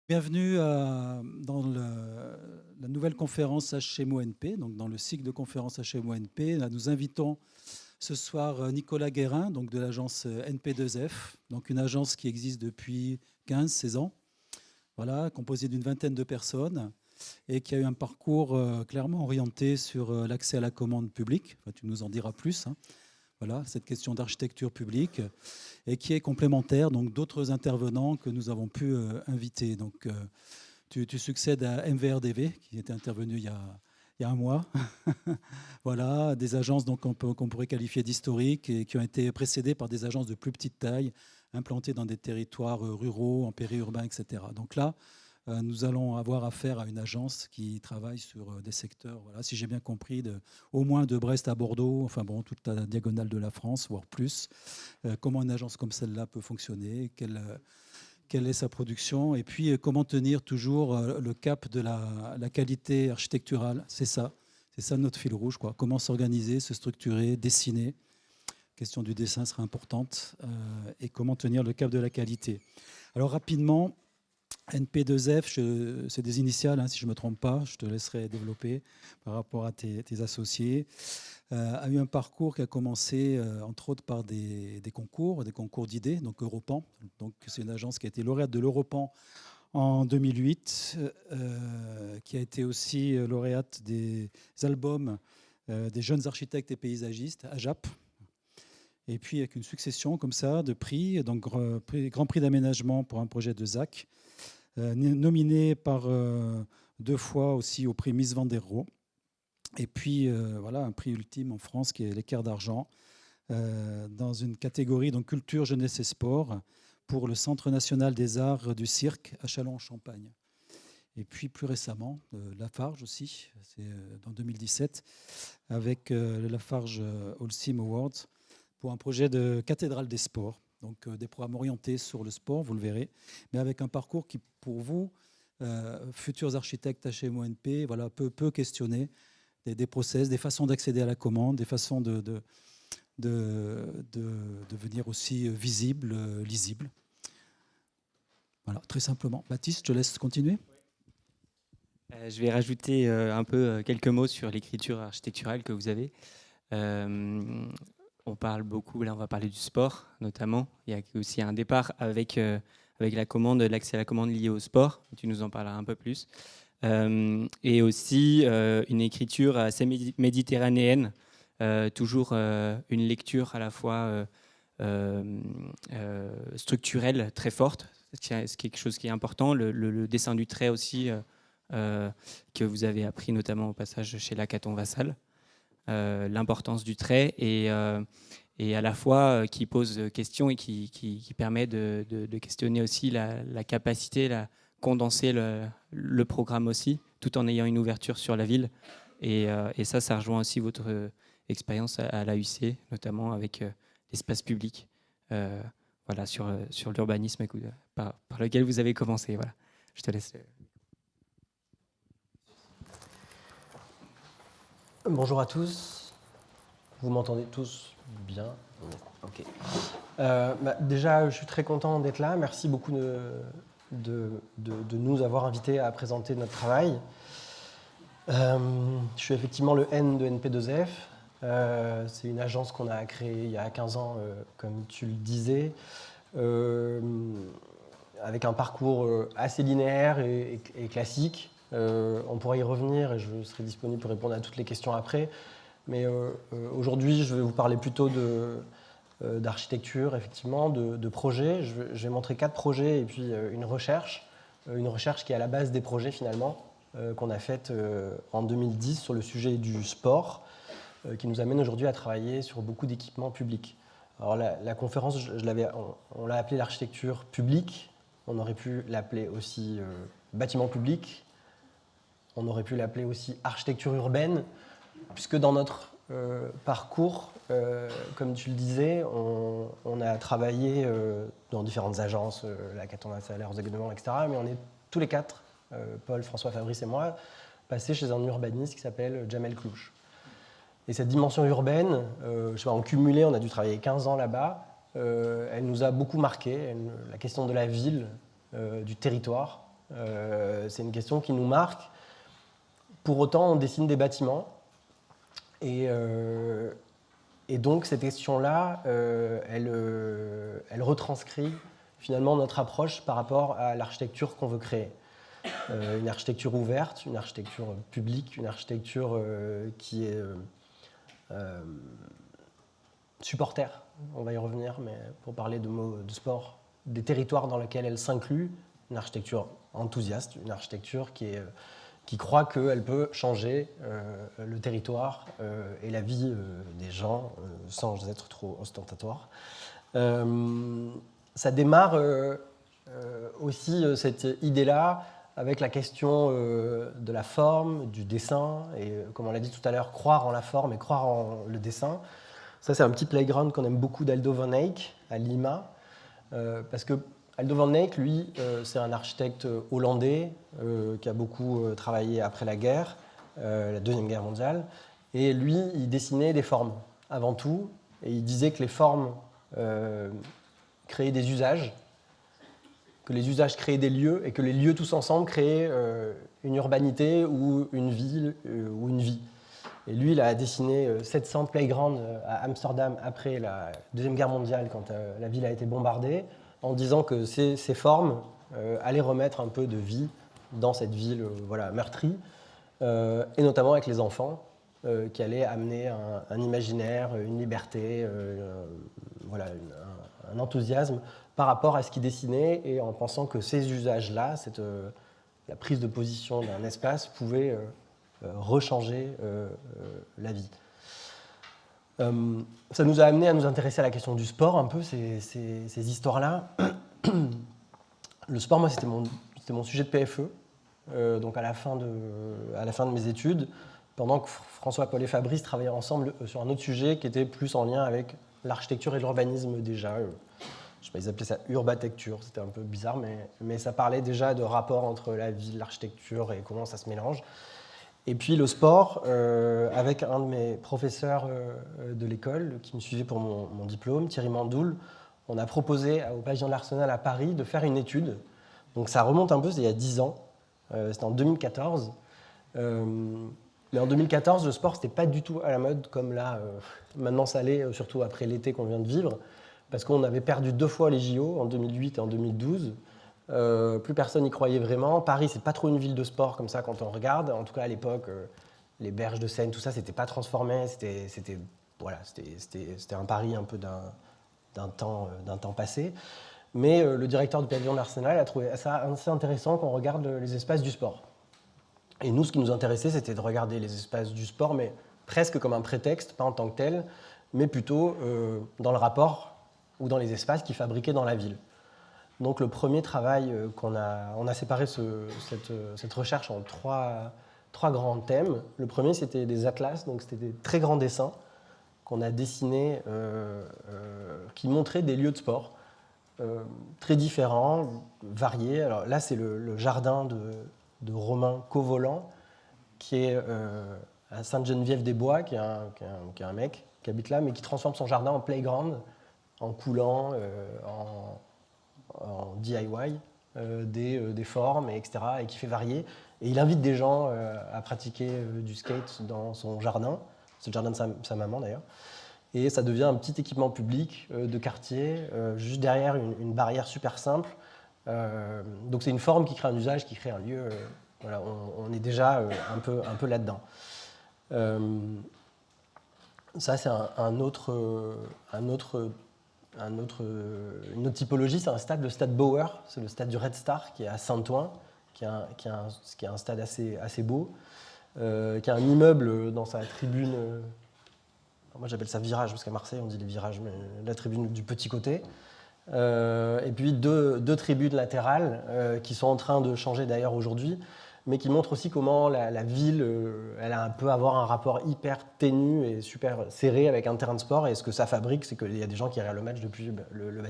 Bienvenue dans la nouvelle conférence HMO-NP, donc dans le cycle de conférences HMO-NP. Là, nous invitons ce soir Nicolas Guérin, donc de l'agence NP2F, donc une agence qui existe depuis 15-16 ans, voilà, composée d'une vingtaine de personnes et qui a eu un parcours clairement orienté sur l'accès à la commande publique. Enfin, tu nous en diras plus, hein. Voilà, cette question d'architecture publique et qui est complémentaire donc d'autres intervenants que nous avons pu inviter. Donc, tu succèdes à MVRDV qui était intervenu il y a un mois. Voilà, des agences donc qu'on pourrait qualifier d'historiques et qui ont été précédées par des agences de plus petite taille, implantées dans des territoires ruraux, en périurbain, etc. Donc là, nous allons avoir affaire à une agence qui travaille sur des secteurs, voilà, si j'ai bien compris, au moins de Brest à Bordeaux, enfin bon, toute la diagonale de la France, voire plus. Comment une agence comme celle-là peut fonctionner, quelle est sa production, et puis comment tenir toujours le cap de la qualité architecturale. C'est ça notre fil rouge, quoi. Comment s'organiser, se structurer, dessiner. La question du dessin sera importante, et comment tenir le cap de la qualité. Alors rapidement, NP2F, c'est des initiales, hein, si je ne me trompe pas, je te laisserai développer par rapport à tes associés, a eu un parcours qui a commencé, entre autres, par des concours d'idées, donc Europan. Donc, c'est une agence qui a été lauréate de l'Europan en 2008, qui a été aussi lauréate des albums des jeunes architectes et paysagistes, AJAP. Et puis, avec une succession comme ça de prix, donc Grand Prix d'aménagement pour un projet de ZAC, nominé par 2 fois aussi au prix Miss Van der Rohe. Et puis, voilà, un prix ultime en France qui est l'Équerre d'Argent, dans une catégorie donc culture, jeunesse et sport pour le Centre national des arts du cirque à Châlons-en-Champagne. Et puis, plus récemment, Lafarge aussi, c'est dans 2017, avec le Lafarge Holcim Awards pour un projet de cathédrale des sports. Donc, des programmes orientés sur le sport, vous le verrez, mais avec un parcours qui, pour vous, futurs architectes HMO-NP, voilà, peut questionner des process, des façons d'accéder à la commande, des façons de devenir aussi visible, lisible. Voilà, très simplement. Baptiste, je te laisse continuer. Je vais rajouter un peu quelques mots sur l'écriture architecturale que vous avez. On parle beaucoup, là on va parler du sport notamment. Il y a aussi un départ avec la commande, l'accès à la commande liée au sport. Tu nous en parleras un peu plus. Et aussi une écriture assez méditerranéenne, toujours une lecture à la fois structurelle très forte, c'est quelque chose qui est important. Le dessin du trait aussi, que vous avez appris notamment au passage chez Lacaton Vassal. L'importance du trait et à la fois qui pose question et qui permet de questionner aussi la capacité, condenser le programme aussi, tout en ayant une ouverture sur la ville. Et ça rejoint aussi votre expérience à l'AUC, notamment avec l'espace public, voilà, sur l'urbanisme par lequel vous avez commencé. Voilà. Je te laisse. Bonjour à tous. Vous m'entendez tous bien? Ok. Déjà, je suis très content d'être là. Merci beaucoup de nous avoir invités à présenter notre travail. Je suis effectivement le N de NP2F. C'est une agence qu'on a créée il y a 15 ans, comme tu le disais, avec un parcours assez linéaire et classique. On pourrait y revenir et je serai disponible pour répondre à toutes les questions après. Mais aujourd'hui, je vais vous parler plutôt d'architecture, effectivement, de projets. Je vais montrer 4 projets et puis une recherche qui est à la base des projets finalement, qu'on a faite en 2010 sur le sujet du sport, qui nous amène aujourd'hui à travailler sur beaucoup d'équipements publics. Alors la conférence, on l'a appelée l'architecture publique. On aurait pu l'appeler aussi bâtiment public. On aurait pu l'appeler aussi architecture urbaine, puisque dans notre parcours, comme tu le disais, on a travaillé dans différentes agences, Lacaton Vassal, Herzog-Demont, etc. Mais on est tous les 4, Paul, François, Fabrice et moi, passés chez un urbaniste qui s'appelle Jamel Clouche. Et cette dimension urbaine, en cumulé, on a dû travailler 15 ans là-bas. Elle nous a beaucoup marqué, la question de la ville, du territoire. C'est une question qui nous marque. Pour autant, on dessine des bâtiments. Et donc, cette question-là, elle retranscrit finalement notre approche par rapport à l'architecture qu'on veut créer. Une architecture ouverte, une architecture publique, une architecture qui est supporter, on va y revenir, mais pour parler de mots de sport, des territoires dans lesquels elle s'inclut, une architecture enthousiaste, une architecture qui croit qu'elle peut changer le territoire et la vie des gens sans être trop ostentatoire. Ça démarre aussi cette idée-là avec la question de la forme, du dessin, et comme on l'a dit tout à l'heure, croire en la forme et croire en le dessin. Ça, c'est un petit playground qu'on aime beaucoup d'Aldo van Eyck à Lima, parce que Aldo van Eyck, lui, c'est un architecte hollandais qui a beaucoup travaillé après la guerre, la Deuxième Guerre mondiale, et lui, il dessinait des formes avant tout, et il disait que les formes créaient des usages, que les usages créaient des lieux, et que les lieux tous ensemble créaient une urbanité ou une ville ou une vie. Et lui, il a dessiné 700 playgrounds à Amsterdam après la Deuxième Guerre mondiale, quand la ville a été bombardée, en disant que ces formes allaient remettre un peu de vie dans cette ville meurtrie, et notamment avec les enfants, qui allaient amener un imaginaire, une liberté, un enthousiasme par rapport à ce qu'ils dessinaient, et en pensant que ces usages-là, la prise de position d'un espace, pouvait rechanger la vie. Ça nous a amené à nous intéresser à la question du sport, un peu, ces histoires-là. Le sport, moi, c'était mon sujet de PFE, donc à la fin de mes études, pendant que François-Paul et Fabrice travaillaient ensemble sur un autre sujet qui était plus en lien avec l'architecture et l'urbanisme déjà. Je sais pas, ils appelaient ça urbatecture, c'était un peu bizarre, mais ça parlait déjà de rapport entre la ville, l'architecture et comment ça se mélange. Et puis le sport, avec un de mes professeurs de l'école qui me suivait pour mon diplôme, Thierry Mandoul, on a proposé au pavillon de l'Arsenal à Paris de faire une étude. Donc ça remonte un peu, c'est il y a 10 ans, c'était en 2014. Mais en 2014, le sport, c'était pas du tout à la mode comme là, maintenant ça l'est, surtout après l'été qu'on vient de vivre, parce qu'on avait perdu 2 fois les JO, en 2008 et en 2012. Plus personne n'y croyait vraiment. Paris, c'est pas trop une ville de sport comme ça quand on regarde. En tout cas, à l'époque, les berges de Seine, tout ça, c'était pas transformé. C'était un Paris un peu d'un temps passé. Mais le directeur du pavillon de l'Arsenal a trouvé ça assez intéressant qu'on regarde les espaces du sport. Et nous, ce qui nous intéressait, c'était de regarder les espaces du sport, mais presque comme un prétexte, pas en tant que tel, mais plutôt dans le rapport ou dans les espaces qu'ils fabriquaient dans la ville. Donc le premier travail on a séparé cette recherche en trois grands thèmes. Le premier, c'était des atlas, donc c'était des très grands dessins qu'on a dessinés qui montraient des lieux de sport très différents, variés. Alors là, c'est le jardin de Romain Covolan, qui est à Sainte-Geneviève-des-Bois, qui est un mec qui habite là, mais qui transforme son jardin en playground, en coulant, en DIY, des formes, etc., et qui fait varier. Et il invite des gens à pratiquer du skate dans son jardin. C'est le jardin de sa maman, d'ailleurs. Et ça devient un petit équipement public de quartier, juste derrière une barrière super simple. Donc c'est une forme qui crée un usage, qui crée un lieu. Voilà, on est déjà un peu là-dedans. Ça, c'est une autre typologie, c'est le stade Bauer, c'est le stade du Red Star qui est à Saint-Ouen, qui est un stade assez beau, qui a un immeuble dans sa tribune, moi j'appelle ça virage, parce qu'à Marseille on dit les virages, mais la tribune du petit côté, et puis deux tribunes latérales qui sont en train de changer d'ailleurs aujourd'hui, mais qui montrent aussi comment la ville, elle peut avoir un rapport hyper ténu et super serré avec un terrain de sport, et ce que ça fabrique, c'est qu'il y a des gens qui regardent le match depuis le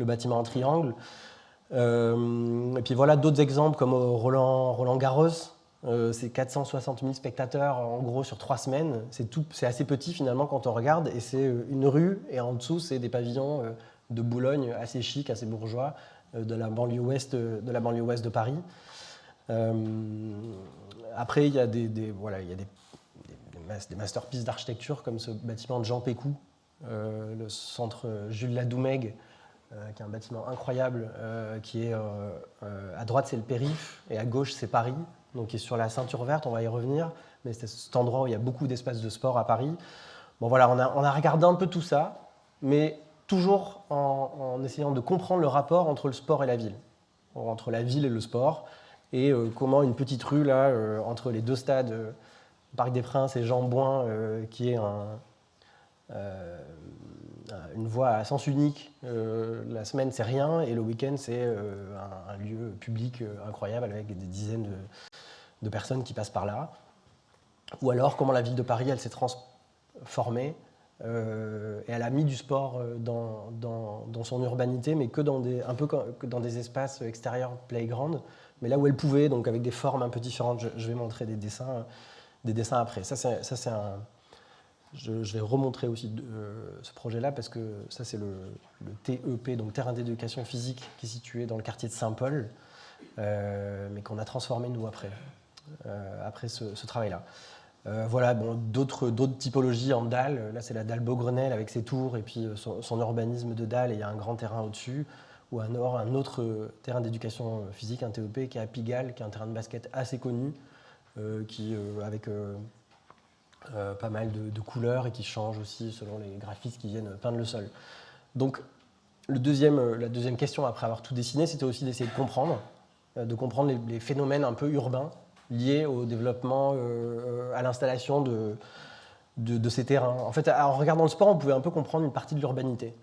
bâtiment en triangle. Et puis voilà d'autres exemples comme Roland Garros, c'est 460 000 spectateurs en gros sur 3 semaines, c'est assez petit finalement quand on regarde, et c'est une rue, et en dessous c'est des pavillons de Boulogne assez chic, assez bourgeois, de la banlieue ouest de Paris. Après, il y a des masterpieces d'architecture comme ce bâtiment de Jean Pécou, le centre Jules Ladoumègue, qui est un bâtiment incroyable, qui est à droite c'est le périph' et à gauche c'est Paris, donc qui est sur la ceinture verte, on va y revenir, mais c'est cet endroit où il y a beaucoup d'espaces de sport à Paris. Bon voilà, on a regardé un peu tout ça, mais toujours en essayant de comprendre le rapport entre le sport et la ville, entre la ville et le sport, et comment une petite rue là, entre les deux stades, Parc des Princes et Jean Bouin, qui est une voie à sens unique, la semaine c'est rien, et le week-end c'est un lieu public incroyable avec des dizaines de personnes qui passent par là. Ou alors comment la ville de Paris elle s'est transformée et elle a mis du sport dans son urbanité, mais que un peu que dans des espaces extérieurs, playground, mais là où elle pouvait, donc avec des formes un peu différentes. Je vais montrer des dessins après. Je vais remontrer aussi ce projet-là parce que ça c'est le TEP, donc terrain d'éducation physique, qui est situé dans le quartier de Saint-Paul, mais qu'on a transformé nous après ce travail-là. Voilà, bon, d'autres typologies en dalles. Là, c'est la dalle Beaugrenelle avec ses tours et puis son urbanisme de dalles, et il y a un grand terrain au-dessus. Ou un autre terrain d'éducation physique, un TEP, qui est à Pigalle, qui est un terrain de basket assez connu, avec pas mal de couleurs et qui change aussi selon les graphistes qui viennent peindre le sol. Donc, la deuxième question, après avoir tout dessiné, c'était aussi d'essayer de comprendre les phénomènes un peu urbains liés au développement, à l'installation de ces terrains. En fait, en regardant le sport, on pouvait un peu comprendre une partie de l'urbanité,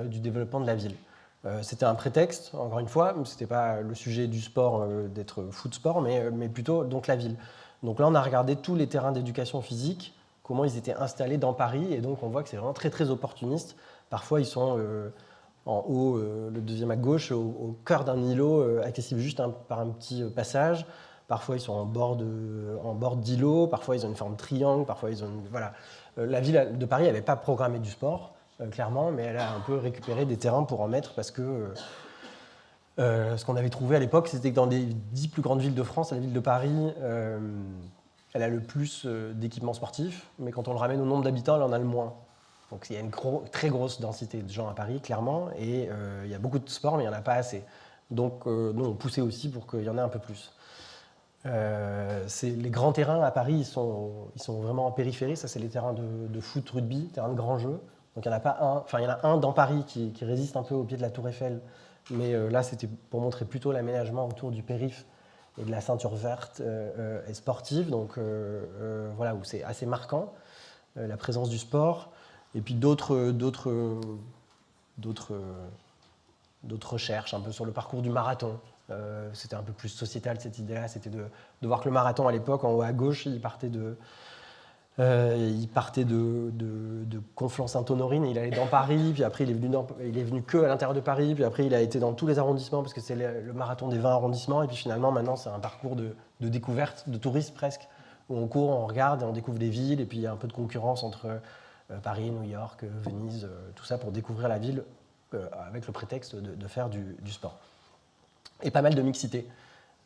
du développement de la ville. C'était un prétexte, encore une fois, ce n'était pas le sujet du sport, d'être foot-sport, mais plutôt donc la ville. Donc là, on a regardé tous les terrains d'éducation physique, comment ils étaient installés dans Paris, et donc on voit que c'est vraiment très, très opportuniste. Parfois, ils sont en haut, le deuxième à gauche, au cœur d'un îlot, accessible juste par un petit passage. Parfois, ils sont en bord d'îlot, parfois, ils ont une forme de triangle, parfois, ils ont voilà. La ville de Paris n'avait pas programmé du sport, clairement, mais elle a un peu récupéré des terrains pour en mettre parce que ce qu'on avait trouvé à l'époque, c'était que dans les 10 plus grandes villes de France, la ville de Paris, elle a le plus d'équipements sportifs, mais quand on le ramène au nombre d'habitants, elle en a le moins. Donc il y a une très grosse densité de gens à Paris, clairement, et il y a beaucoup de sports, mais il n'y en a pas assez. Donc nous, on poussait aussi pour qu'il y en ait un peu plus. Les grands terrains à Paris, ils sont vraiment en périphérie. Ça, c'est les terrains de foot, rugby, terrains de grands jeux. Donc il y en a pas un, enfin il y en a un dans Paris qui résiste un peu au pied de la Tour Eiffel, mais là c'était pour montrer plutôt l'aménagement autour du périph' et de la ceinture verte et sportive. Donc voilà, où c'est assez marquant la présence du sport. Et puis d'autres recherches un peu sur le parcours du marathon. C'était un peu plus sociétal cette idée-là, c'était de voir que le marathon à l'époque, en haut à gauche, il partait de Conflans-Sainte-Honorine, il allait dans Paris, puis après il est venu que à l'intérieur de Paris, puis après il a été dans tous les arrondissements parce que c'est le marathon des 20 arrondissements, et puis finalement maintenant c'est un parcours de découverte, de tourisme presque, où on court, on regarde et on découvre des villes, et puis il y a un peu de concurrence entre Paris, New York, Venise, tout ça pour découvrir la ville avec le prétexte de faire du sport. Et pas mal de mixité.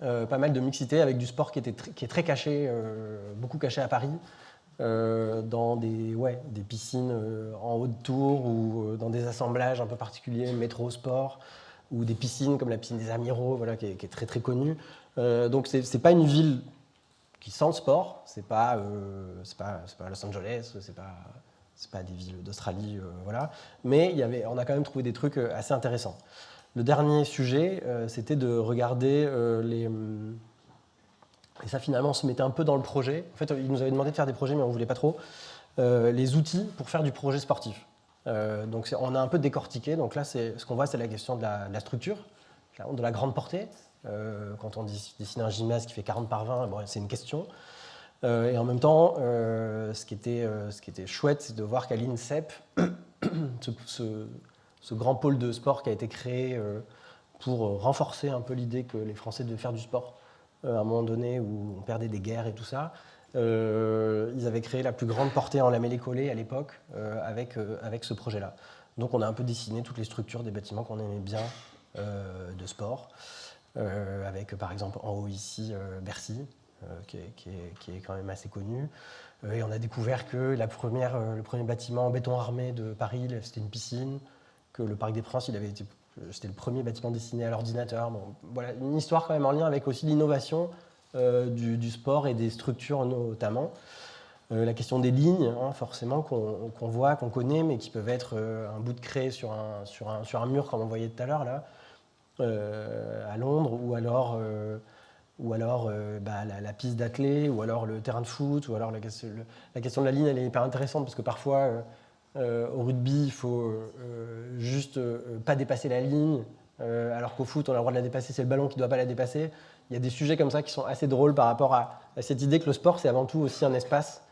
Avec du sport qui est très caché, beaucoup caché à Paris, dans des piscines en haute tour ou dans des assemblages un peu particuliers, métro sport, ou des piscines comme la piscine des Amiraux, voilà, qui est très très connue. Donc c'est pas une ville qui sent le sport, c'est pas Los Angeles, c'est pas des villes d'Australie, voilà. Mais on a quand même trouvé des trucs assez intéressants. Le dernier sujet, c'était de regarder et ça, finalement, on se mettait un peu dans le projet. En fait, ils nous avaient demandé de faire des projets, mais on ne voulait pas trop. Les outils pour faire du projet sportif. Donc, on a un peu décortiqué. Donc là, ce qu'on voit, c'est la question de la structure, de la grande portée. Quand on dessine un gymnase qui fait 40 par 20, bon, c'est une question. Et en même temps, ce qui était chouette, c'est de voir qu'à l'INSEP, ce grand pôle de sport qui a été créé pour renforcer un peu l'idée que les Français devaient faire du sport à un moment donné où on perdait des guerres et tout ça. Ils avaient créé la plus grande portée en lamellé-collé à l'époque avec ce projet-là. Donc on a un peu dessiné toutes les structures des bâtiments qu'on aimait bien de sport, avec par exemple en haut ici Bercy, qui est quand même assez connu. Et on a découvert que le premier bâtiment en béton armé de Paris, c'était une piscine, que le Parc des Princes, c'était le premier bâtiment dessiné à l'ordinateur. Bon, voilà, une histoire quand même en lien avec aussi l'innovation du sport et des structures notamment. La question des lignes, hein, forcément, qu'on voit, qu'on connaît, mais qui peuvent être un bout de craie sur un mur, comme on voyait tout à l'heure, là, à Londres, ou alors la piste d'athlée, ou alors le terrain de foot, ou alors la question de la ligne, elle est hyper intéressante, parce que parfois, au rugby, il faut juste pas dépasser la ligne, alors qu'au foot, on a le droit de la dépasser, c'est le ballon qui ne doit pas la dépasser. Il y a des sujets comme ça qui sont assez drôles par rapport à cette idée que le sport, c'est avant tout aussi un espace.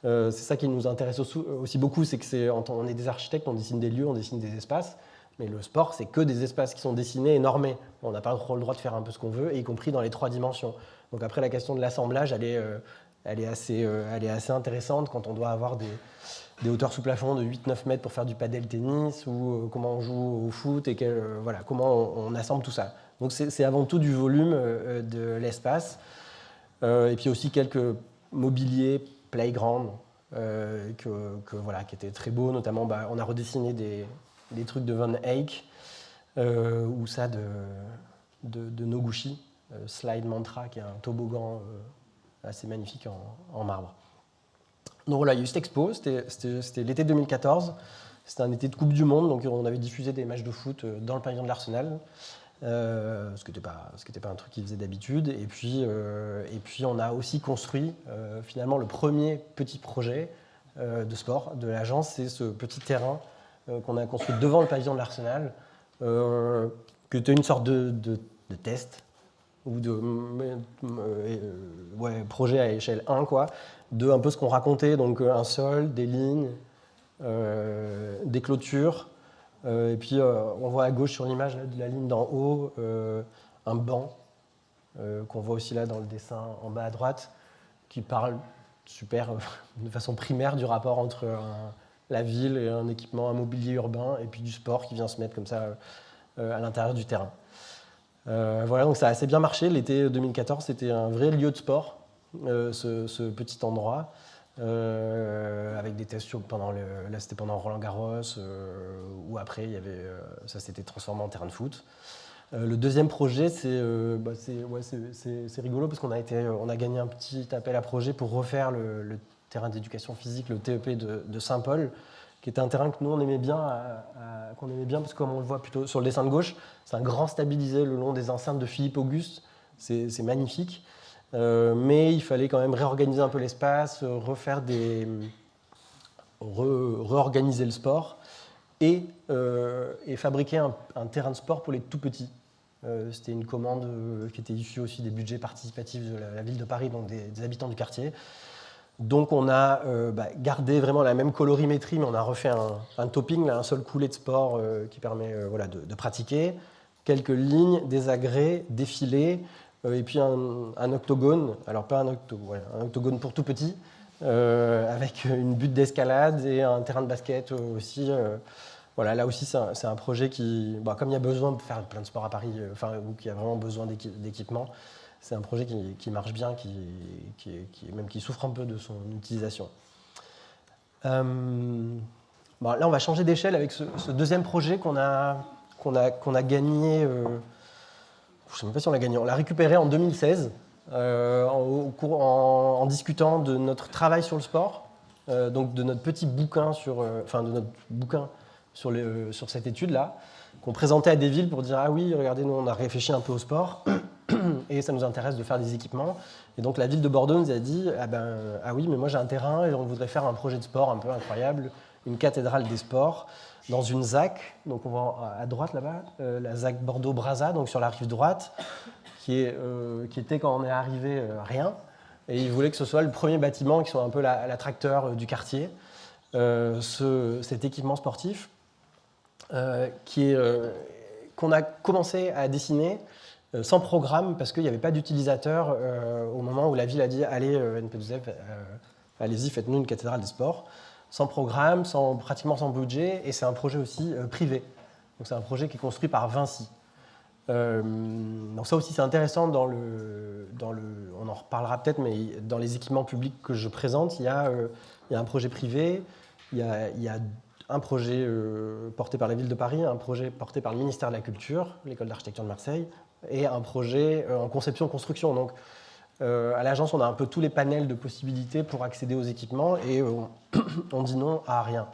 C'est ça qui nous intéresse aussi beaucoup, c'est on est des architectes, on dessine des lieux, on dessine des espaces, mais le sport, c'est que des espaces qui sont dessinés et normés. On n'a pas le droit de faire un peu ce qu'on veut, y compris dans les 3 dimensions. Donc après, la question de l'assemblage, elle est assez intéressante quand on doit avoir des hauteurs sous plafond de 8-9 mètres pour faire du padel tennis, ou comment on joue au foot, et comment on assemble tout ça. Donc c'est avant tout du volume de l'espace, et puis aussi quelques mobiliers, playground, qui étaient très beaux, notamment on a redessiné des trucs de Van Eyck, ou ça de Noguchi, Slide Mantra, qui est un toboggan assez magnifique en marbre. Donc voilà, il y a eu cette expo, c'était l'été 2014, c'était un été de Coupe du Monde, donc on avait diffusé des matchs de foot dans le pavillon de l'Arsenal, ce qui n'était pas un truc qu'ils faisaient d'habitude. Et puis on a aussi construit finalement le premier petit projet de sport de l'agence, c'est ce petit terrain qu'on a construit devant le pavillon de l'Arsenal, qui était une sorte de test, ou de projet à échelle 1, quoi, de un peu ce qu'on racontait, donc un sol, des lignes, des clôtures, et puis on voit à gauche sur l'image de la ligne d'en haut un banc qu'on voit aussi là dans le dessin en bas à droite, qui parle de façon primaire du rapport entre la ville et un équipement, un mobilier urbain, et puis du sport qui vient se mettre comme ça à l'intérieur du terrain. Voilà, donc ça a assez bien marché. L'été 2014, c'était un vrai lieu de sport, ce petit endroit, avec des tests là c'était pendant Roland-Garros, où après ça s'était transformé en terrain de foot. Le deuxième projet, c'est rigolo parce qu'on a gagné un petit appel à projet pour refaire le terrain d'éducation physique, le TEP de Saint-Paul, qui était un terrain que nous on aimait bien, parce que comme on le voit plutôt sur le dessin de gauche, c'est un grand stabilisé le long des enceintes de Philippe Auguste, c'est magnifique, mais il fallait quand même réorganiser un peu l'espace, réorganiser le sport et fabriquer un terrain de sport pour les tout petits. C'était une commande qui était issue aussi des budgets participatifs de la ville de Paris, donc des habitants du quartier. Donc on a gardé vraiment la même colorimétrie, mais on a refait un topping, là, un seul coulé de sport qui permet de pratiquer, quelques lignes, des agrès, des filets, et puis un octogone, alors pas un octogone pour tout petit, avec une butte d'escalade et un terrain de basket aussi. Voilà, là aussi c'est un projet qui, comme il y a besoin de faire plein de sports à Paris, ou qu'il y a vraiment besoin d'équipement, c'est un projet qui marche bien, qui souffre un peu de son utilisation. Là, on va changer d'échelle avec ce deuxième projet qu'on a gagné. Je ne sais même pas si on l'a gagné. On l'a récupéré en 2016 en discutant de notre travail sur le sport, donc de notre petit bouquin sur cette étude-là, qu'on présentait à des villes pour dire « Ah oui, regardez, nous, on a réfléchi un peu au sport et ça nous intéresse de faire des équipements. » Et donc, la ville de Bordeaux nous a dit « Ah oui, mais moi, j'ai un terrain et on voudrait faire un projet de sport un peu incroyable, une cathédrale des sports, dans une ZAC. » Donc, on voit à droite, là-bas, la ZAC Bordeaux-Brazza, donc sur la rive droite, qui était, quand on est arrivé, rien. Et ils voulaient que ce soit le premier bâtiment qui soit un peu l'attracteur du quartier, cet équipement sportif. Qu'on a commencé à dessiner sans programme parce qu'il n'y avait pas d'utilisateur au moment où la ville a dit « Allez, NP2F, allez-y, faites-nous une cathédrale des sports », sans programme, pratiquement sans budget, et c'est un projet aussi privé. Donc c'est un projet qui est construit par Vinci. Donc ça aussi c'est intéressant on en reparlera peut-être, mais dans les équipements publics que je présente, il y a un projet privé, il y a un projet porté par la ville de Paris, un projet porté par le ministère de la Culture, l'école d'architecture de Marseille, et un projet en conception-construction. Donc à l'agence, on a un peu tous les panels de possibilités pour accéder aux équipements et on dit non à rien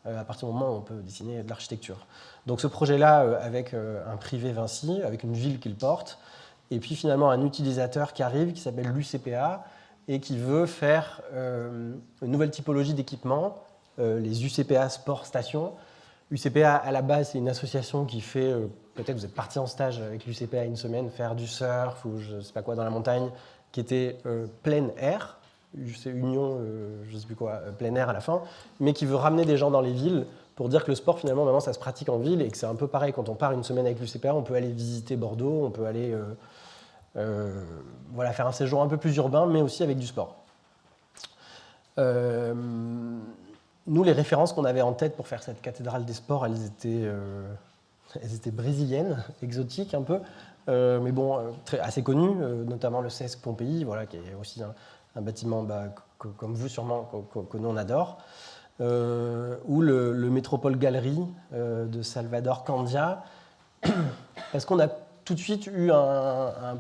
à partir du moment où on peut dessiner de l'architecture. Donc ce projet-là, avec un privé Vinci, avec une ville qu'il porte, et puis finalement un utilisateur qui arrive, qui s'appelle l'UCPA, et qui veut faire une nouvelle typologie d'équipements, les UCPA Sport Station. UCPA, à la base, c'est une association qui fait, peut-être vous êtes parti en stage avec l'UCPA une semaine, faire du surf ou je ne sais pas quoi dans la montagne, qui était plein air, c'est Union, je ne sais plus quoi, plein air à la fin, mais qui veut ramener des gens dans les villes pour dire que le sport, finalement, maintenant, ça se pratique en ville et que c'est un peu pareil. Quand on part une semaine avec l'UCPA, on peut aller visiter Bordeaux, on peut aller voilà, faire un séjour un peu plus urbain, mais aussi avec du sport. Nous, les références qu'on avait en tête pour faire cette cathédrale des sports, elles étaient brésiliennes, exotiques un peu, mais bon, assez connues, notamment le CESC Pompéi, voilà, qui est aussi un bâtiment comme vous sûrement, que nous on adore, ou le Métropole Galerie de Salvador Candia, parce qu'on a tout de suite eu un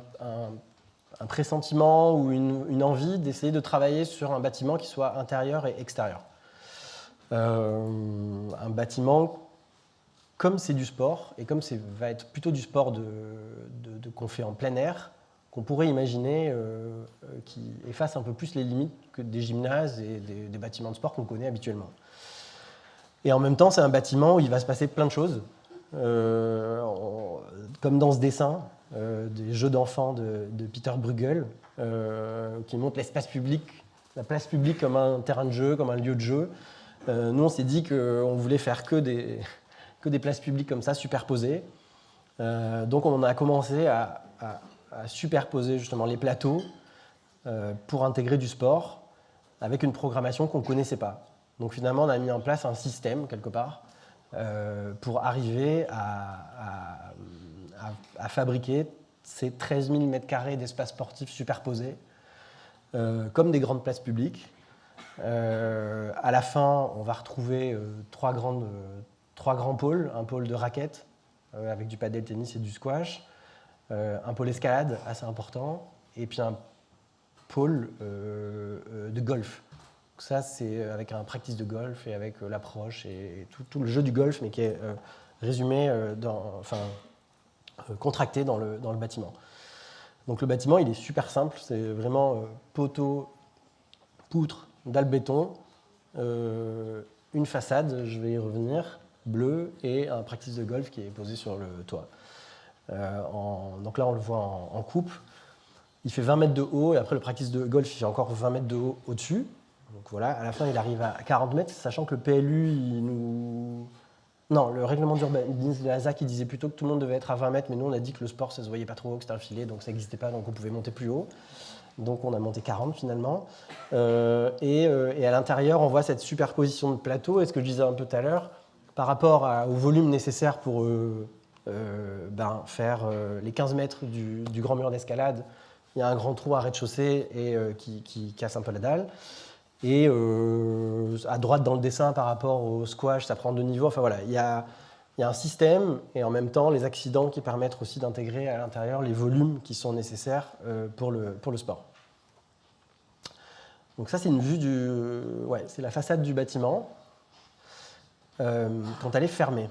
pressentiment ou une envie d'essayer de travailler sur un bâtiment qui soit intérieur et extérieur. Un bâtiment, comme c'est du sport, et comme va être plutôt du sport qu'on fait en plein air, qu'on pourrait imaginer qui efface un peu plus les limites que des gymnases et des bâtiments de sport qu'on connaît habituellement. Et en même temps, c'est un bâtiment où il va se passer plein de choses, comme dans ce dessin des jeux d'enfants de Peter Bruegel, qui montre l'espace public, la place publique comme un terrain de jeu, comme un lieu de jeu. Nous, on s'est dit qu'on voulait faire que des places publiques comme ça, superposées. Donc, on a commencé à superposer justement les plateaux pour intégrer du sport avec une programmation qu'on ne connaissait pas. Donc, finalement, on a mis en place un système, quelque part, pour arriver à fabriquer ces 13 000 m² d'espace sportif superposés, comme des grandes places publiques. À la fin, on va retrouver trois grands pôles. Un pôle de raquettes avec du padel tennis et du squash, un pôle escalade assez important, et puis un pôle de golf. Donc ça, c'est avec un practice de golf et avec l'approche et tout le jeu du golf, mais qui est résumé, contracté dans le bâtiment. Donc le bâtiment, il est super simple, c'est vraiment poteau, poutre, dalle béton, une façade, je vais y revenir, bleue, et un practice de golf qui est posé sur le toit. Donc là, on le voit en coupe. Il fait 20 mètres de haut, et après le practice de golf, il fait encore 20 mètres de haut au-dessus. Donc voilà, à la fin, il arrive à 40 mètres, sachant que le PLU, Non, le règlement d'urbanisme de la ZAC, il disait plutôt que tout le monde devait être à 20 mètres, mais nous, on a dit que le sport, ça se voyait pas trop haut, que c'était un filet, donc ça n'existait pas, donc on pouvait monter plus haut. Donc on a monté 40 finalement. Et à l'intérieur, on voit cette superposition de plateaux, et ce que je disais un peu tout à l'heure, par rapport au volume nécessaire pour faire les 15 mètres du grand mur d'escalade, il y a un grand trou à rez-de-chaussée qui casse un peu la dalle. Et à droite dans le dessin par rapport au squash, ça prend 2 niveaux. Enfin voilà, il y a un système et en même temps les accidents qui permettent aussi d'intégrer à l'intérieur les volumes qui sont nécessaires pour le sport. Donc ça, c'est une vue c'est la façade du bâtiment quand elle est fermée.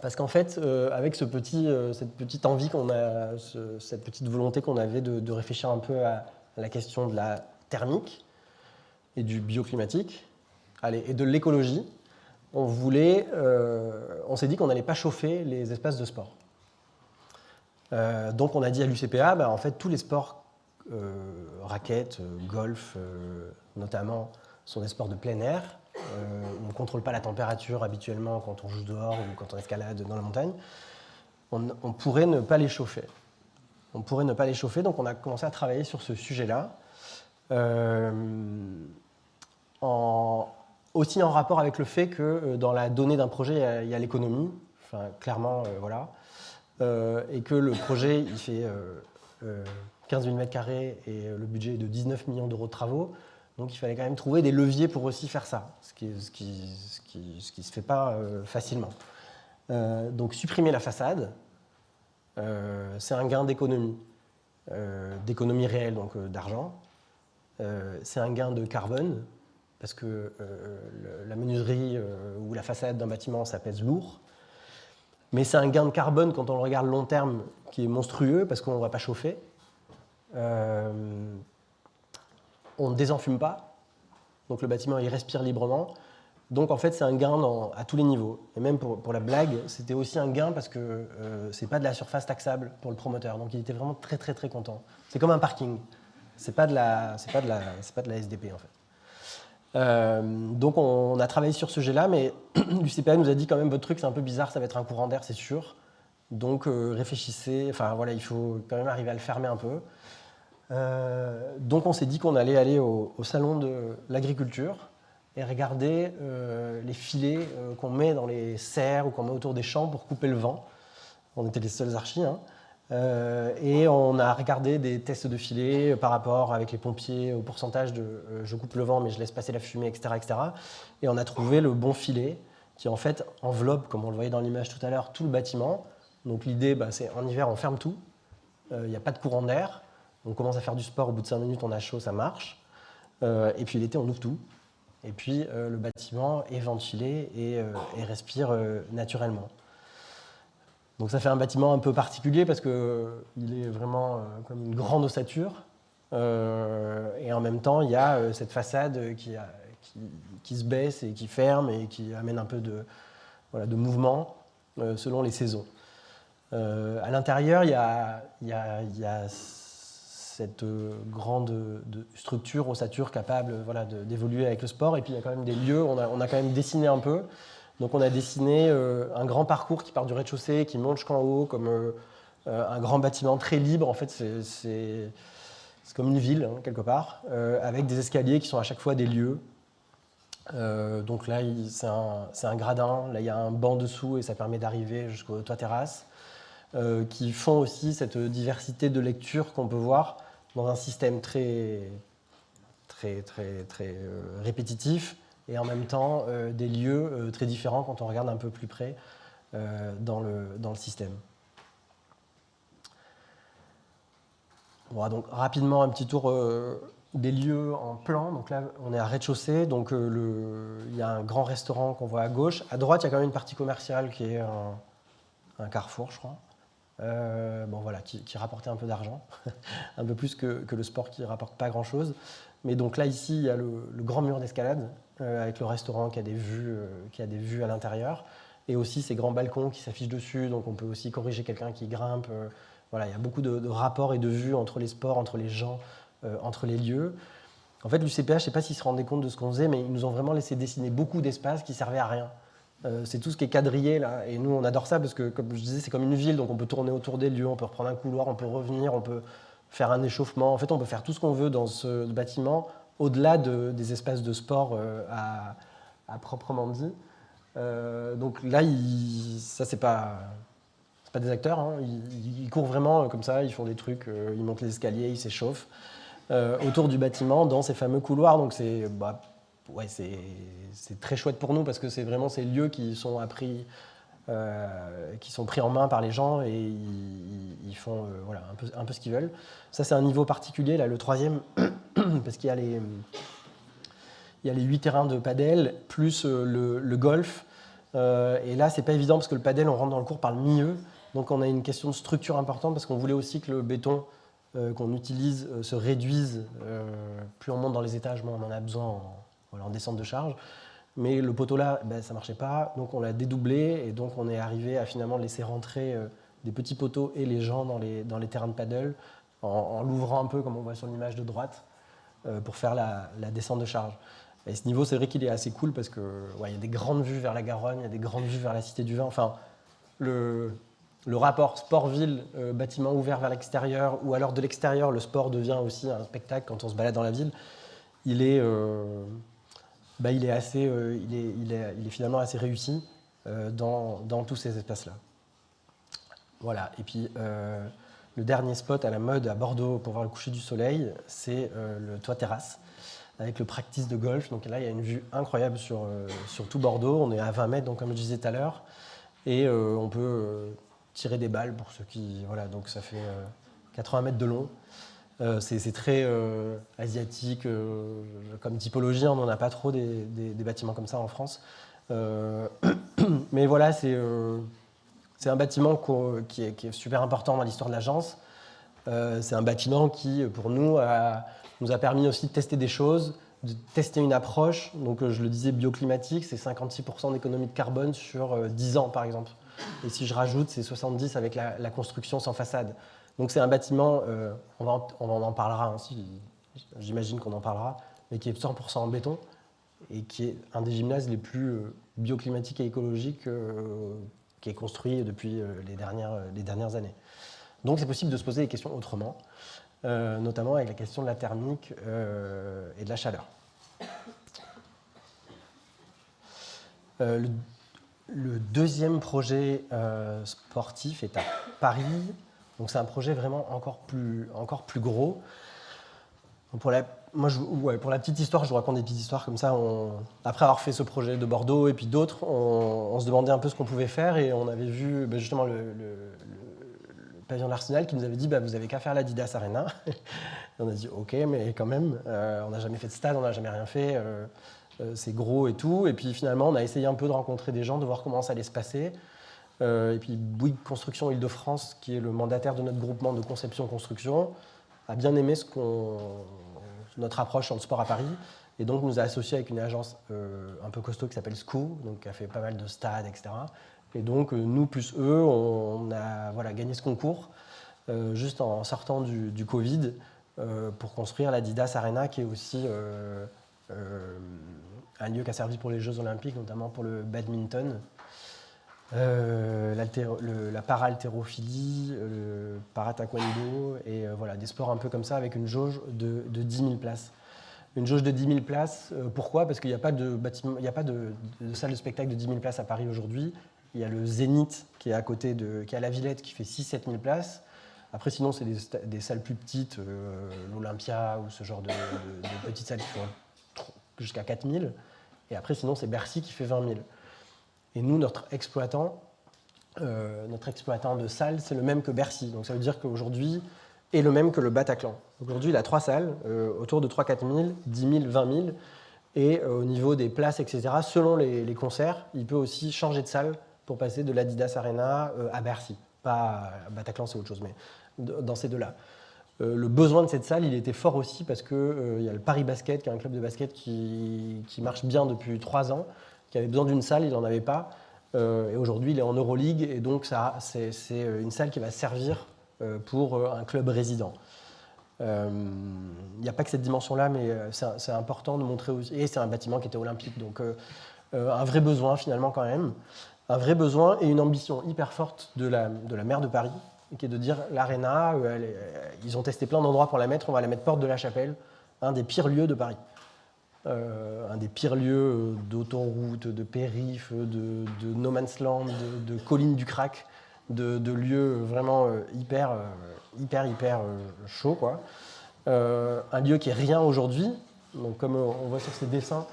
Parce qu'en fait, avec cette petite envie qu'on a, cette petite volonté qu'on avait de réfléchir un peu à la question de la thermique et du bioclimatique, et de l'écologie, on s'est dit qu'on n'allait pas chauffer les espaces de sport. Donc on a dit à l'UCPA, en fait, tous les sports, raquettes, golf notamment, sont des sports de plein air. On ne contrôle pas la température habituellement quand on joue dehors ou quand on escalade dans la montagne. On pourrait ne pas les chauffer. Donc on a commencé à travailler sur ce sujet-là. Aussi en rapport avec le fait que dans la donnée d'un projet, il y a l'économie. Enfin, clairement, voilà. et que le projet il fait 15 000 m² et le budget est de 19 millions d'euros de travaux. Donc il fallait quand même trouver des leviers pour aussi faire ça, ce qui se fait pas facilement. Donc supprimer la façade, c'est un gain d'économie réelle, donc d'argent. C'est un gain de carbone, parce que la menuiserie ou la façade d'un bâtiment, ça pèse lourd. Mais c'est un gain de carbone quand on le regarde long terme qui est monstrueux, parce qu'on ne va pas chauffer. On ne désenfume pas, donc le bâtiment il respire librement. Donc en fait c'est un gain à tous les niveaux. Et même pour la blague, c'était aussi un gain parce que c'est pas de la surface taxable pour le promoteur. Donc il était vraiment très très très content. C'est comme un parking. C'est pas de la SDP en fait. Donc on a travaillé sur ce sujet-là, mais l'UCPA nous a dit quand même votre truc c'est un peu bizarre, ça va être un courant d'air c'est sûr. Donc réfléchissez, enfin voilà, il faut quand même arriver à le fermer un peu. Donc on s'est dit qu'on allait aller au salon de l'agriculture et regarder les filets qu'on met dans les serres ou qu'on met autour des champs pour couper le vent. On était les seuls archis, hein. Et on a regardé des tests de filets par rapport avec les pompiers au pourcentage de je coupe le vent mais je laisse passer la fumée, etc., etc. Et on a trouvé le bon filet qui en fait enveloppe, comme on le voyait dans l'image tout à l'heure, tout le bâtiment. Donc l'idée, c'est en hiver on ferme tout, il n'y a pas de courant d'air. On commence à faire du sport, au bout de 5 minutes, on a chaud, ça marche. Et puis l'été, on ouvre tout. Et puis le bâtiment est ventilé et respire naturellement. Donc ça fait un bâtiment un peu particulier parce qu'il est vraiment comme une grande ossature. Et en même temps, il y a cette façade qui se baisse et qui ferme et qui amène un peu de mouvement selon les saisons. À l'intérieur, il y a cette grande structure, ossature capable d'évoluer avec le sport. Et puis il y a quand même des lieux, on a quand même dessiné un peu. Donc on a dessiné un grand parcours qui part du rez-de-chaussée, qui monte jusqu'en haut, comme un grand bâtiment très libre. En fait, c'est comme une ville, hein, quelque part, avec des escaliers qui sont à chaque fois des lieux. Donc là, c'est un gradin, là il y a un banc dessous et ça permet d'arriver jusqu'au toit terrasse. Qui font aussi cette diversité de lecture qu'on peut voir dans un système très répétitif et en même temps des lieux très différents quand on regarde un peu plus près dans le système. Voilà, donc rapidement un petit tour des lieux en plan. Donc là, on est à rez-de-chaussée, donc il y a un grand restaurant qu'on voit à gauche. À droite, il y a quand même une partie commerciale qui est un carrefour, je crois. Qui rapportait un peu d'argent, un peu plus que le sport qui ne rapporte pas grand-chose. Mais donc là, ici, il y a le grand mur d'escalade avec le restaurant qui a des vues à l'intérieur et aussi ces grands balcons qui s'affichent dessus, donc on peut aussi corriger quelqu'un qui grimpe. Il y a beaucoup de rapports et de vues entre les sports, entre les gens, entre les lieux. En fait, l'UCPH, je ne sais pas s'ils se rendaient compte de ce qu'on faisait, mais ils nous ont vraiment laissé dessiner beaucoup d'espaces qui ne servaient à rien. C'est tout ce qui est quadrillé là, et nous on adore ça parce que comme je disais c'est comme une ville, donc on peut tourner autour des lieux, on peut reprendre un couloir, on peut revenir, on peut faire un échauffement, en fait on peut faire tout ce qu'on veut dans ce bâtiment au-delà des espaces de sport à proprement dit. Donc là ça c'est pas des acteurs, hein. Ils courent vraiment comme ça, ils font des trucs, ils montent les escaliers, ils s'échauffent autour du bâtiment dans ces fameux couloirs, donc c'est très chouette pour nous parce que c'est vraiment ces lieux qui sont pris en main par les gens et ils font un peu ce qu'ils veulent. Ça, c'est un niveau particulier, là, le troisième, parce qu'il y a les 8 terrains de padel plus le golf. Et là, c'est pas évident parce que le padel, on rentre dans le cours par le milieu. Donc, on a une question de structure importante parce qu'on voulait aussi que le béton qu'on utilise se réduise. Plus on monte dans les étages, moins on en a besoin en descente de charge. Mais le poteau là, ça ne marchait pas, donc on l'a dédoublé et donc on est arrivé à finalement laisser rentrer des petits poteaux et les gens dans les terrains de paddle en l'ouvrant un peu comme on voit sur l'image de droite pour faire la descente de charge. Et ce niveau, c'est vrai qu'il est assez cool parce qu'il y a des grandes vues vers la Garonne, il y a des grandes vues vers la Cité du Vin. Enfin, le rapport sport-ville, bâtiment ouvert vers l'extérieur, ou alors de l'extérieur, le sport devient aussi un spectacle quand on se balade dans la ville, il est finalement assez réussi dans tous ces espaces-là. Voilà, et puis le dernier spot à la mode à Bordeaux pour voir le coucher du soleil, c'est le toit terrasse, avec le practice de golf. Donc là, il y a une vue incroyable sur tout Bordeaux. On est à 20 mètres, donc, comme je disais tout à l'heure, et on peut tirer des balles pour ceux qui... Voilà, donc ça fait 80 mètres de long. C'est très asiatique comme typologie, on n'en a pas trop des bâtiments comme ça en France. Mais voilà, c'est un bâtiment qui est super important dans l'histoire de l'agence. C'est un bâtiment qui, pour nous, nous a permis aussi de tester des choses, de tester une approche. Donc, je le disais, bioclimatique, c'est 56% d'économie de carbone sur 10 ans, par exemple. Et si je rajoute, c'est 70 avec la construction sans façade. Donc, c'est un bâtiment, on en parlera aussi, j'imagine qu'on en parlera, mais qui est 100% en béton et qui est un des gymnases les plus bioclimatiques et écologiques qui est construit depuis les dernières années. Donc, c'est possible de se poser des questions autrement, notamment avec la question de la thermique et de la chaleur. Le deuxième projet sportif est à Paris. Donc, c'est un projet vraiment encore plus gros. Donc, pour la petite histoire, je vous raconte des petites histoires comme ça. Après avoir fait ce projet de Bordeaux et puis d'autres, on se demandait un peu ce qu'on pouvait faire et on avait vu justement le pavillon de l'Arsenal qui nous avait dit vous n'avez qu'à faire l'Adidas Arena. On a dit ok, mais quand même, on n'a jamais fait de stade, on n'a jamais rien fait, c'est gros et tout. Et puis finalement, on a essayé un peu de rencontrer des gens, de voir comment ça allait se passer. Et puis Bouygues Construction Île-de-France, qui est le mandataire de notre groupement de conception-construction, a bien aimé notre approche sur le sport à Paris. Et donc nous a associés avec une agence un peu costaud qui s'appelle SCO, donc qui a fait pas mal de stades, etc. Et donc, nous plus eux, on a gagné ce concours juste en sortant du Covid pour construire l'Adidas Arena, qui est aussi un lieu qui a servi pour les Jeux Olympiques, notamment pour le badminton, la para-haltérophilie, le para-taekwondo, et voilà, des sports un peu comme ça, avec une jauge de 10 000 places. Une jauge de 10 000 places, pourquoi ? Parce qu'il n'y a pas de bâtiment, il n'y a pas de salle de spectacle de 10 000 places à Paris aujourd'hui. Il y a le Zénith qui est à côté qui est à la Villette, qui fait 6-7 000 places. Après, sinon, c'est des salles plus petites, l'Olympia ou ce genre de petites salles qui font jusqu'à 4 000. Et après, sinon, c'est Bercy qui fait 20 000. Et nous, notre exploitant de salles, c'est le même que Bercy. Donc ça veut dire qu'aujourd'hui, est le même que le Bataclan. Aujourd'hui, il a 3 salles, autour de 3-4 000, 10 000, 20 000. Et au niveau des places, etc., selon les concerts, il peut aussi changer de salle pour passer de l'Adidas Arena à Bercy. Pas à Bataclan, c'est autre chose, mais dans ces deux-là. Le besoin de cette salle, il était fort aussi parce qu'il y a le Paris Basket, qui est un club de basket qui marche bien depuis 3 ans, qui avait besoin d'une salle, il n'en avait pas. Et aujourd'hui, il est en Euroleague, et donc c'est une salle qui va servir pour un club résident. Il n'y a pas que cette dimension-là, mais c'est important de montrer aussi. Et c'est un bâtiment qui était olympique, donc un vrai besoin finalement quand même. Un vrai besoin et une ambition hyper forte de la maire de Paris, qui est de dire l'Arena, ils ont testé plein d'endroits pour la mettre, on va la mettre porte de la Chapelle, un des pires lieux de Paris. Un des pires lieux d'autoroute, de périph, de no man's land, de collines du crack, de lieux vraiment hyper chauds, quoi. Un lieu qui est rien aujourd'hui, donc comme on voit sur ces dessins.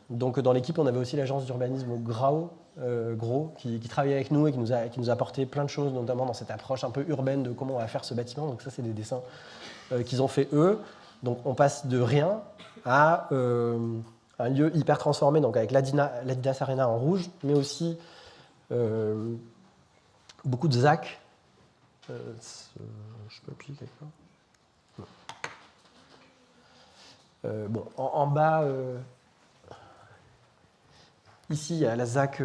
Donc dans l'équipe, on avait aussi l'agence d'urbanisme Gros, qui travaillait avec nous et qui nous a apporté plein de choses, notamment dans cette approche un peu urbaine de comment on va faire ce bâtiment. Donc ça, c'est des dessins qu'ils ont fait eux. Donc on passe de rien à un lieu hyper transformé, donc avec l'Adidas Arena en rouge, mais aussi beaucoup de ZAC. Je peux appuyer quelque part. Bon, en bas, ici, il y a la ZAC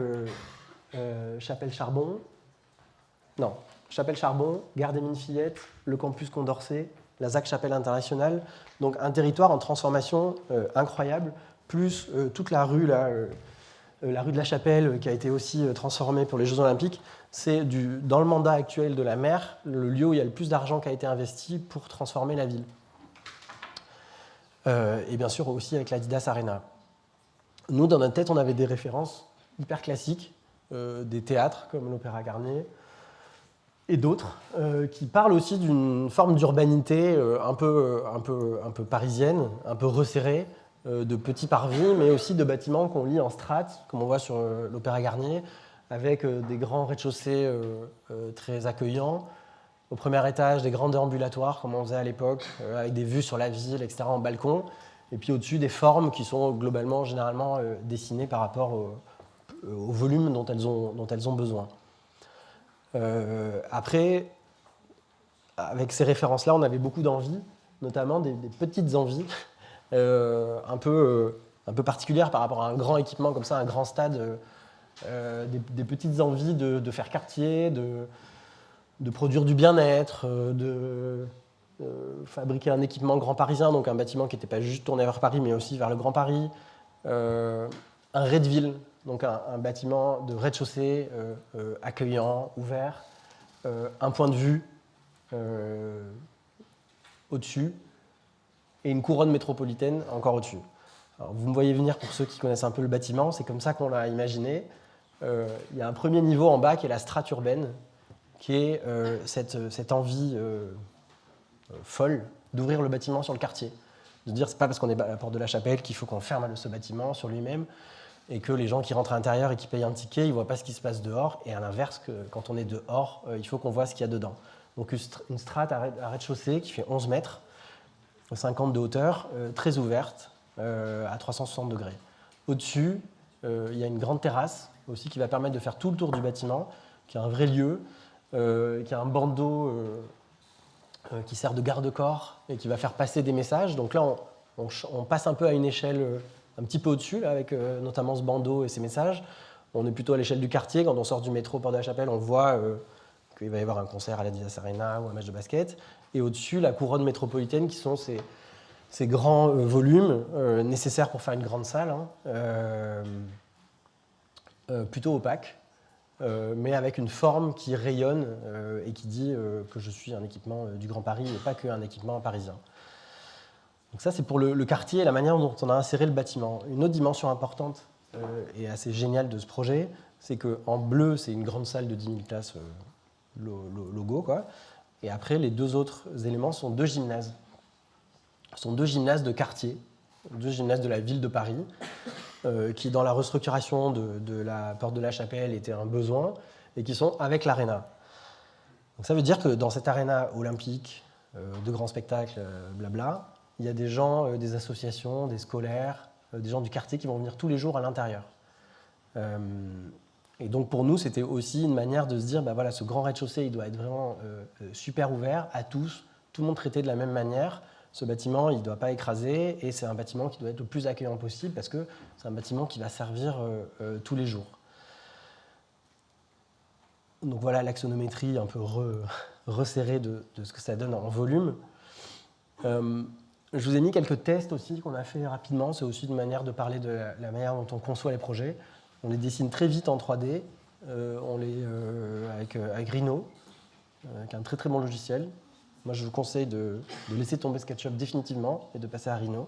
Chapelle-Charbon. Non, Chapelle-Charbon, Gare des Mines-Fillettes, le campus Condorcet, la ZAC Chapelle Internationale. Donc un territoire en transformation incroyable, plus toute la rue, là, la rue de la Chapelle, qui a été aussi transformée pour les Jeux Olympiques. C'est dans le mandat actuel de la maire, le lieu où il y a le plus d'argent qui a été investi pour transformer la ville. Et bien sûr aussi avec l'Adidas Arena. Nous, dans notre tête, on avait des références hyper classiques, des théâtres comme l'Opéra Garnier, et d'autres, qui parlent aussi d'une forme d'urbanité un peu parisienne, un peu resserrée, de petits parvis, mais aussi de bâtiments qu'on lit en strates, comme on voit sur l'Opéra Garnier, avec des grands rez-de-chaussée très accueillants. Au premier étage, des grands ambulatoires, comme on faisait à l'époque, avec des vues sur la ville, etc., en balcon. Et puis au-dessus, des formes qui sont globalement, généralement, dessinées par rapport au volume dont elles ont besoin. Après, avec ces références-là, on avait beaucoup d'envies, notamment des petites envies, un peu particulières par rapport à un grand équipement comme ça, un grand stade, des petites envies de faire quartier, de produire du bien-être, de fabriquer un équipement grand parisien, donc un bâtiment qui n'était pas juste tourné vers Paris, mais aussi vers le Grand Paris, un rez-de-ville, donc un bâtiment de rez-de-chaussée accueillant, ouvert, un point de vue au-dessus, et une couronne métropolitaine encore au-dessus. Alors, vous me voyez venir pour ceux qui connaissent un peu le bâtiment, c'est comme ça qu'on l'a imaginé. Il y a un premier niveau en bas qui est la strate urbaine, qui est cette envie folle d'ouvrir le bâtiment sur le quartier. De dire, c'est pas parce qu'on est à la porte de la Chapelle qu'il faut qu'on ferme ce bâtiment sur lui-même, et que les gens qui rentrent à l'intérieur et qui payent un ticket, ils ne voient pas ce qui se passe dehors, et à l'inverse, quand on est dehors, il faut qu'on voit ce qu'il y a dedans. Donc une strate à rez-de-chaussée qui fait 11 mètres, 50 de hauteur, très ouverte, à 360 degrés. Au-dessus, il y a une grande terrasse aussi qui va permettre de faire tout le tour du bâtiment, qui est un vrai lieu, qui a un bandeau qui sert de garde-corps et qui va faire passer des messages. Donc là, on passe un peu à une échelle un petit peu au-dessus, là, avec notamment ce bandeau et ces messages. On est plutôt à l'échelle du quartier. Quand on sort du métro Porte de la Chapelle, on voit qu'il va y avoir un concert à l'Adidas Arena ou un match de basket. Et au-dessus, la couronne métropolitaine, qui sont ces grands volumes nécessaires pour faire une grande salle, plutôt opaques, mais avec une forme qui rayonne et qui dit que je suis un équipement du Grand Paris et pas qu'un équipement parisien. Donc ça, c'est pour le quartier et la manière dont on a inséré le bâtiment. Une autre dimension importante et assez géniale de ce projet, c'est qu'en bleu, c'est une grande salle de 10 000 places, logo, quoi. Et après, les deux autres éléments sont deux gymnases. Ce sont deux gymnases de quartier, deux gymnases de la ville de Paris, qui, dans la restructuration de la Porte de la Chapelle, étaient un besoin, et qui sont avec l'aréna. Donc ça veut dire que dans cette aréna olympique, de grands spectacles, blabla, il y a des gens, des associations, des scolaires, des gens du quartier qui vont venir tous les jours à l'intérieur. Et donc pour nous, c'était aussi une manière de se dire, bah voilà, ce grand rez-de-chaussée, il doit être vraiment super ouvert à tous, tout le monde traité de la même manière. Ce bâtiment, il ne doit pas écraser, et c'est un bâtiment qui doit être le plus accueillant possible parce que c'est un bâtiment qui va servir tous les jours. Donc voilà l'axonométrie un peu resserrée de ce que ça donne en volume. Je vous ai mis quelques tests aussi qu'on a fait rapidement. C'est aussi une manière de parler de la manière dont on conçoit les projets. On les dessine très vite en 3D, avec Rhino, qui est un très très bon logiciel. Moi, je vous conseille de laisser tomber SketchUp définitivement et de passer à Rhino.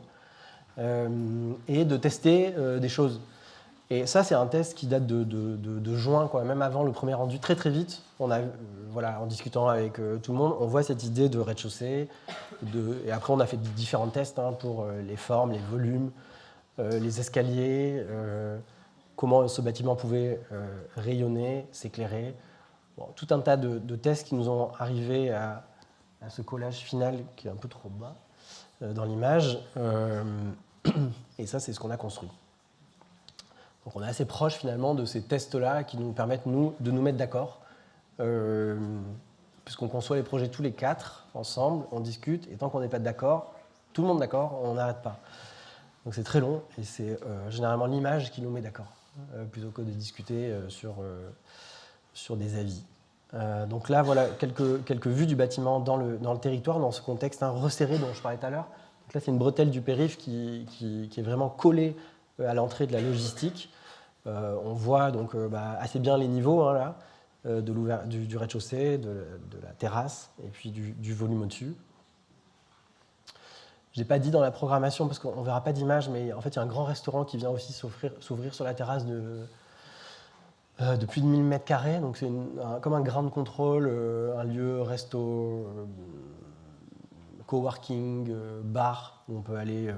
Et de tester des choses. Et ça, c'est un test qui date de juin, quoi. Même avant le premier rendu, très très vite. On a, voilà, en discutant avec tout le monde, on voit cette idée de rez-de-chaussée. Et après, on a fait différents tests pour les formes, les volumes, les escaliers, comment ce bâtiment pouvait rayonner, s'éclairer. Bon, tout un tas de tests qui nous ont arrivé à ce collage final qui est un peu trop bas dans l'image. Et ça, c'est ce qu'on a construit. Donc on est assez proche finalement de ces tests-là qui nous permettent de nous mettre d'accord. Puisqu'on conçoit les projets tous les quatre ensemble, on discute, et tant qu'on n'est pas d'accord, tout le monde d'accord, on n'arrête pas. Donc c'est très long, et c'est généralement l'image qui nous met d'accord, plutôt que de discuter sur des avis. Donc là, voilà quelques vues du bâtiment dans le territoire, dans ce contexte resserré dont je parlais tout à l'heure. Donc là, c'est une bretelle du périph' qui est vraiment collée à l'entrée de la logistique. On voit donc assez bien les niveaux là, du rez-de-chaussée, de la terrasse et puis du volume au-dessus. Je n'ai pas dit dans la programmation parce qu'on ne verra pas d'image, mais en fait il y a un grand restaurant qui vient aussi s'ouvrir sur la terrasse de plus de 1000 mètres carrés. Donc c'est comme un ground control, un lieu resto, coworking, bar, où on peut aller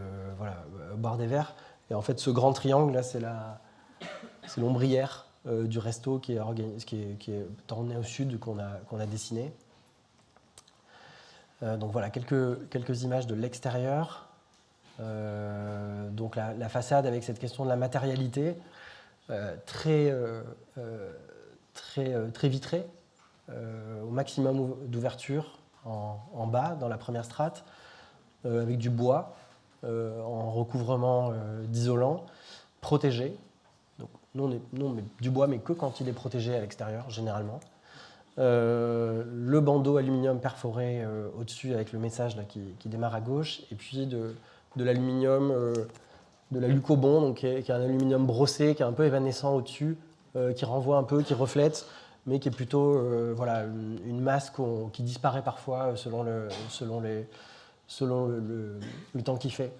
boire des verres. Et en fait, ce grand triangle, là, c'est l'ombrière du resto qui est tourné au sud, qu'on a dessiné. Donc voilà, quelques images de l'extérieur. Donc la façade avec cette question de la matérialité, très vitrée, au maximum d'ouverture en bas, dans la première strate, avec du bois, en recouvrement d'isolant, protégé. Donc, nous, on met du bois, mais que quand il est protégé à l'extérieur, généralement. Le bandeau aluminium perforé au-dessus avec le message là, qui démarre à gauche, et puis de l'aluminium, de la Lucobond, donc, qui est un aluminium brossé, qui est un peu évanescent au-dessus, qui renvoie un peu, qui reflète, mais qui est plutôt une masse qui disparaît parfois selon le temps qu'il fait.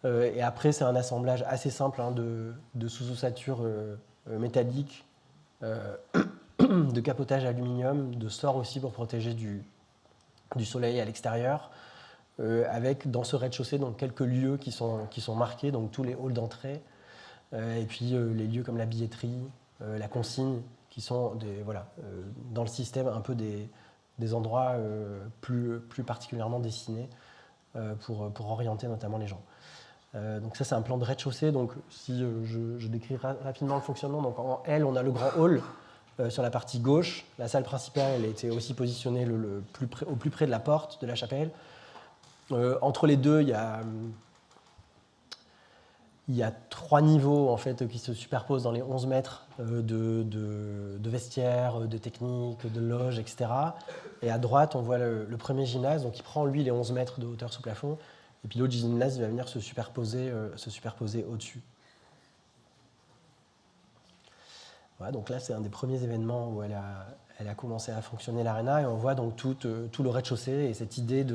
Et après, c'est un assemblage assez simple de sous-ossature métallique, de capotage aluminium, de stores aussi pour protéger du soleil à l'extérieur, avec dans ce rez-de-chaussée donc, quelques lieux qui sont marqués, donc tous les halls d'entrée, et puis les lieux comme la billetterie, la consigne, qui sont dans le système un peu des endroits plus particulièrement dessinés pour orienter notamment les gens. Donc ça, c'est un plan de rez-de-chaussée. Donc si je décris rapidement le fonctionnement, donc en L, on a le grand hall sur la partie gauche. La salle principale, elle était aussi positionnée au plus près de la porte de la chapelle. Entre les deux, il y a 3 niveaux en fait, qui se superposent dans les 11 mètres de vestiaires, de techniques, de loges, etc. Et à droite, on voit le premier gymnase, donc il prend lui les 11 mètres de hauteur sous plafond. Et puis l'autre gymnase va venir se superposer au-dessus. Voilà, donc là, c'est un des premiers événements où elle a commencé à fonctionner l'Arena. Et on voit donc tout le rez-de-chaussée et cette idée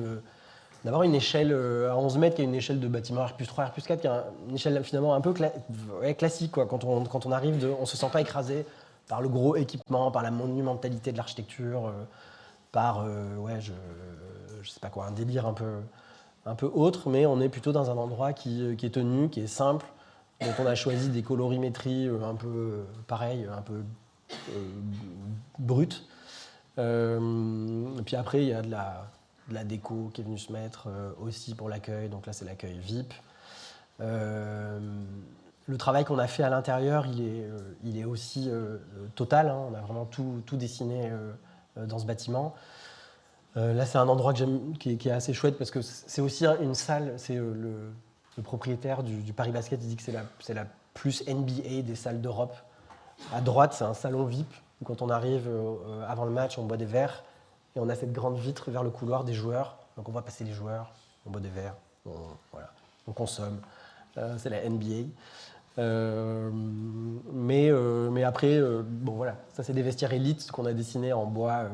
d'avoir une échelle à 11 mètres qui est une échelle de bâtiment R+3, R+4, qui est une échelle finalement un peu classique. Quoi. Quand on arrive, on ne se sent pas écrasé par le gros équipement, par la monumentalité de l'architecture, par je sais pas quoi, un délire un peu autre, mais on est plutôt dans un endroit qui est tenu, qui est simple, dont on a choisi des colorimétries un peu pareilles, un peu brutes. Et puis après, il y a de la déco qui est venue se mettre aussi pour l'accueil, donc là c'est l'accueil VIP. Le travail qu'on a fait à l'intérieur, il est aussi total, hein. On a vraiment tout dessiné dans ce bâtiment. Là, c'est un endroit que j'aime, qui est assez chouette parce que c'est aussi une salle. C'est le propriétaire du Paris Basket, il dit que c'est la plus NBA des salles d'Europe. À droite, c'est un salon VIP où quand on arrive avant le match, on boit des verres et on a cette grande vitre vers le couloir des joueurs. Donc on voit passer les joueurs, on boit des verres, on consomme. C'est la NBA. Mais après, voilà, ça c'est des vestiaires élites qu'on a dessinés en bois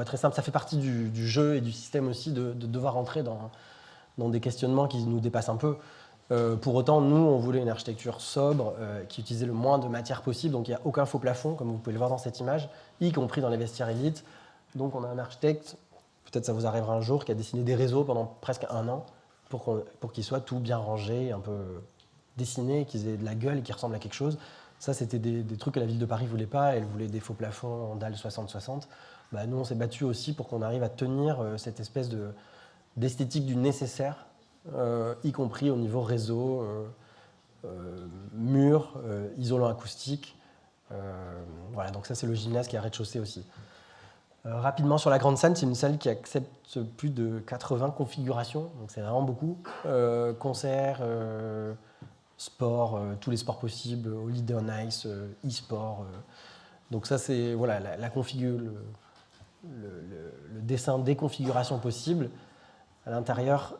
très simple. Ça fait partie du jeu et du système aussi de devoir rentrer dans des questionnements qui nous dépassent un peu. Pour autant, nous, on voulait une architecture sobre qui utilisait le moins de matière possible. Donc il n'y a aucun faux plafond, comme vous pouvez le voir dans cette image, y compris dans les vestiaires élites. Donc on a un architecte, peut-être ça vous arrivera un jour, qui a dessiné des réseaux pendant presque 1 an pour qu'il soit tout bien rangé, un peu dessiné, qu'ils aient de la gueule et qu'ils ressemblent à quelque chose. Ça, c'était des trucs que la ville de Paris ne voulait pas. Elle voulait des faux plafonds en dalles 60-60. Nous, on s'est battu aussi pour qu'on arrive à tenir cette espèce d'esthétique du nécessaire, y compris au niveau réseau, mur, isolant acoustique. Voilà, donc ça, c'est le gymnase qui est à rez-de-chaussée aussi. Rapidement sur la grande salle, c'est une salle qui accepte plus de 80 configurations, donc c'est vraiment beaucoup. Concerts, sport, tous les sports possibles, holiday on ice, e-sport. Donc ça, c'est voilà, la configure, le dessin des configurations possibles. À l'intérieur,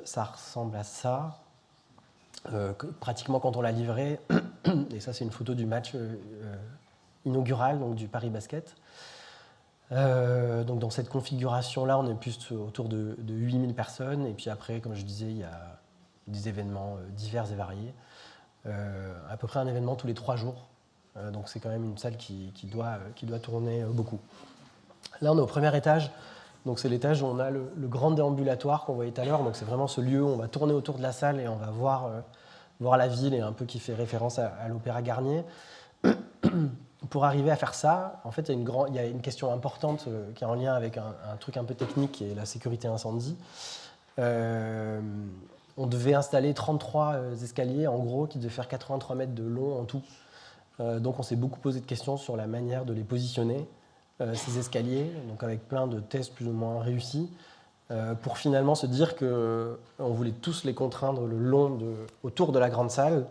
ça ressemble à ça. Pratiquement quand on l'a livré, et ça c'est une photo du match inaugural donc du Paris Basket. Donc dans cette configuration-là, on est plus autour de 8000 personnes. Et puis après, comme je disais, il y a des événements divers et variés. À peu près un événement tous les 3 jours. Donc c'est quand même une salle qui doit tourner beaucoup. Là, on est au premier étage. Donc c'est l'étage où on a le grand déambulatoire qu'on voyait tout à l'heure. Donc c'est vraiment ce lieu où on va tourner autour de la salle et on va voir la ville et un peu qui fait référence à l'Opéra Garnier. Pour arriver à faire ça, en fait, il y a une question importante qui est en lien avec un truc un peu technique qui est la sécurité incendie. On devait installer 33 escaliers, en gros, qui devaient faire 83 mètres de long en tout. Donc on s'est beaucoup posé de questions sur la manière de les positionner, ces escaliers, donc avec plein de tests plus ou moins réussis, pour finalement se dire qu'on voulait tous les contraindre le long autour de la grande salle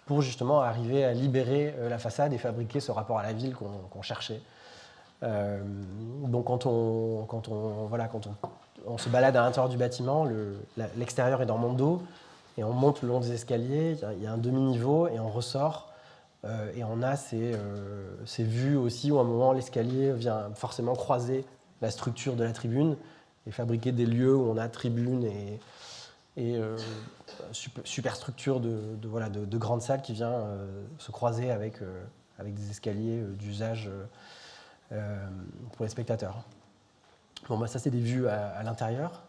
pour justement arriver à libérer la façade et fabriquer ce rapport à la ville qu'on cherchait. Donc quand on se balade à l'intérieur du bâtiment, l'extérieur est dans mon dos, et on monte le long des escaliers, il y a un demi-niveau, et on ressort, et on a ces vues aussi où à un moment l'escalier vient forcément croiser la structure de la tribune, et fabriquer des lieux où on a tribune et superstructure de grandes salles qui vient se croiser avec des escaliers d'usage pour les spectateurs. Bon, bah, ça, c'est des vues à l'intérieur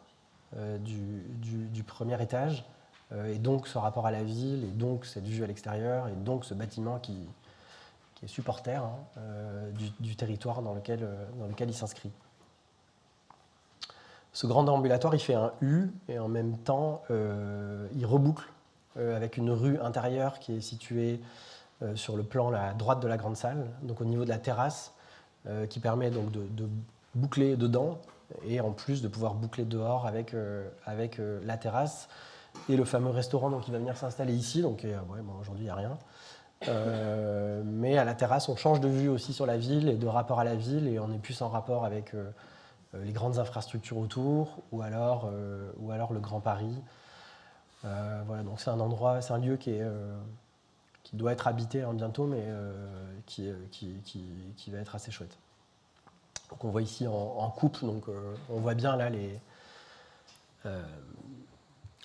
du premier étage, et donc ce rapport à la ville, et donc cette vue à l'extérieur, et donc ce bâtiment qui est supporter du territoire dans lequel il s'inscrit. Ce grand ambulatoire, il fait un U, et en même temps, il reboucle avec une rue intérieure qui est située sur le plan à droite de la grande salle, donc au niveau de la terrasse, qui permet donc de boucler dedans, et en plus de pouvoir boucler dehors avec la terrasse, et le fameux restaurant donc, qui va venir s'installer ici. Donc aujourd'hui, il n'y a rien. Mais à la terrasse, on change de vue aussi sur la ville, et de rapport à la ville, et on est plus en rapport avec les grandes infrastructures autour, ou alors le Grand Paris. Voilà, donc c'est un endroit, c'est un lieu qui doit être habité bientôt, mais qui va être assez chouette. Donc on voit ici en coupe, donc on voit bien là les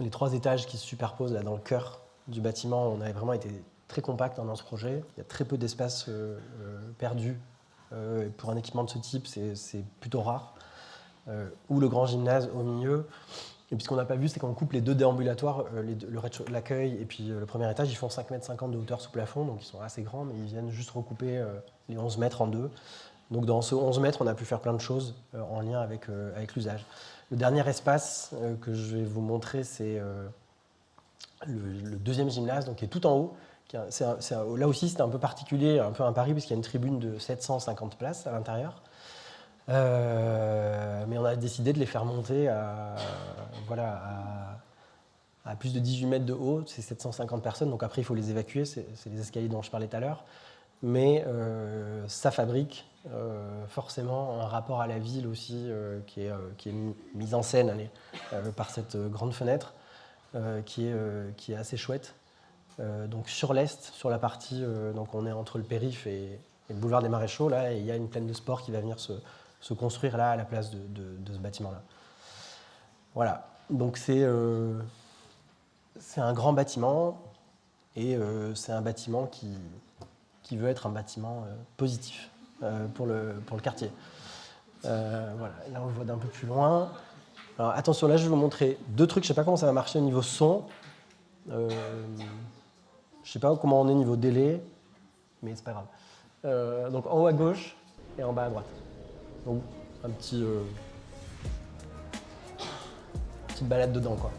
3 étages qui se superposent là dans le cœur du bâtiment. On a vraiment été très compact dans ce projet. Il y a très peu d'espace perdu. Pour un équipement de ce type, c'est plutôt rare. Ou le grand gymnase au milieu. Et puis ce qu'on n'a pas vu, c'est qu'on coupe les 2 déambulatoires, l'accueil et puis le premier étage, ils font 5,50 m de hauteur sous plafond, donc ils sont assez grands, mais ils viennent juste recouper les 11 mètres en 2. Donc dans ce 11 mètres, on a pu faire plein de choses en lien avec l'usage. Le dernier espace que je vais vous montrer, c'est le deuxième gymnase, donc qui est tout en haut. Là aussi, c'était un peu particulier, un peu un pari, parce qu'il y a une tribune de 750 places à l'intérieur. Mais on a décidé de les faire monter à plus de 18 mètres de haut. C'est 750 personnes, donc après il faut les évacuer, c'est les escaliers dont je parlais tout à l'heure. Mais ça fabrique forcément un rapport à la ville aussi qui est mise en scène par cette grande fenêtre qui est assez chouette. Donc sur l'est, sur la partie, donc on est entre le périph' et le boulevard des Maréchaux, là, et il y a une plaine de sport qui va venir se construire là à la place de ce bâtiment-là. Voilà, donc c'est un grand bâtiment, et c'est un bâtiment qui veut être un bâtiment positif pour le quartier. Voilà, là on le voit d'un peu plus loin. Alors attention, là je vais vous montrer 2 trucs, je ne sais pas comment ça va marcher au niveau son. Je ne sais pas comment on est niveau délai, mais c'est pas grave. Donc en haut à gauche et en bas à droite. Donc un petite balade dedans, quoi.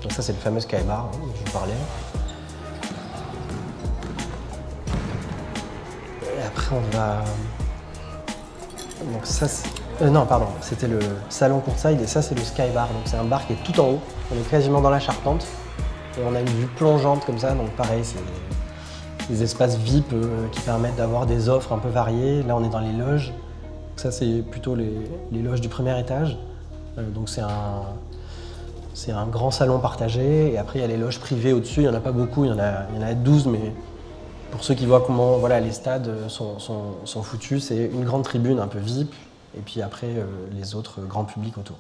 Donc ça, c'est le fameux Skybar dont je vous parlais. Et après, on va... Donc ça, non, pardon, c'était le salon courtside, et ça, c'est le Skybar. Donc c'est un bar qui est tout en haut. On est quasiment dans la charpente. Et on a une vue plongeante comme ça. Donc pareil, c'est des espaces VIP qui permettent d'avoir des offres un peu variées. Là, on est dans les loges. Ça, c'est plutôt les loges du premier étage. Donc c'est un grand salon partagé. Et après, il y a les loges privées au-dessus. Il n'y en a pas beaucoup, il y en a 12, mais pour ceux qui voient comment les stades sont foutus, c'est une grande tribune un peu VIP, et puis après les autres grands publics autour.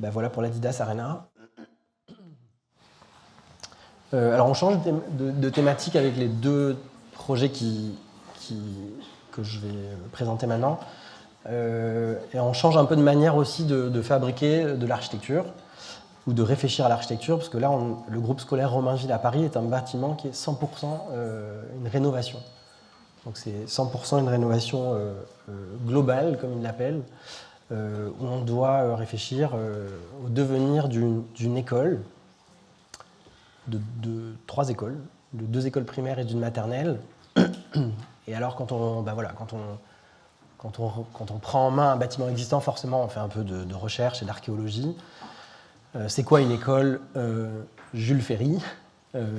Voilà pour l'Adidas Arena. Alors on change de thématique avec les deux projets que je vais présenter maintenant. Et on change un peu de manière aussi de fabriquer de l'architecture ou de réfléchir à l'architecture, parce que là, le groupe scolaire Romainville à Paris est un bâtiment qui est 100% une rénovation. Donc c'est 100% une rénovation globale, comme il l'appelle, où on doit réfléchir au devenir d'une école, de 3 écoles, de 2 écoles primaires et d'une maternelle. Et alors, quand on prend en main un bâtiment existant, forcément, on fait un peu de recherche et d'archéologie. C'est quoi une école Jules Ferry,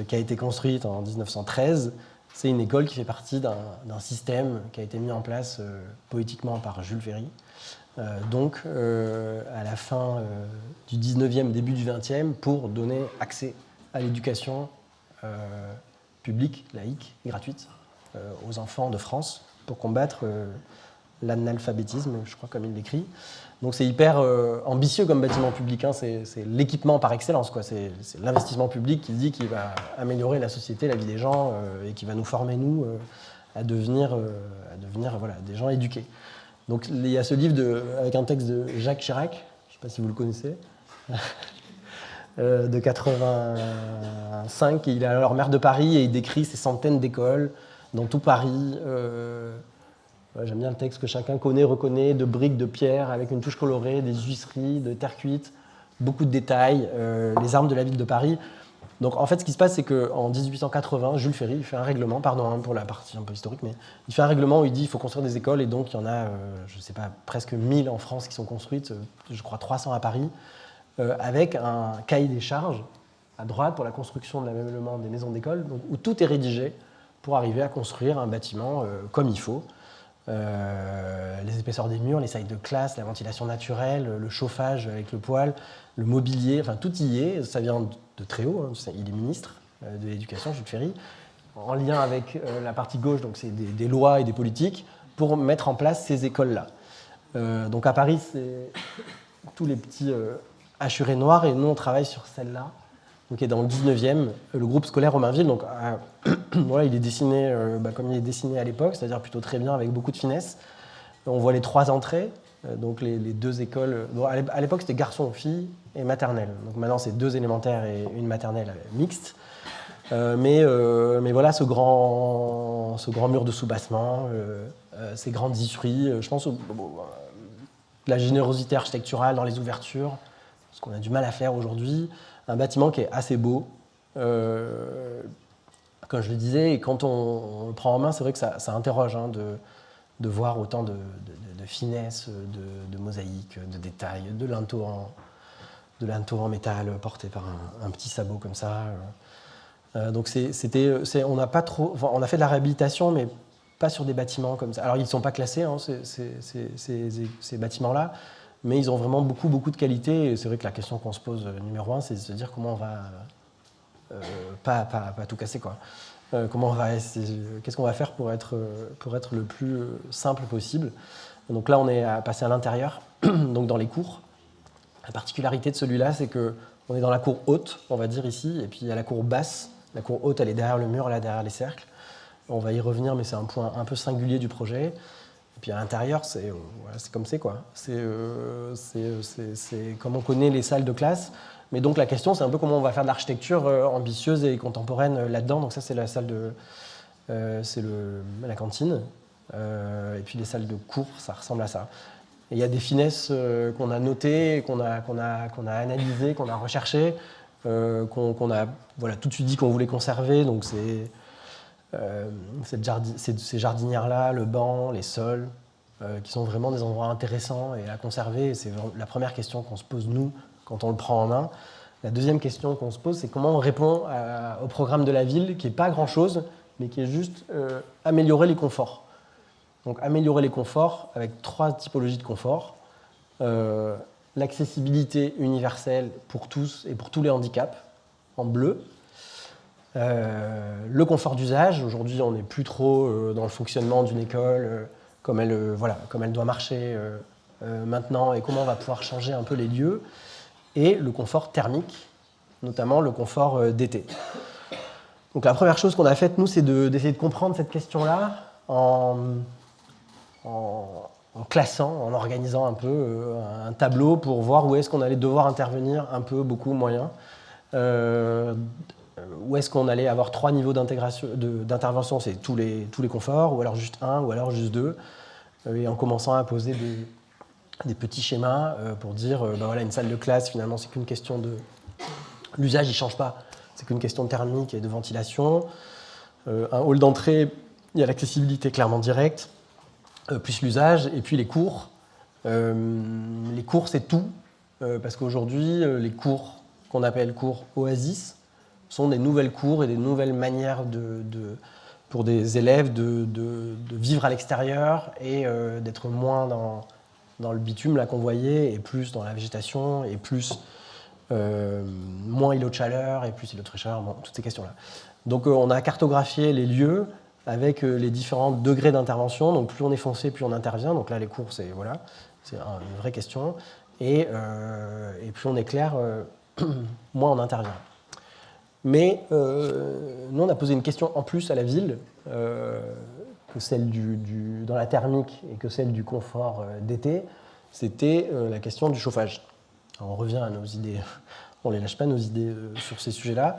qui a été construite en 1913 ? C'est une école qui fait partie d'un système qui a été mis en place poétiquement par Jules Ferry. Donc, à la fin du 19e, début du 20e, pour donner accès à l'éducation publique, laïque, gratuite, aux enfants de France, pour combattre l'analphabétisme, je crois, comme il l'écrit. Donc c'est hyper ambitieux comme bâtiment public, hein. C'est l'équipement par excellence, quoi. C'est l'investissement public qui dit qu'il va améliorer la société, la vie des gens, et qui va nous former, nous, à devenir des gens éduqués. Donc il y a ce livre avec un texte de Jacques Chirac, je ne sais pas si vous le connaissez, de 85. Il est alors maire de Paris et il décrit ces centaines d'écoles dans tout Paris. J'aime bien le texte que chacun connaît, reconnaît, de briques, de pierres, avec une touche colorée, des huisseries, de terre cuite, beaucoup de détails, les armes de la ville de Paris. Donc en fait, ce qui se passe, c'est qu'en 1880, Jules Ferry fait un règlement, pardon pour la partie un peu historique, mais il fait un règlement où il dit qu'il faut construire des écoles, et donc il y en a, je ne sais pas, presque 1000 en France qui sont construites, je crois 300 à Paris, avec un cahier des charges à droite pour la construction de l'ameublement des maisons d'école, où tout est rédigé pour arriver à construire un bâtiment comme il faut. Les épaisseurs des murs, les tailles de classe, la ventilation naturelle, le chauffage avec le poêle, le mobilier, enfin tout y est. Ça vient de très haut, hein. Il est ministre de l'Éducation, Jules Ferry, en lien avec la partie gauche, donc c'est des lois et des politiques pour mettre en place ces écoles-là. Donc à Paris, c'est tous les petits hachurés noirs, et nous on travaille sur celle-là, donc qui est dans le 19e, le groupe scolaire Romainville. Donc voilà, il est dessiné comme il est dessiné à l'époque, c'est-à-dire plutôt très bien, avec beaucoup de finesse. On voit les 3 entrées, donc les 2 écoles. Bon, à l'époque, c'était garçon, fille et maternelle. Donc maintenant, c'est 2 élémentaires et une maternelle mixte. Mais voilà, ce grand mur de soubassement, ces grandes issueries, je pense la générosité architecturale dans les ouvertures, ce qu'on a du mal à faire aujourd'hui. Un bâtiment qui est assez beau. Comme je le disais, et quand on le prend en main, c'est vrai que ça interroge, hein, de voir autant de finesse, de mosaïque, de détails, de linteaux en métal porté par un petit sabot comme ça. Donc on a fait de la réhabilitation, mais pas sur des bâtiments comme ça. Alors ils ne sont pas classés, hein, ces bâtiments-là, mais ils ont vraiment beaucoup de qualité. Et c'est vrai que la question qu'on se pose numéro 1, c'est de se dire comment on va pas tout casser, quoi. Qu'est-ce qu'on va faire pour être le plus simple possible. Donc là, on est passé à l'intérieur, donc dans les cours. La particularité de celui-là, c'est qu'on est dans la cour haute, on va dire ici, et puis il y a la cour basse. La cour haute, elle est derrière le mur, là, derrière les cercles. On va y revenir, mais c'est un point un peu singulier du projet. Et puis à l'intérieur, c'est comme c'est, quoi. C'est comme on connaît les salles de classe. Mais donc la question, c'est un peu comment on va faire de l'architecture ambitieuse et contemporaine là-dedans. Donc ça, c'est la salle la cantine. Et puis les salles de cours, ça ressemble à ça. Et il y a des finesses qu'on a notées, qu'on a analysées, qu'on a recherchées, qu'on a tout de suite dit qu'on voulait conserver. Donc ces jardinières-là, le banc, les sols, qui sont vraiment des endroits intéressants et à conserver. Et c'est la première question qu'on se pose, nous, quand on le prend en main. La deuxième question qu'on se pose, c'est comment on répond au programme de la ville, qui n'est pas grand-chose, mais qui est juste améliorer les conforts. Donc améliorer les conforts avec 3 typologies de confort. L'accessibilité universelle pour tous et pour tous les handicaps, en bleu. Le confort d'usage, aujourd'hui on n'est plus trop dans le fonctionnement d'une école comme elle doit marcher maintenant et comment on va pouvoir changer un peu les lieux. Et le confort thermique, notamment le confort d'été. Donc la première chose qu'on a faite, nous, c'est d'essayer de comprendre cette question-là en classant, en organisant un peu un tableau pour voir où est-ce qu'on allait devoir intervenir, un peu, beaucoup, moyen. Où est-ce qu'on allait avoir 3 niveaux d'intervention, c'est tous les conforts, ou alors juste 1, ou alors juste 2. Et en commençant à poser des petits schémas pour dire, voilà, une salle de classe, finalement, c'est qu'une question de... L'usage, il ne change pas. C'est qu'une question de thermique et de ventilation. Un hall d'entrée, il y a l'accessibilité clairement directe, plus l'usage, et puis les cours. Les cours, c'est tout, parce qu'aujourd'hui, les cours qu'on appelle cours Oasis sont des nouvelles cours et des nouvelles manières pour des élèves de vivre à l'extérieur et d'être moins dans le bitume là qu'on voyait, et plus dans la végétation, et plus moins îlot de chaleur, et plus îlot de fraîcheur, bon, toutes ces questions-là. Donc on a cartographié les lieux avec les différents degrés d'intervention. Donc plus on est foncé, plus on intervient. Donc là, les cours, c'est voilà, une vraie question. Et plus on est clair, moins on intervient. Mais nous, on a posé une question en plus à la ville, que celle dans la thermique et que celle du confort d'été. C'était la question du chauffage. Alors, on revient à nos idées, on ne les lâche pas, nos idées sur ces sujets-là.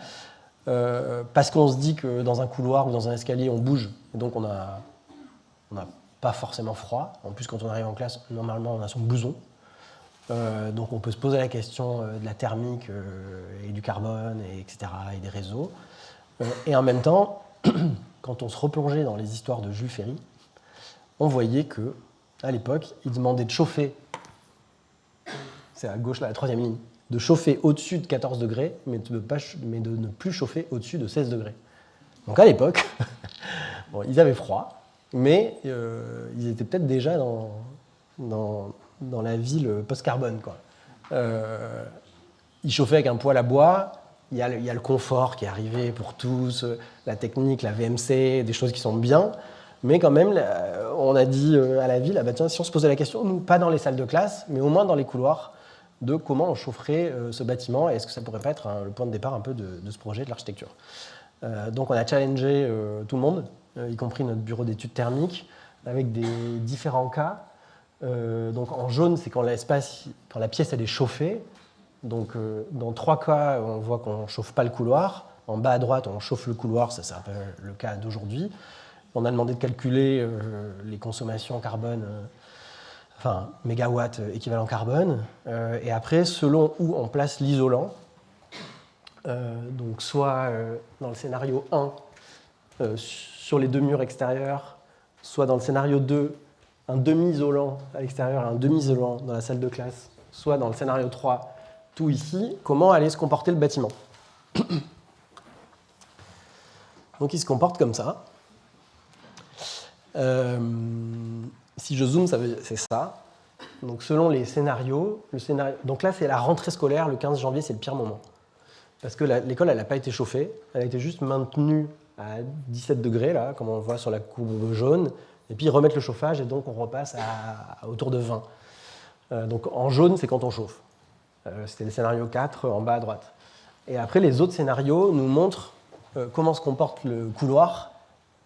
Parce qu'on se dit que dans un couloir ou dans un escalier, on bouge, et donc on n'a pas forcément froid. En plus, quand on arrive en classe, normalement, on a son blouson. Donc on peut se poser la question de la thermique et du carbone, etc., et des réseaux. Et en même temps, quand on se replongeait dans les histoires de Jules Ferry, on voyait qu'à l'époque, il demandait de chauffer, c'est à gauche là, la 3e ligne, de chauffer au-dessus de 14 degrés, mais de ne plus chauffer au-dessus de 16 degrés. Donc à l'époque, bon, ils avaient froid, mais ils étaient peut-être déjà dans la ville post-carbone, quoi. Ils chauffaient avec un poêle à bois, il y a le confort qui est arrivé pour tous, la technique, la VMC, des choses qui sont bien, mais quand même, on a dit à la ville, ah bah tiens, si on se posait la question, nous, pas dans les salles de classe, mais au moins dans les couloirs, de comment on chaufferait ce bâtiment, et est-ce que ça pourrait pas être le point de départ un peu de ce projet de l'architecture. Donc on a challengé tout le monde, y compris notre bureau d'études thermiques, avec des différents cas. Donc en jaune, c'est quand la pièce elle est chauffée. Donc dans 3 cas, on voit qu'on ne chauffe pas le couloir. En bas à droite, on chauffe le couloir, ça c'est un peu le cas d'aujourd'hui. On a demandé de calculer les consommations en carbone, enfin mégawatts équivalent carbone. Et après, selon où on place l'isolant, donc soit dans le scénario 1, sur les 2 murs extérieurs, soit dans le scénario 2, un demi-isolant à l'extérieur et un demi-isolant dans la salle de classe, soit dans le scénario 3, tout ici, comment allait se comporter le bâtiment. Donc il se comporte comme ça. Si je zoome, c'est ça. Donc selon les scénarios, donc là c'est la rentrée scolaire, le 15 janvier, c'est le pire moment. Parce que l'école, elle n'a pas été chauffée, elle a été juste maintenue à 17 degrés, là, comme on le voit sur la courbe jaune, et puis remettre le chauffage, et donc on repasse à autour de 20. Donc en jaune, c'est quand on chauffe. C'était le scénario 4 en bas à droite. Et après, les autres scénarios nous montrent comment se comporte le couloir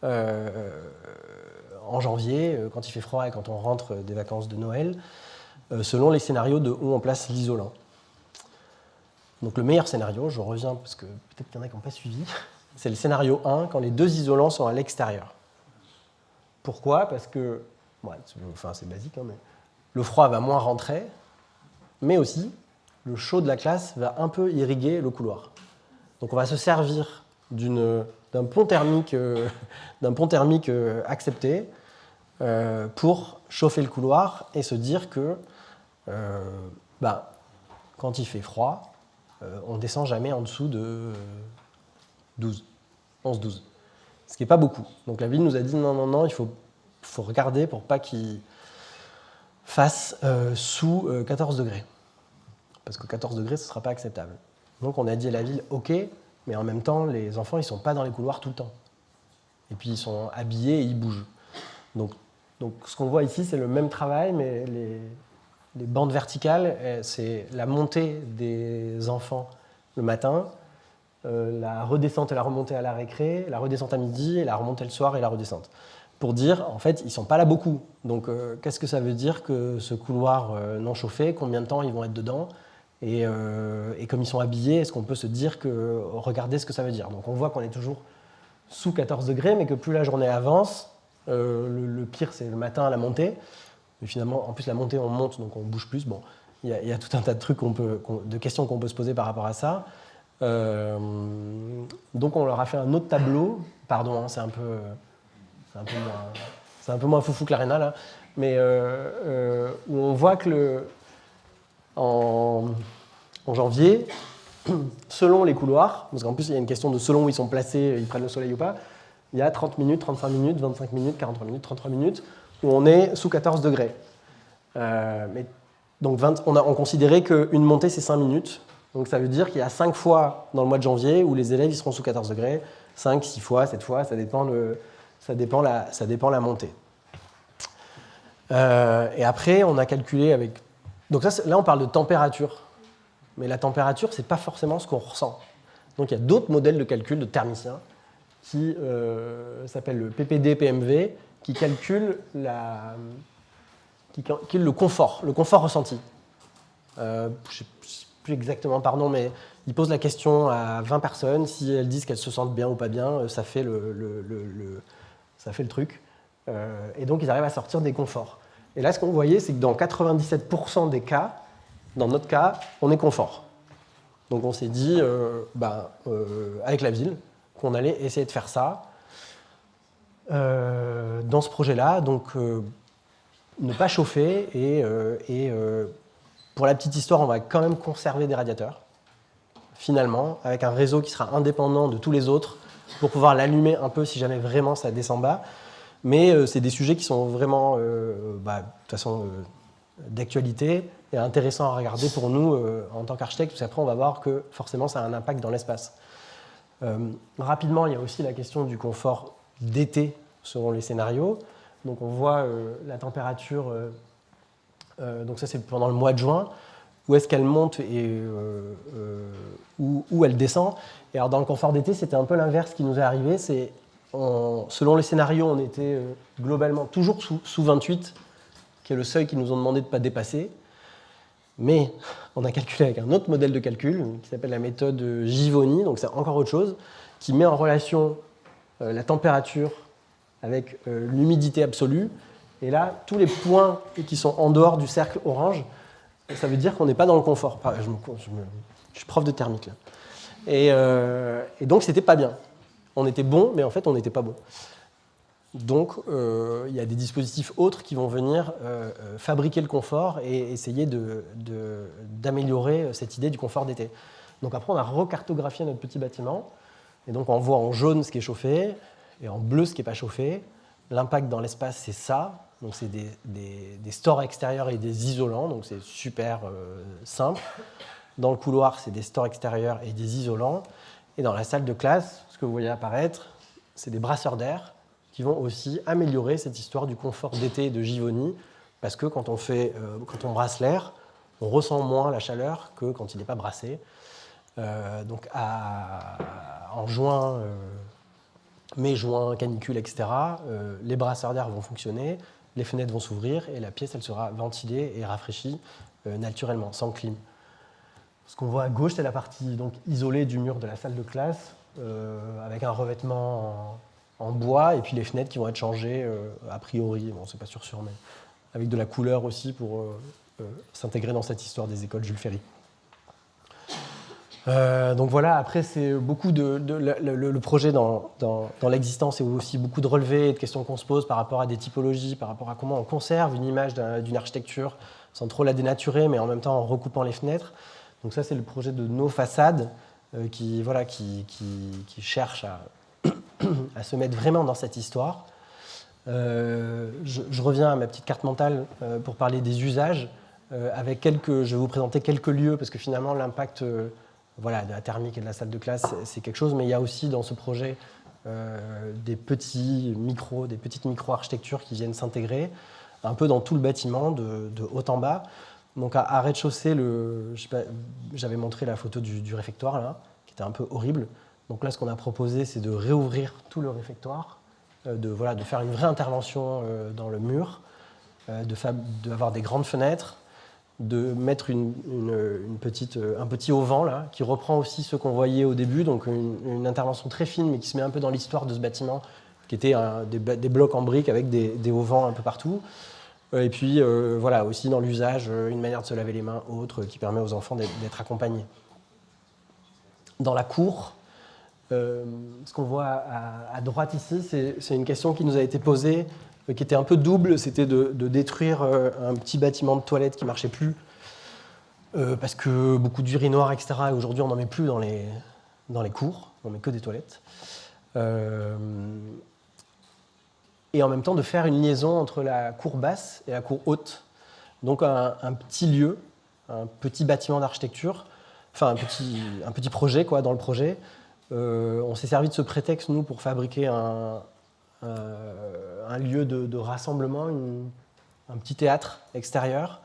en janvier, quand il fait froid et quand on rentre des vacances de Noël, selon les scénarios de où on place l'isolant. Donc le meilleur scénario, je reviens parce que peut-être qu'il y en a qui n'ont pas suivi, c'est le scénario 1, quand les 2 isolants sont à l'extérieur. Pourquoi ? Parce que, c'est basique, hein, mais le froid va moins rentrer, mais aussi le chaud de la classe va un peu irriguer le couloir. Donc on va se servir d'un pont thermique, accepté pour chauffer le couloir et se dire que quand il fait froid, on ne descend jamais en dessous de 11-12. Ce qui n'est pas beaucoup. Donc la ville nous a dit non, il faut faut regarder pour pas qu'il fasse sous 14 degrés. Parce que 14 degrés, ce ne sera pas acceptable. Donc on a dit à la ville, ok, mais en même temps, les enfants, ils ne sont pas dans les couloirs tout le temps. Et puis ils sont habillés et ils bougent. Donc ce qu'on voit ici, c'est le même travail, mais les bandes verticales, c'est la montée des enfants le matin, la redescente et la remontée à la récré, la redescente à midi, et la remontée le soir et la redescente. Pour dire, en fait, ils ne sont pas là beaucoup. Donc qu'est-ce que ça veut dire que ce couloir non chauffé, combien de temps ils vont être dedans ? Et comme ils sont habillés, est-ce qu'on peut se dire que, regardez ce que ça veut dire. Donc on voit qu'on est toujours sous 14 degrés, mais que plus la journée avance, le pire c'est le matin à la montée. Mais finalement, en plus la montée on monte, donc on bouge plus. Bon, il y a tout un tas de trucs de questions qu'on peut se poser par rapport à ça. Donc on leur a fait un autre tableau. Pardon, hein, c'est un peu moins foufou que l'Arena là, mais où on voit que en janvier, selon les couloirs, parce qu'en plus il y a une question de selon où ils sont placés, ils prennent le soleil ou pas, il y a 30 minutes, 35 minutes, 25 minutes, 43 minutes, 33 minutes, où on est sous 14 degrés. Donc on considérait qu'une montée c'est 5 minutes, donc ça veut dire qu'il y a 5 fois dans le mois de janvier où les élèves ils seront sous 14 degrés, 5, 6 fois, 7 fois, ça dépend la montée. Et après on a calculé avec... Donc là on parle de température. Mais la température, ce n'est pas forcément ce qu'on ressent. Donc il y a d'autres modèles de calcul de thermiciens qui s'appellent le PPD-PMV, qui calculent le confort ressenti. Je ne sais plus exactement par nom, mais ils posent la question à 20 personnes. Si elles disent qu'elles se sentent bien ou pas bien, ça fait le truc. Et donc ils arrivent à sortir des conforts. Et là, ce qu'on voyait, c'est que dans 97% des cas, dans notre cas, on est confort. Donc on s'est dit, avec la ville, qu'on allait essayer de faire ça dans ce projet-là. Donc ne pas chauffer et pour la petite histoire, on va quand même conserver des radiateurs, finalement, avec un réseau qui sera indépendant de tous les autres pour pouvoir l'allumer un peu si jamais vraiment ça descend bas. Mais c'est des sujets qui sont vraiment, de toute façon, d'actualité et intéressant à regarder pour nous en tant qu'architectes, parce qu'après on va voir que forcément ça a un impact dans l'espace. Rapidement, il y a aussi la question du confort d'été selon les scénarios. Donc on voit la température, donc ça c'est pendant le mois de juin, où est-ce qu'elle monte et où elle descend. Et alors dans le confort d'été, c'était un peu l'inverse qui nous est arrivé. Selon les scénarios, on était globalement toujours sous 28, qui est le seuil qu'ils nous ont demandé de ne pas dépasser. Mais on a calculé avec un autre modèle de calcul qui s'appelle la méthode Givoni, donc c'est encore autre chose, qui met en relation la température avec l'humidité absolue. Et là, tous les points qui sont en dehors du cercle orange, ça veut dire qu'on n'est pas dans le confort. Je suis prof de thermique là. Et donc, c'était pas bien. On était bon, mais en fait, on n'était pas bon. Donc, il y a des dispositifs autres qui vont venir fabriquer le confort et essayer d'améliorer cette idée du confort d'été. Donc après, on a recartographié notre petit bâtiment. Et donc, on voit en jaune ce qui est chauffé et en bleu ce qui n'est pas chauffé. L'impact dans l'espace, c'est ça. Donc, c'est des stores extérieurs et des isolants. Donc, c'est super simple. Dans le couloir, c'est des stores extérieurs et des isolants. Et dans la salle de classe, ce que vous voyez apparaître, c'est des brasseurs d'air qui vont aussi améliorer cette histoire du confort d'été de Givoni, parce que quand on brasse l'air, on ressent moins la chaleur que quand il n'est pas brassé. Donc en juin, mai-juin, canicule, etc., les brasseurs d'air vont fonctionner, les fenêtres vont s'ouvrir et la pièce elle sera ventilée et rafraîchie naturellement, sans clim. Ce qu'on voit à gauche, c'est la partie donc, isolée du mur de la salle de classe, avec un revêtement en bois, et puis les fenêtres qui vont être changées a priori, bon, c'est pas sûr, mais avec de la couleur aussi pour s'intégrer dans cette histoire des écoles Jules Ferry. Donc voilà, après c'est beaucoup le projet dans l'existence, c'est aussi beaucoup de relevés et de questions qu'on se pose par rapport à des typologies, par rapport à comment on conserve une image d'une architecture sans trop la dénaturer, mais en même temps en recoupant les fenêtres. Donc ça c'est le projet de nos façades qui cherche à se mettre vraiment dans cette histoire. Je reviens à ma petite carte mentale pour parler des usages. Je vais vous présenter quelques lieux, parce que finalement, l'impact voilà, de la thermique et de la salle de classe, c'est quelque chose, mais il y a aussi dans ce projet des petites micro-architectures qui viennent s'intégrer un peu dans tout le bâtiment, de haut en bas. Donc à rez-de-chaussée, j'avais montré la photo du réfectoire, là, qui était un peu horrible. Donc là, ce qu'on a proposé, c'est de réouvrir tout le réfectoire, de faire une vraie intervention dans le mur, d'avoir des grandes fenêtres, de mettre un petit auvent là, qui reprend aussi ce qu'on voyait au début, donc une intervention très fine, mais qui se met un peu dans l'histoire de ce bâtiment, qui était des blocs en briques avec des auvents un peu partout. Et puis voilà, aussi dans l'usage, une manière de se laver les mains autre qui permet aux enfants d'être accompagnés. Dans la cour, ce qu'on voit à droite ici, c'est une question qui nous a été posée, qui était un peu double, c'était de détruire un petit bâtiment de toilettes qui ne marchait plus, parce que beaucoup d'urinoirs, etc. Et aujourd'hui, on n'en met plus dans les cours, on ne met que des toilettes. Et en même temps, de faire une liaison entre la cour basse et la cour haute. Donc un petit lieu, un petit bâtiment d'architecture, enfin un petit projet quoi, dans le projet. On s'est servi de ce prétexte, nous, pour fabriquer un lieu de rassemblement, un petit théâtre extérieur,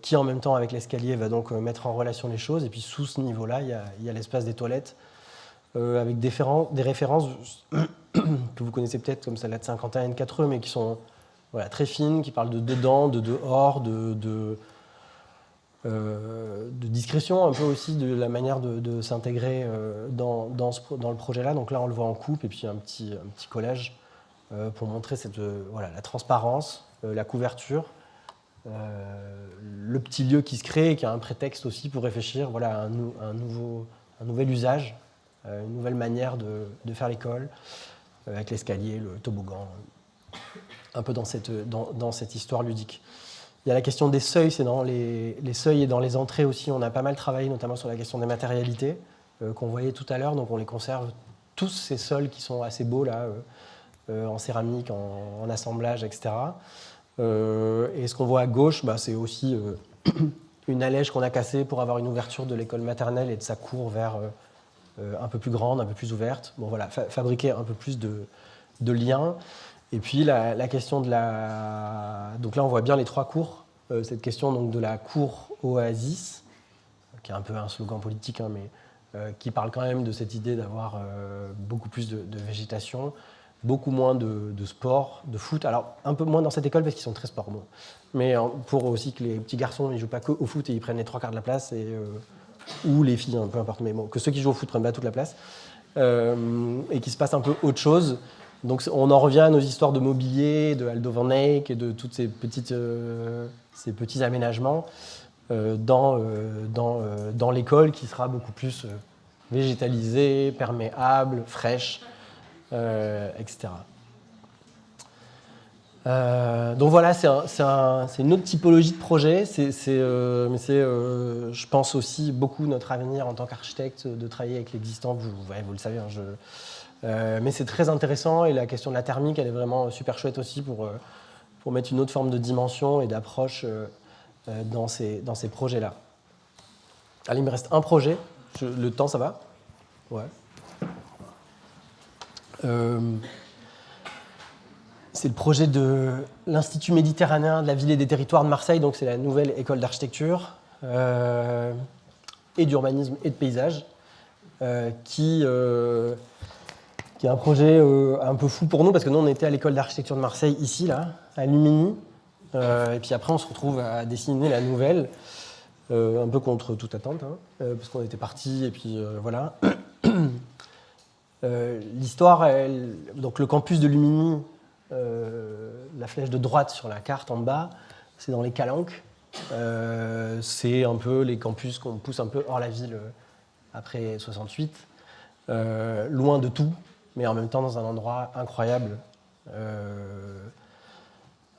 qui en même temps avec l'escalier va donc mettre en relation les choses. Et puis sous ce niveau-là, il y a l'espace des toilettes, avec des références que vous connaissez peut-être, comme celle-là de Saint-Quentin et N4E, mais qui sont très fines, qui parlent de dedans, de dehors, de discrétion, un peu aussi de la manière de s'intégrer dans le projet-là. Donc là, on le voit en coupe, et puis un petit collage pour montrer la transparence, la couverture, le petit lieu qui se crée et qui a un prétexte aussi pour réfléchir à un nouvel usage, une nouvelle manière de faire l'école, avec l'escalier, le toboggan, un peu dans cette histoire ludique. Il y a la question des seuils, c'est dans les seuils et dans les entrées aussi. On a pas mal travaillé, notamment sur la question des matérialités qu'on voyait tout à l'heure. Donc on les conserve tous, ces sols qui sont assez beaux, là, en céramique, en assemblage, etc. Et ce qu'on voit à gauche, c'est aussi une allège qu'on a cassée pour avoir une ouverture de l'école maternelle et de sa cour vers un peu plus grande, un peu plus ouverte. Bon, voilà, fabriquer un peu plus de liens. Et puis la question de la... Donc là, on voit bien les trois cours. Cette question donc, de la cour oasis, qui est un peu un slogan politique, hein, mais qui parle quand même de cette idée d'avoir beaucoup plus de végétation, beaucoup moins de sport, de foot. Alors, un peu moins dans cette école parce qu'ils sont très sport. Bon. Mais pour aussi que les petits garçons ne jouent pas qu'au foot et ils prennent les 3/4 de la place, ou les filles, hein, peu importe, mais bon, que ceux qui jouent au foot ne prennent pas toute la place, et qu'il se passe un peu autre chose. Donc on en revient à nos histoires de mobilier, de Aldo van Eyck et de tous ces petits aménagements dans l'école qui sera beaucoup plus végétalisée, perméable, fraîche, etc. Donc voilà, c'est une autre typologie de projet. Mais je pense aussi beaucoup notre avenir en tant qu'architecte de travailler avec l'existant. Vous le savez, hein, mais c'est très intéressant et la question de la thermique, elle est vraiment super chouette aussi pour mettre une autre forme de dimension et d'approche dans ces projets-là. Allez, il me reste un projet. Le temps, ça va ? Ouais. C'est le projet de l'Institut méditerranéen de la ville et des territoires de Marseille. Donc c'est la nouvelle école d'architecture et d'urbanisme et de paysage qui est un projet un peu fou pour nous, parce que nous, on était à l'école d'architecture de Marseille, ici, là, à Lumini. Et puis après, on se retrouve à dessiner la nouvelle, un peu contre toute attente, hein, parce qu'on était partis, et puis voilà. L'histoire, donc le campus de Lumini, la flèche de droite sur la carte en bas, c'est dans les Calanques. C'est un peu les campus qu'on pousse un peu hors la ville après 68, loin de tout, mais en même temps dans un endroit incroyable.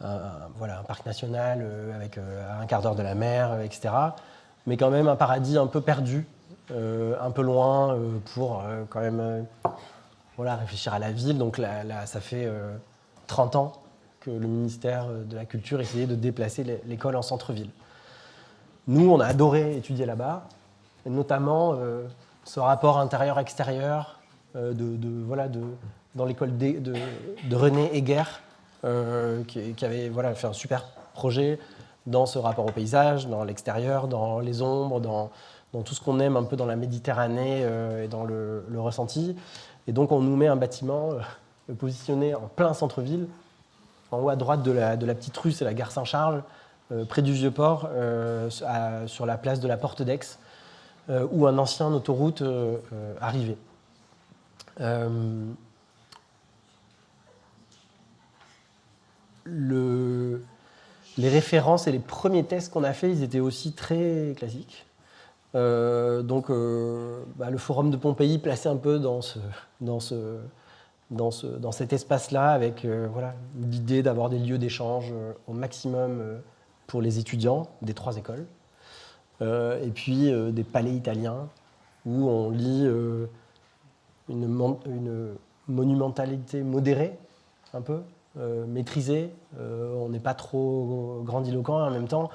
Un parc national avec un quart d'heure de la mer, etc. Mais quand même un paradis un peu perdu, un peu loin pour quand même réfléchir à la ville. Donc là, ça fait 30 ans que le ministère de la Culture essayait de déplacer l'école en centre-ville. Nous, on a adoré étudier là-bas, et notamment ce rapport intérieur-extérieur dans l'école de René Heger, qui avait fait un super projet dans ce rapport au paysage, dans l'extérieur, dans les ombres, dans tout ce qu'on aime un peu dans la Méditerranée et dans le ressenti. Et donc on nous met un bâtiment positionné en plein centre-ville. En haut à droite de la petite rue, c'est la gare Saint-Charles, près du Vieux-Port, sur la place de la Porte d'Aix, où un ancien autoroute arrivait. Les références et les premiers tests qu'on a faits, ils étaient aussi très classiques. Le forum de Pompéi placé un peu dans cet espace-là, avec l'idée d'avoir des lieux d'échange au maximum pour les étudiants des 3 écoles. Et puis des palais italiens où on lit une monumentalité modérée, un peu, maîtrisée. On n'est pas trop grandiloquent, et en même temps,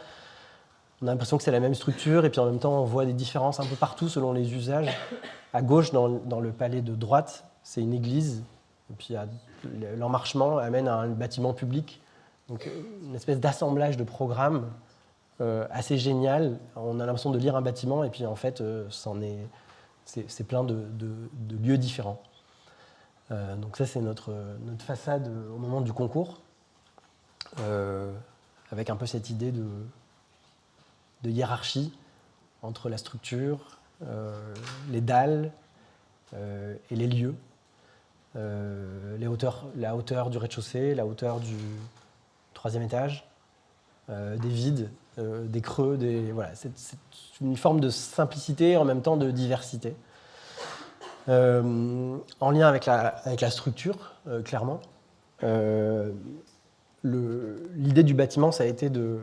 on a l'impression que c'est la même structure, et puis en même temps, on voit des différences un peu partout selon les usages. À gauche, dans le palais de droite, c'est une église, et puis l'emmarchement amène à un bâtiment public. Donc une espèce d'assemblage de programmes assez génial. On a l'impression de lire un bâtiment, et puis en fait, c'est plein de lieux différents. Donc ça, c'est notre façade au moment du concours, avec un peu cette idée de hiérarchie entre la structure, les dalles et les lieux, la hauteur du rez-de-chaussée, la hauteur du 3e étage, des vides, des creux, c'est une forme de simplicité et en même temps de diversité. En lien avec la structure, clairement. L'idée du bâtiment, ça a été de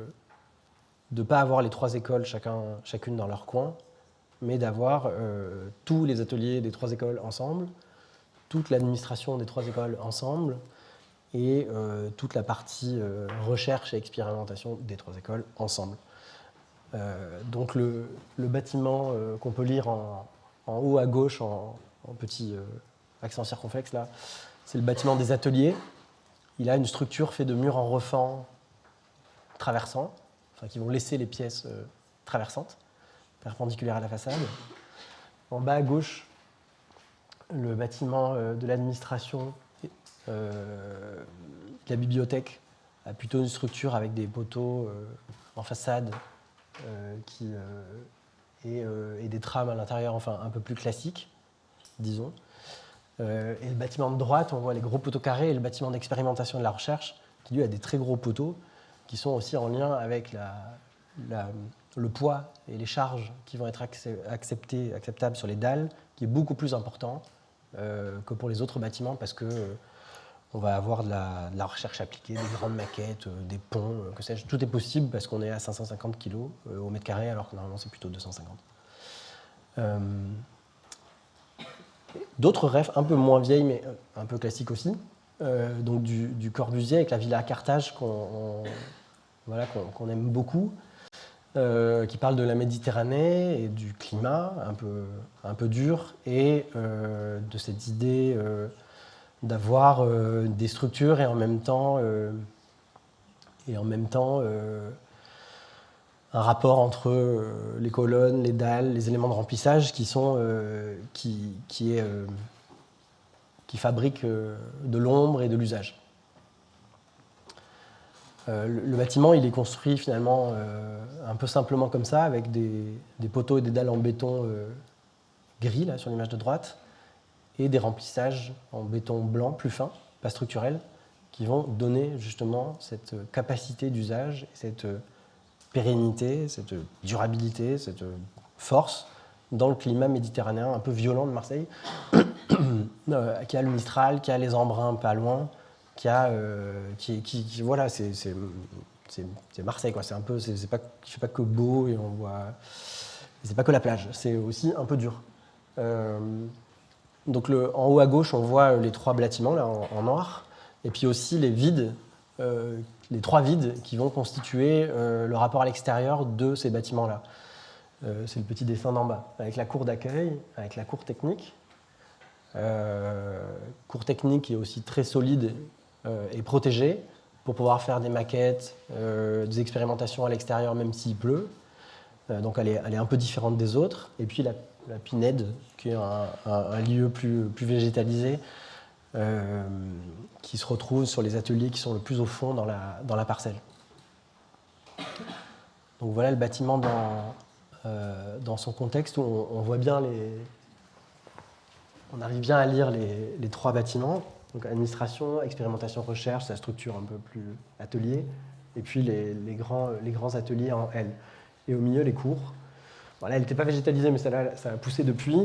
ne pas avoir les 3 écoles chacune dans leur coin, mais d'avoir tous les ateliers des 3 écoles ensemble, toute l'administration des 3 écoles ensemble, et toute la partie recherche et expérimentation des 3 écoles ensemble. Donc le bâtiment qu'on peut lire en haut à gauche, en petit accent circonflexe, là, c'est le bâtiment des ateliers. Il a une structure faite de murs en refend traversants, qui vont laisser les pièces traversantes, perpendiculaires à la façade. En bas à gauche, le bâtiment de l'administration, la bibliothèque, a plutôt une structure avec des poteaux en façade et des trames à l'intérieur, enfin un peu plus classiques, disons. Et le bâtiment de droite, on voit les gros poteaux carrés, et le bâtiment d'expérimentation de la recherche, qui lui a des très gros poteaux, qui sont aussi en lien avec le poids et les charges qui vont être acceptables sur les dalles, qui est beaucoup plus important que pour les autres bâtiments, parce que on va avoir de la recherche appliquée, des grandes maquettes, des ponts, que sais-je. Tout est possible parce qu'on est à 550 kg au mètre carré, alors que normalement c'est plutôt 250. D'autres rêves un peu moins vieilles, mais un peu classiques aussi, donc du Corbusier avec la Villa Carthage qu'on aime beaucoup, qui parle de la Méditerranée et du climat un peu dur, et de cette idée d'avoir des structures et en même temps un rapport entre les colonnes, les dalles, les éléments de remplissage qui fabriquent de l'ombre et de l'usage. Le bâtiment, il est construit finalement un peu simplement comme ça, avec des poteaux et des dalles en béton gris, là, sur l'image de droite, et des remplissages en béton blanc, plus fin, pas structurel, qui vont donner justement cette capacité d'usage, cette pérennité, cette durabilité, cette force dans le climat méditerranéen un peu violent de Marseille, qui a le Mistral, qui a les embruns pas loin, voilà, c'est Marseille, quoi. Il fait pas que beau et on voit, c'est pas que la plage, c'est aussi un peu dur. Donc en haut à gauche, on voit les 3 bâtiments là en noir, et puis aussi les vides, les 3 vides qui vont constituer le rapport à l'extérieur de ces bâtiments-là. C'est le petit dessin d'en bas, avec la cour d'accueil, avec la cour technique. Cour technique qui est aussi très solide et protégée pour pouvoir faire des maquettes, des expérimentations à l'extérieur même s'il pleut. Donc elle est un peu différente des autres. Et puis la Pinède, qui est un lieu plus végétalisé, qui se retrouve sur les ateliers qui sont le plus au fond dans la parcelle. Donc voilà le bâtiment dans son contexte où on voit bien on arrive bien à lire les 3 bâtiments. Donc administration, expérimentation, recherche, sa structure un peu plus atelier, et puis les grands ateliers en L. Et au milieu, les cours. Bon, là, elle n'était pas végétalisée, mais ça a poussé depuis.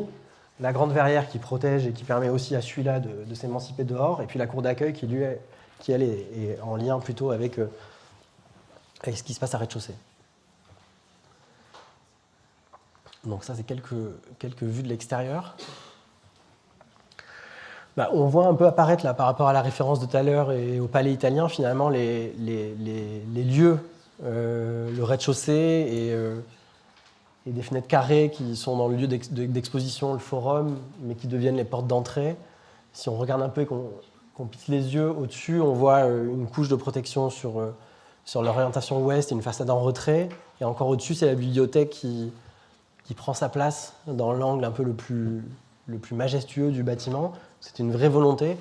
La grande verrière qui protège et qui permet aussi à celui-là de s'émanciper dehors. Et puis la cour d'accueil qui elle, est en lien plutôt avec ce qui se passe à rez-de-chaussée. Donc ça, c'est quelques vues de l'extérieur. On voit un peu apparaître, là, par rapport à la référence de tout à l'heure et au palais italien, finalement, les lieux, le rez-de-chaussée et des fenêtres carrées qui sont dans le lieu d'exposition, le forum, mais qui deviennent les portes d'entrée. Si on regarde un peu et qu'on plisse les yeux au-dessus, on voit une couche de protection sur l'orientation ouest et une façade en retrait. Et encore au-dessus, c'est la bibliothèque qui prend sa place dans l'angle un peu le plus majestueux du bâtiment. C'était une vraie volonté.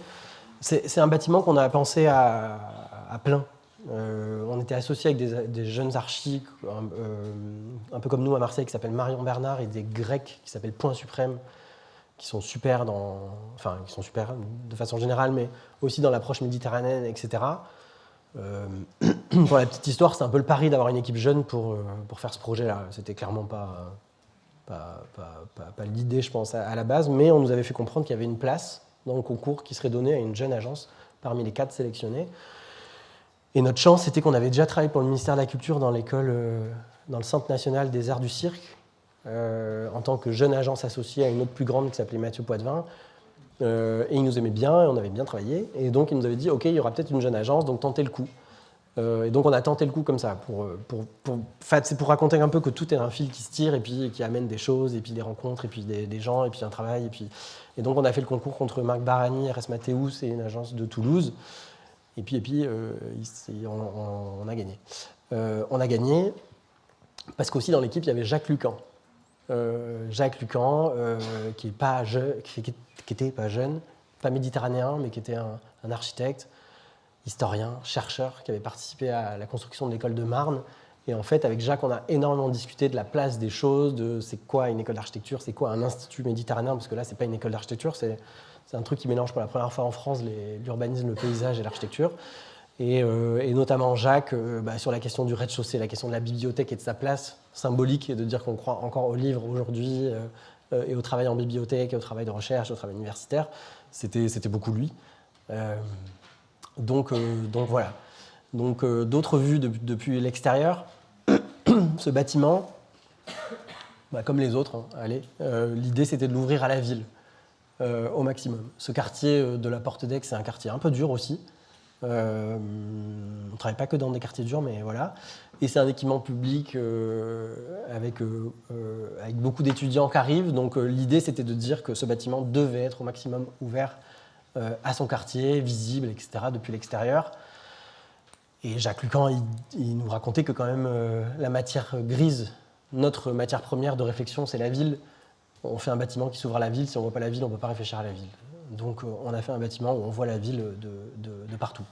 C'est un bâtiment qu'on a pensé à plein. On était associés avec des jeunes archis, un peu comme nous à Marseille, qui s'appellent Marion Bernard, et des Grecs qui s'appellent Point Suprême, qui sont super qui sont super de façon générale, mais aussi dans l'approche méditerranéenne, etc. Pour la petite histoire, c'est un peu le pari d'avoir une équipe jeune pour faire ce projet-là. C'était clairement pas l'idée, je pense, à la base, mais on nous avait fait comprendre qu'il y avait une place dans le concours qui serait donnée à une jeune agence parmi les 4 sélectionnés. Et notre chance, c'était qu'on avait déjà travaillé pour le ministère de la Culture dans le Centre national des arts du cirque, en tant que jeune agence associée à une autre plus grande qui s'appelait Mathieu Poitvin. Et ils nous aimaient bien, et on avait bien travaillé. Et donc, ils nous avaient dit, OK, il y aura peut-être une jeune agence, donc tentez le coup. Et donc, on a tenté le coup comme ça. C'est pour raconter un peu que tout est un fil qui se tire, et puis qui amène des choses, et puis des rencontres, et puis des gens, et puis un travail. Et donc, on a fait le concours contre Marc Barani, RS Mathéus et une agence de Toulouse. Et puis on a gagné. On a gagné parce qu'aussi dans l'équipe, il y avait Jacques Lucan. Jacques Lucan, qui était pas jeune, pas méditerranéen, mais qui était un architecte, historien, chercheur, qui avait participé à la construction de l'école de Marne. Et en fait, avec Jacques, on a énormément discuté de la place des choses, de c'est quoi une école d'architecture, c'est quoi un institut méditerranéen, parce que là, c'est pas une école d'architecture, c'est un truc qui mélange pour la première fois en France l'urbanisme, le paysage et l'architecture. Et notamment Jacques, sur la question du rez-de-chaussée, la question de la bibliothèque et de sa place symbolique, et de dire qu'on croit encore au livre aujourd'hui, et au travail en bibliothèque, et au travail de recherche, au travail universitaire, c'était beaucoup lui. Donc voilà. Donc d'autres vues depuis l'extérieur. Ce bâtiment, comme les autres, l'idée c'était de l'ouvrir à la ville au maximum. Ce quartier de la Porte d'Aix, c'est un quartier un peu dur aussi. On ne travaille pas que dans des quartiers durs, mais voilà. Et c'est un équipement public avec beaucoup d'étudiants qui arrivent. Donc l'idée c'était de dire que ce bâtiment devait être au maximum ouvert à son quartier, visible, etc., depuis l'extérieur. Et Jacques Lucan, il nous racontait que quand même la matière grise, notre matière première de réflexion, c'est la ville. On fait un bâtiment qui s'ouvre à la ville. Si on ne voit pas la ville, on ne peut pas réfléchir à la ville. Donc on a fait un bâtiment où on voit la ville de partout.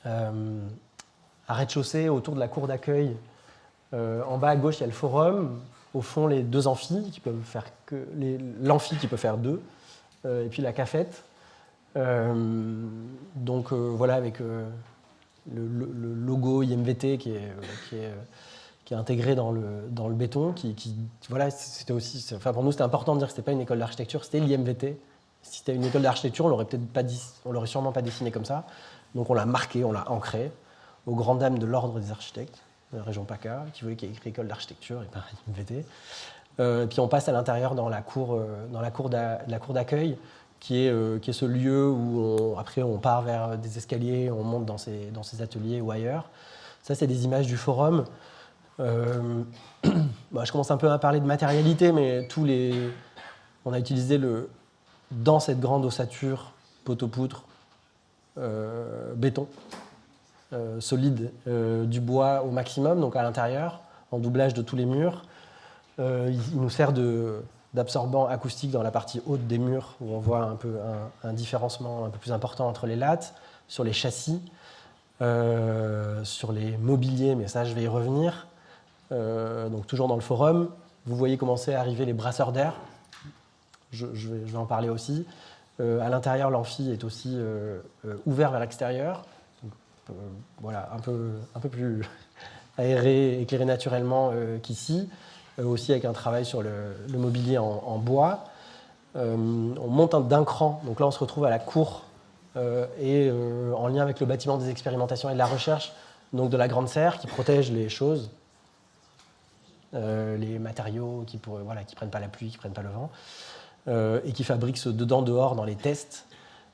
À rez-de-chaussée, autour de la cour d'accueil, en bas à gauche, il y a le forum. Au fond, les 2 amphis, qui peuvent faire l'amphi qui peut faire 2, et puis la cafette. Voilà, avec le logo IMVT qui est intégré dans le béton. Voilà, c'était aussi, pour nous, c'était important de dire que ce n'était pas une école d'architecture, c'était l'IMVT. Si c'était une école d'architecture, on l'aurait sûrement pas dessiné comme ça. Donc on l'a marqué, on l'a ancré, aux grandes dames de l'ordre des architectes, de la région PACA, qui voulait qu'il y ait écrit école d'architecture et pas IMVT. Puis on passe à l'intérieur dans la cour d'accueil, qui est ce lieu où après on part vers des escaliers, on monte dans ces ateliers ou ailleurs. Ça, c'est des images du forum. Je commence un peu à parler de matérialité, mais on a utilisé dans cette grande ossature, poteau-poutre, béton, solide, du bois au maximum, donc à l'intérieur, en doublage de tous les murs. Il nous sert d'absorbant acoustique dans la partie haute des murs, où on voit un peu un différencement un peu plus important entre les lattes, sur les châssis, sur les mobiliers, mais ça je vais y revenir. Donc toujours dans le forum, vous voyez commencer à arriver les brasseurs d'air. Je vais en parler aussi. À l'intérieur, l'amphi est aussi ouvert vers l'extérieur. Voilà, un peu plus aéré, éclairé naturellement qu'ici. Aussi avec un travail sur le mobilier en bois. On monte d'un cran, donc là on se retrouve à la cour et en lien avec le bâtiment des expérimentations et de la recherche, donc de la Grande Serre qui protège les choses, les matériaux qui prennent pas la pluie, qui prennent pas le vent, et qui fabrique ce dedans-dehors dans les tests.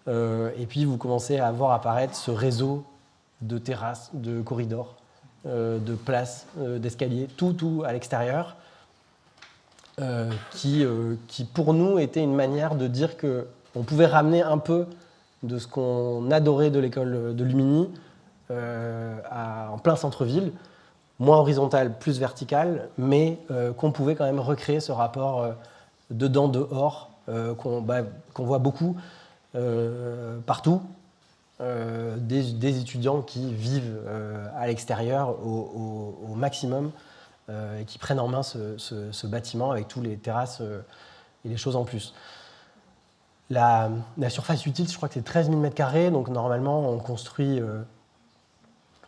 Et puis vous commencez à voir apparaître ce réseau de terrasses, de corridors, de places, d'escaliers, tout à l'extérieur. Qui pour nous était une manière de dire qu'on pouvait ramener un peu de ce qu'on adorait de l'école de Lumini en plein centre-ville, moins horizontal, plus vertical, mais qu'on pouvait quand même recréer ce rapport dedans-dehors qu'on voit beaucoup partout, des étudiants qui vivent à l'extérieur au maximum, et qui prennent en main ce bâtiment avec tous les terrasses et les choses en plus. La surface utile, je crois que c'est 13 000 m², donc normalement on construit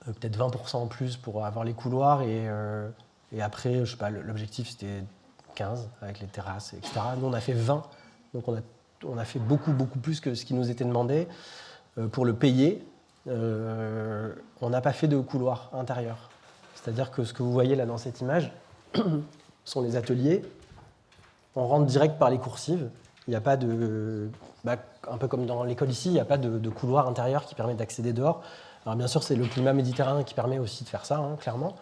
peut-être 20% en plus pour avoir les couloirs, et après, je sais pas, l'objectif c'était 15 avec les terrasses, etc. Nous on a fait 20, donc on a fait beaucoup plus que ce qui nous était demandé. Pour le payer, on n'a pas fait de couloir intérieur. C'est-à-dire que ce que vous voyez là dans cette image sont les ateliers. On rentre direct par les coursives. Il n'y a pas un peu comme dans l'école ici, il n'y a pas de couloir intérieur qui permet d'accéder dehors. Alors bien sûr, c'est le climat méditerranéen qui permet aussi de faire ça, clairement.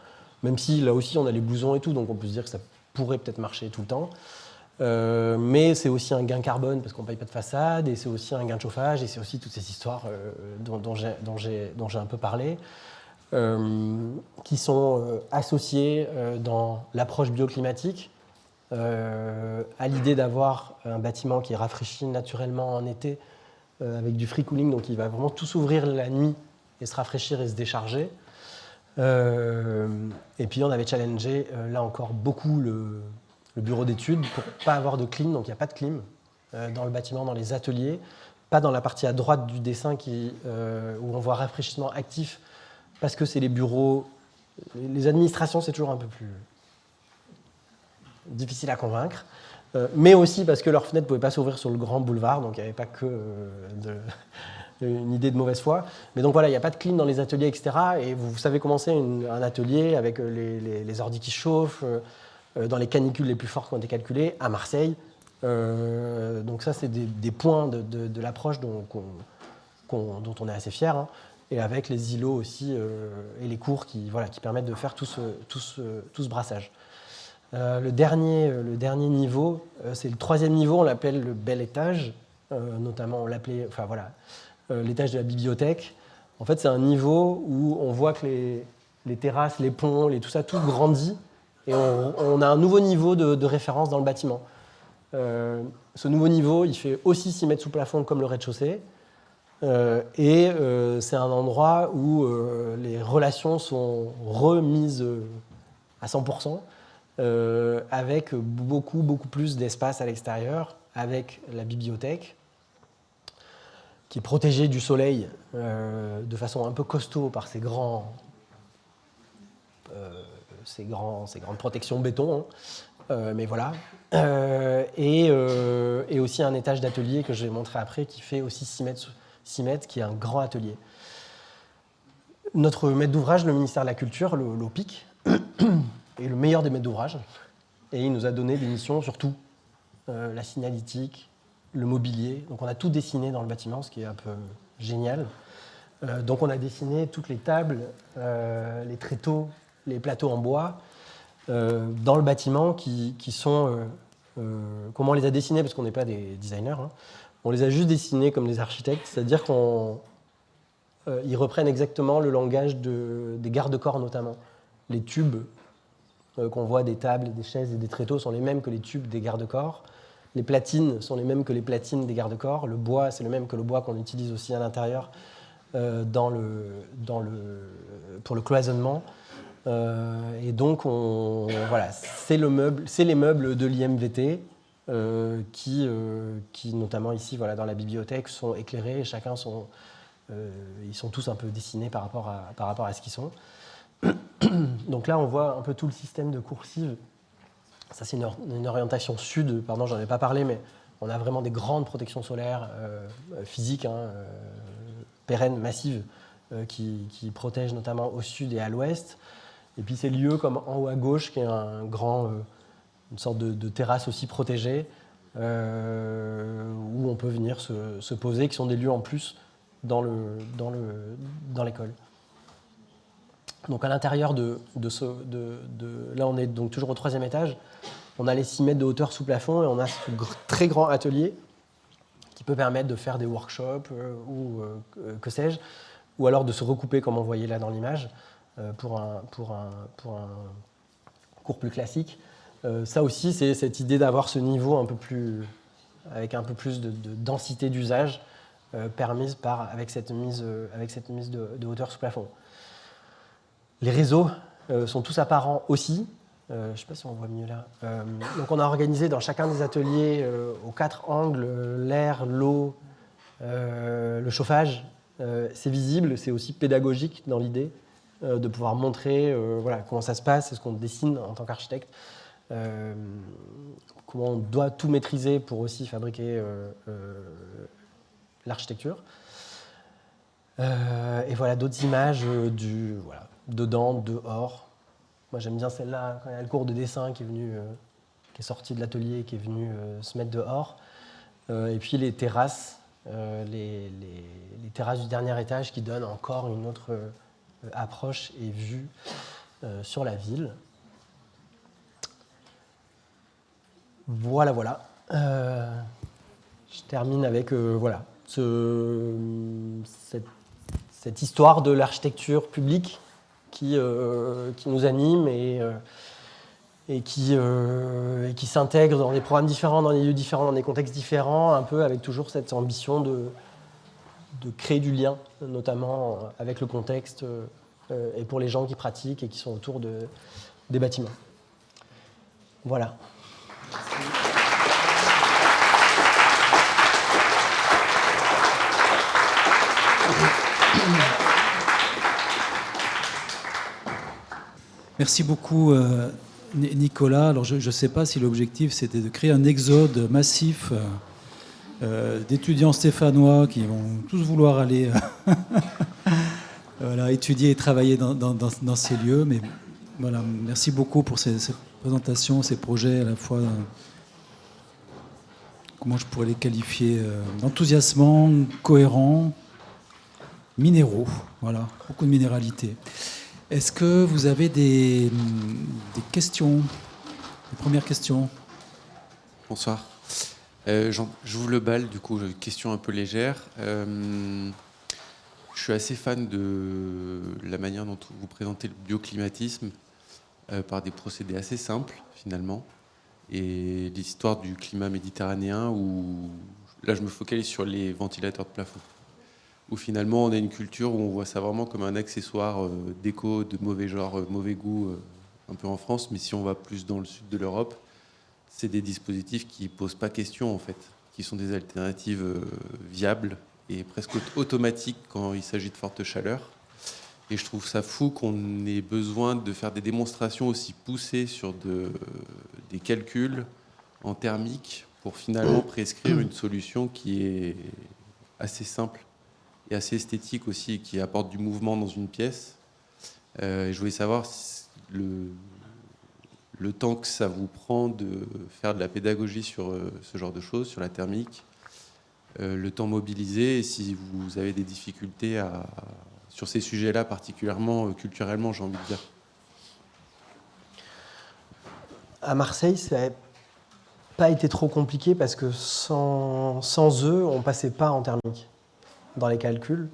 Même si là aussi, on a les blousons et tout, donc on peut se dire que ça pourrait peut-être marcher tout le temps. Mais c'est aussi un gain carbone parce qu'on ne paye pas de façade, et c'est aussi un gain de chauffage, et c'est aussi toutes ces histoires dont j'ai un peu parlé. Qui sont associés dans l'approche bioclimatique à l'idée d'avoir un bâtiment qui est rafraîchi naturellement en été avec du free cooling, donc il va vraiment tout s'ouvrir la nuit et se rafraîchir et se décharger. Et puis on avait challengé là encore beaucoup le bureau d'études pour ne pas avoir de clim, donc il n'y a pas de clim dans le bâtiment, dans les ateliers, pas dans la partie à droite du dessin où on voit rafraîchissement actif, parce que c'est les bureaux, les administrations, c'est toujours un peu plus difficile à convaincre, mais aussi parce que leurs fenêtres ne pouvaient pas s'ouvrir sur le grand boulevard, donc il n'y avait pas que une idée de mauvaise foi. Mais donc voilà, il n'y a pas de clim dans les ateliers, etc. Et vous savez comment c'est un atelier avec les ordi qui chauffent, dans les canicules les plus fortes qui ont été calculées, à Marseille. Donc ça, c'est des points de l'approche dont on est assez fiers. Et avec les îlots aussi et les cours qui permettent de faire tout ce brassage. Le dernier niveau, c'est le 3e niveau, on l'appelle le bel étage, notamment on l'appelait, l'étage de la bibliothèque. En fait, c'est un niveau où on voit que les terrasses, les ponts, tout grandit, et on a un nouveau niveau de référence dans le bâtiment. Ce nouveau niveau, il fait aussi 6 mètres sous plafond comme le rez-de-chaussée. Et c'est un endroit où les relations sont remises à 100%, avec beaucoup plus d'espace à l'extérieur, avec la bibliothèque, qui est protégée du soleil de façon un peu costaud par ces grandes protections béton. Mais voilà. Et aussi un étage d'atelier que je vais montrer après, qui fait aussi 6 mètres, qui est un grand atelier. Notre maître d'ouvrage, le ministère de la Culture, l'OPIC, est le meilleur des maîtres d'ouvrage. Et il nous a donné des missions sur tout. La signalétique, le mobilier. Donc on a tout dessiné dans le bâtiment, ce qui est un peu génial. Donc on a dessiné toutes les tables, les tréteaux, les plateaux en bois dans le bâtiment qui sont... comment on les a dessinés, parce qu'on n'est pas des designers, hein. On les a juste dessinés comme des architectes, c'est-à-dire qu'ils reprennent exactement le langage des garde-corps notamment. Les tubes qu'on voit des tables, des chaises et des tréteaux sont les mêmes que les tubes des garde-corps. Les platines sont les mêmes que les platines des garde-corps. Le bois, c'est le même que le bois qu'on utilise aussi à l'intérieur pour le cloisonnement. Et donc, voilà, c'est les meubles de l'IMVT qui, notamment ici, voilà, dans la bibliothèque, sont éclairés. Et ils sont tous un peu dessinés par rapport à ce qu'ils sont. Donc là, on voit un peu tout le système de coursive. Ça, c'est une orientation sud. Pardon, j'en ai pas parlé, mais on a vraiment des grandes protections solaires physiques, hein, pérennes, massives, qui protègent notamment au sud et à l'ouest. Et puis ces lieux comme en haut à gauche, qui est une sorte de terrasse aussi protégée, où on peut venir se poser, qui sont des lieux en plus dans l'école. Donc à l'intérieur là on est donc toujours au 3e étage, on a les 6 mètres de hauteur sous plafond et on a ce très grand atelier qui peut permettre de faire des workshops ou que sais-je, ou alors de se recouper comme on voyait là dans l'image pour un cours plus classique. Ça aussi, c'est cette idée d'avoir ce niveau avec un peu plus de densité d'usage permise avec cette mise de hauteur sous plafond. Les réseaux sont tous apparents aussi. Je ne sais pas si on voit mieux là. Donc on a organisé dans chacun des ateliers aux 4 angles l'air, l'eau, le chauffage. C'est visible, c'est aussi pédagogique dans l'idée de pouvoir montrer voilà, comment ça se passe, c'est ce qu'on dessine en tant qu'architecte, comment on doit tout maîtriser pour aussi fabriquer l'architecture. Et voilà d'autres images voilà, dedans, dehors. Moi j'aime bien celle-là, quand il y a le cours de dessin qui est sorti de l'atelier, qui est venu se mettre dehors. Et puis les terrasses, les terrasses du dernier étage qui donnent encore une autre approche et vue sur la ville. Voilà. Je termine avec voilà, cette histoire de l'architecture publique qui nous anime et qui s'intègre dans des programmes différents, dans des lieux différents, dans des contextes différents, un peu avec toujours cette ambition de créer du lien, notamment avec le contexte et pour les gens qui pratiquent et qui sont autour des bâtiments. Voilà. Merci beaucoup Nicolas. Alors je ne sais pas si l'objectif c'était de créer un exode massif d'étudiants stéphanois qui vont tous vouloir aller voilà, étudier et travailler dans ces lieux. Mais voilà, merci beaucoup pour cette présentation, ces projets à la fois, comment je pourrais les qualifier, enthousiasmants, cohérents, minéraux. Voilà, beaucoup de minéralité. Est-ce que vous avez des questions, des premières questions? Bonsoir. J'ouvre le bal, du coup, question un peu légère. Je suis assez fan de la manière dont vous présentez le bioclimatisme par des procédés assez simples, finalement. Et l'histoire du climat méditerranéen, où là, je me focalise sur les ventilateurs de plafond. Où finalement, on a une culture où on voit ça vraiment comme un accessoire déco de mauvais genre, mauvais goût, un peu en France. Mais si on va plus dans le sud de l'Europe, c'est des dispositifs qui ne posent pas question, en fait, qui sont des alternatives viables et presque automatiques quand il s'agit de forte chaleur. Et je trouve ça fou qu'on ait besoin de faire des démonstrations aussi poussées sur des calculs en thermique pour finalement prescrire une solution qui est assez simple et assez esthétique aussi, et qui apporte du mouvement dans une pièce. Et je voulais savoir si le temps que ça vous prend de faire de la pédagogie sur ce genre de choses, sur la thermique, le temps mobilisé et si vous avez des difficultés sur ces sujets-là, particulièrement culturellement, j'ai envie de dire. À Marseille, ça n'a pas été trop compliqué parce que sans eux, on ne passait pas en thermique. Dans les calculs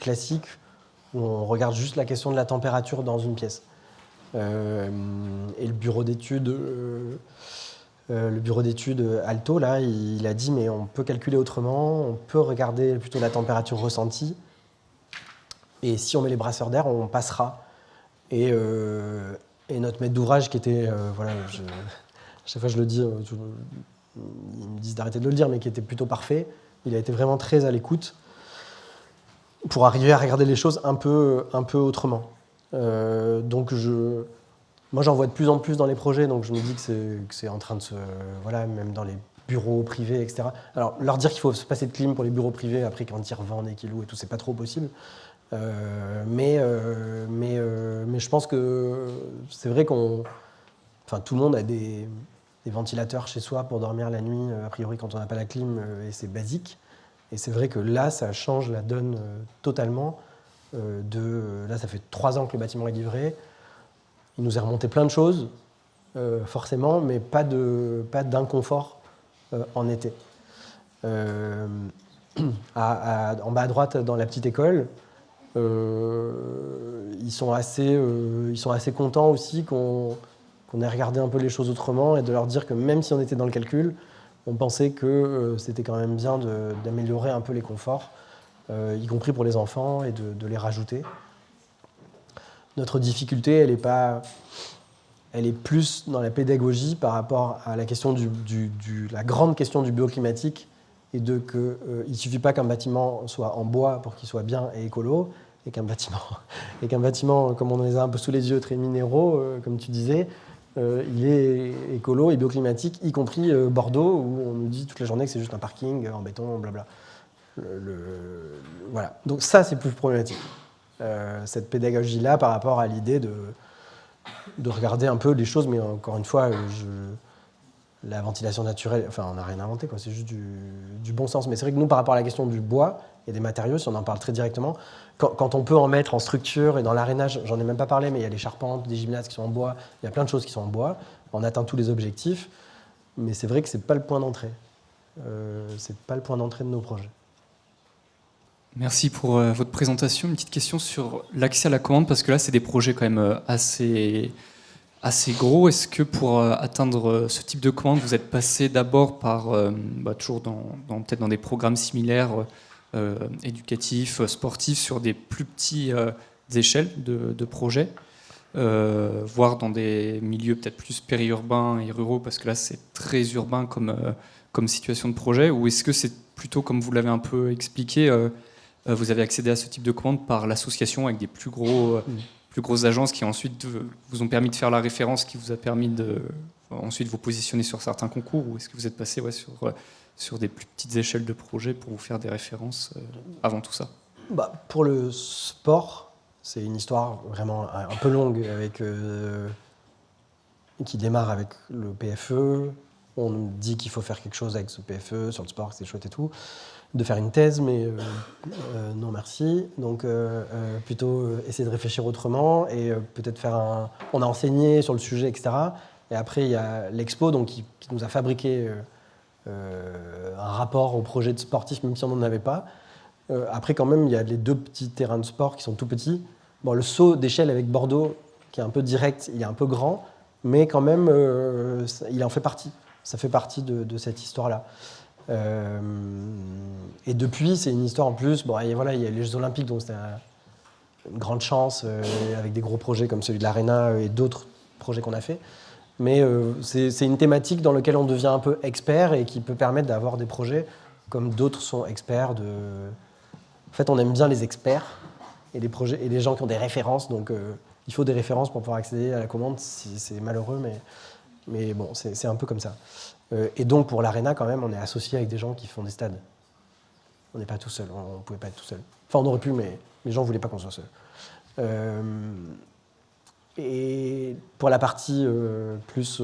classiques, où on regarde juste la question de la température dans une pièce. Et le bureau d'études Alto, là, il a dit mais on peut calculer autrement, on peut regarder plutôt la température ressentie. Et si on met les brasseurs d'air, on passera. Et notre maître d'ouvrage qui était, chaque fois je le dis, ils me disent d'arrêter de le dire, mais qui était plutôt parfait, il a été vraiment très à l'écoute pour arriver à regarder les choses un peu autrement. Donc moi j'en vois de plus en plus dans les projets, donc je me dis que c'est en train de se... Voilà, même dans les bureaux privés, etc. Alors leur dire qu'il faut se passer de clim pour les bureaux privés, après quand ils revendent et qu'ils louent et tout, c'est pas trop possible. Mais je pense que c'est vrai tout le monde a des ventilateurs chez soi pour dormir la nuit, a priori quand on n'a pas la clim, et c'est basique. Et c'est vrai que là, ça change la donne totalement. Là, ça fait 3 ans que le bâtiment est livré. Il nous est remonté plein de choses, forcément, mais pas d'inconfort en été. En bas à droite, dans la petite école, ils sont assez contents aussi qu'on ait regardé un peu les choses autrement et de leur dire que même si on était dans le calcul, on pensait que c'était quand même bien d'améliorer un peu les conforts, y compris pour les enfants, et de les rajouter. Notre difficulté, elle est plus dans la pédagogie par rapport à la question la grande question du bioclimatique, et il ne suffit pas qu'un bâtiment soit en bois pour qu'il soit bien et écolo, et qu'un bâtiment, comme on les a un peu sous les yeux, très minéraux, comme tu disais, il est écolo et bioclimatique, y compris Bordeaux, où on nous dit toute la journée que c'est juste un parking en béton, blabla. Voilà. Donc ça, c'est plus problématique. Cette pédagogie-là par rapport à l'idée de regarder un peu les choses, mais encore une fois, la ventilation naturelle, enfin, on n'a rien inventé, quoi. C'est juste du bon sens. Mais c'est vrai que nous, par rapport à la question du bois et des matériaux, si on en parle très directement, quand on peut en mettre en structure et dans l'arénage, j'en ai même pas parlé, mais il y a les charpentes, des gymnases qui sont en bois, il y a plein de choses qui sont en bois. On atteint tous les objectifs, mais c'est vrai que c'est pas le point d'entrée. C'est pas le point d'entrée de nos projets. Merci pour votre présentation. Une petite question sur l'accès à la commande, parce que là, c'est des projets quand même assez gros. Est-ce que pour atteindre ce type de commande, vous êtes passé d'abord par, toujours peut-être dans des programmes similaires, éducatifs, sportifs, sur des plus petites échelles de projets, voire dans des milieux peut-être plus périurbains et ruraux, parce que là, c'est très urbain comme situation de projet, ou est-ce que c'est plutôt, comme vous l'avez un peu expliqué, vous avez accédé à ce type de commande par l'association avec des plus grosses agences qui ensuite vous ont permis de faire la référence, qui vous a permis de ensuite vous positionner sur certains concours, ou est-ce que vous êtes passé sur des plus petites échelles de projets pour vous faire des références avant tout ça? Pour le sport, c'est une histoire vraiment un peu longue qui démarre avec le PFE. On nous dit qu'il faut faire quelque chose avec ce PFE sur le sport, que c'est chouette et tout. De faire une thèse, mais non merci. Donc plutôt essayer de réfléchir autrement et peut-être faire On a enseigné sur le sujet, etc. Et après, il y a l'Expo qui nous a fabriqué un rapport au projet de sportif, même si on n'en avait pas. Après, quand même, il y a les 2 petits terrains de sport qui sont tout petits. Bon, le saut d'échelle avec Bordeaux, qui est un peu direct, il est un peu grand, mais quand même, il en fait partie. Ça fait partie de cette histoire-là. Et depuis, c'est une histoire en plus. Bon, et voilà, il y a les Jeux Olympiques, donc c'était une grande chance, avec des gros projets comme celui de l'Arena et d'autres projets qu'on a fait. Mais c'est une thématique dans laquelle on devient un peu expert et qui peut permettre d'avoir des projets comme d'autres sont experts. En fait, on aime bien les experts et les projets et les gens qui ont des références. Donc, il faut des références pour pouvoir accéder à la commande. C'est malheureux, mais bon, c'est un peu comme ça. Et donc, pour l'Arena, quand même, on est associé avec des gens qui font des stades. On n'est pas tout seul, on ne pouvait pas être tout seul. Enfin, on aurait pu, mais les gens ne voulaient pas qu'on soit seul. Et pour la partie plus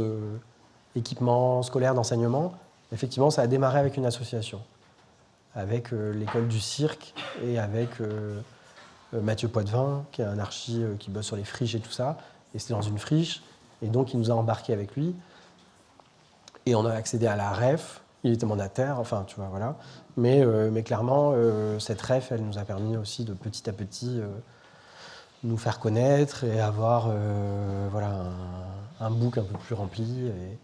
équipement scolaire, d'enseignement, effectivement, ça a démarré avec une association. avec l'école du cirque et avec Mathieu Poitvin, qui est un archi qui bosse sur les friches et tout ça. Et c'était dans une friche, et donc il nous a embarqués avec lui. Et on a accédé à la REF, il était mandataire, enfin tu vois, voilà. Mais clairement, cette REF, elle nous a permis aussi de petit à petit nous faire connaître et avoir voilà, un book un peu plus rempli. Et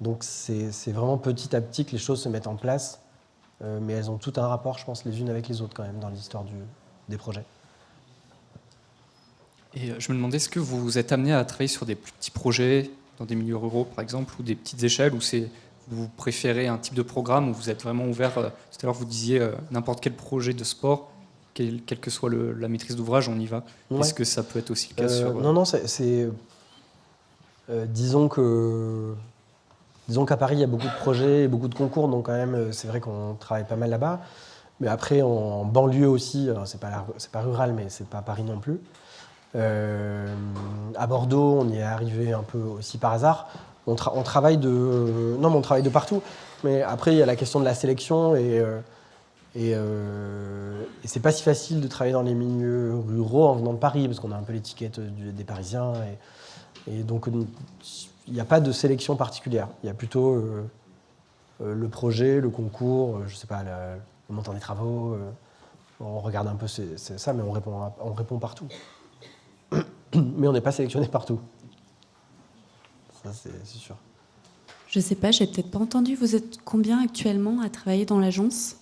donc c'est vraiment petit à petit que les choses se mettent en place, mais elles ont tout un rapport, je pense, les unes avec les autres quand même dans l'histoire des projets. Et je me demandais, est-ce que vous êtes amené à travailler sur des plus petits projets, dans des milieux ruraux par exemple, ou des petites échelles, ou vous préférez un type de programme où vous êtes vraiment ouvert? Tout à l'heure, vous disiez n'importe quel projet de sport, quelle que soit la maîtrise d'ouvrage, on y va. Ouais. Est-ce que ça peut être aussi le cas sur... Non, disons qu'à Paris, il y a beaucoup de projets, beaucoup de concours, donc quand même, c'est vrai qu'on travaille pas mal là-bas. Mais après, en banlieue aussi, c'est pas rural, mais c'est pas Paris non plus. À Bordeaux, on y est arrivé un peu aussi par hasard. On travaille on travaille de partout. Mais après, il y a la question de la sélection et c'est pas si facile de travailler dans les milieux ruraux en venant de Paris, parce qu'on a un peu l'étiquette des Parisiens. Et donc, il n'y a pas de sélection particulière. Il y a plutôt le projet, le concours, je sais pas, le montant des travaux. On regarde un peu ça, mais on répond partout. Mais on n'est pas sélectionné partout. Ça, c'est sûr. Je sais pas, j'ai peut-être pas entendu. Vous êtes combien actuellement à travailler dans l'agence?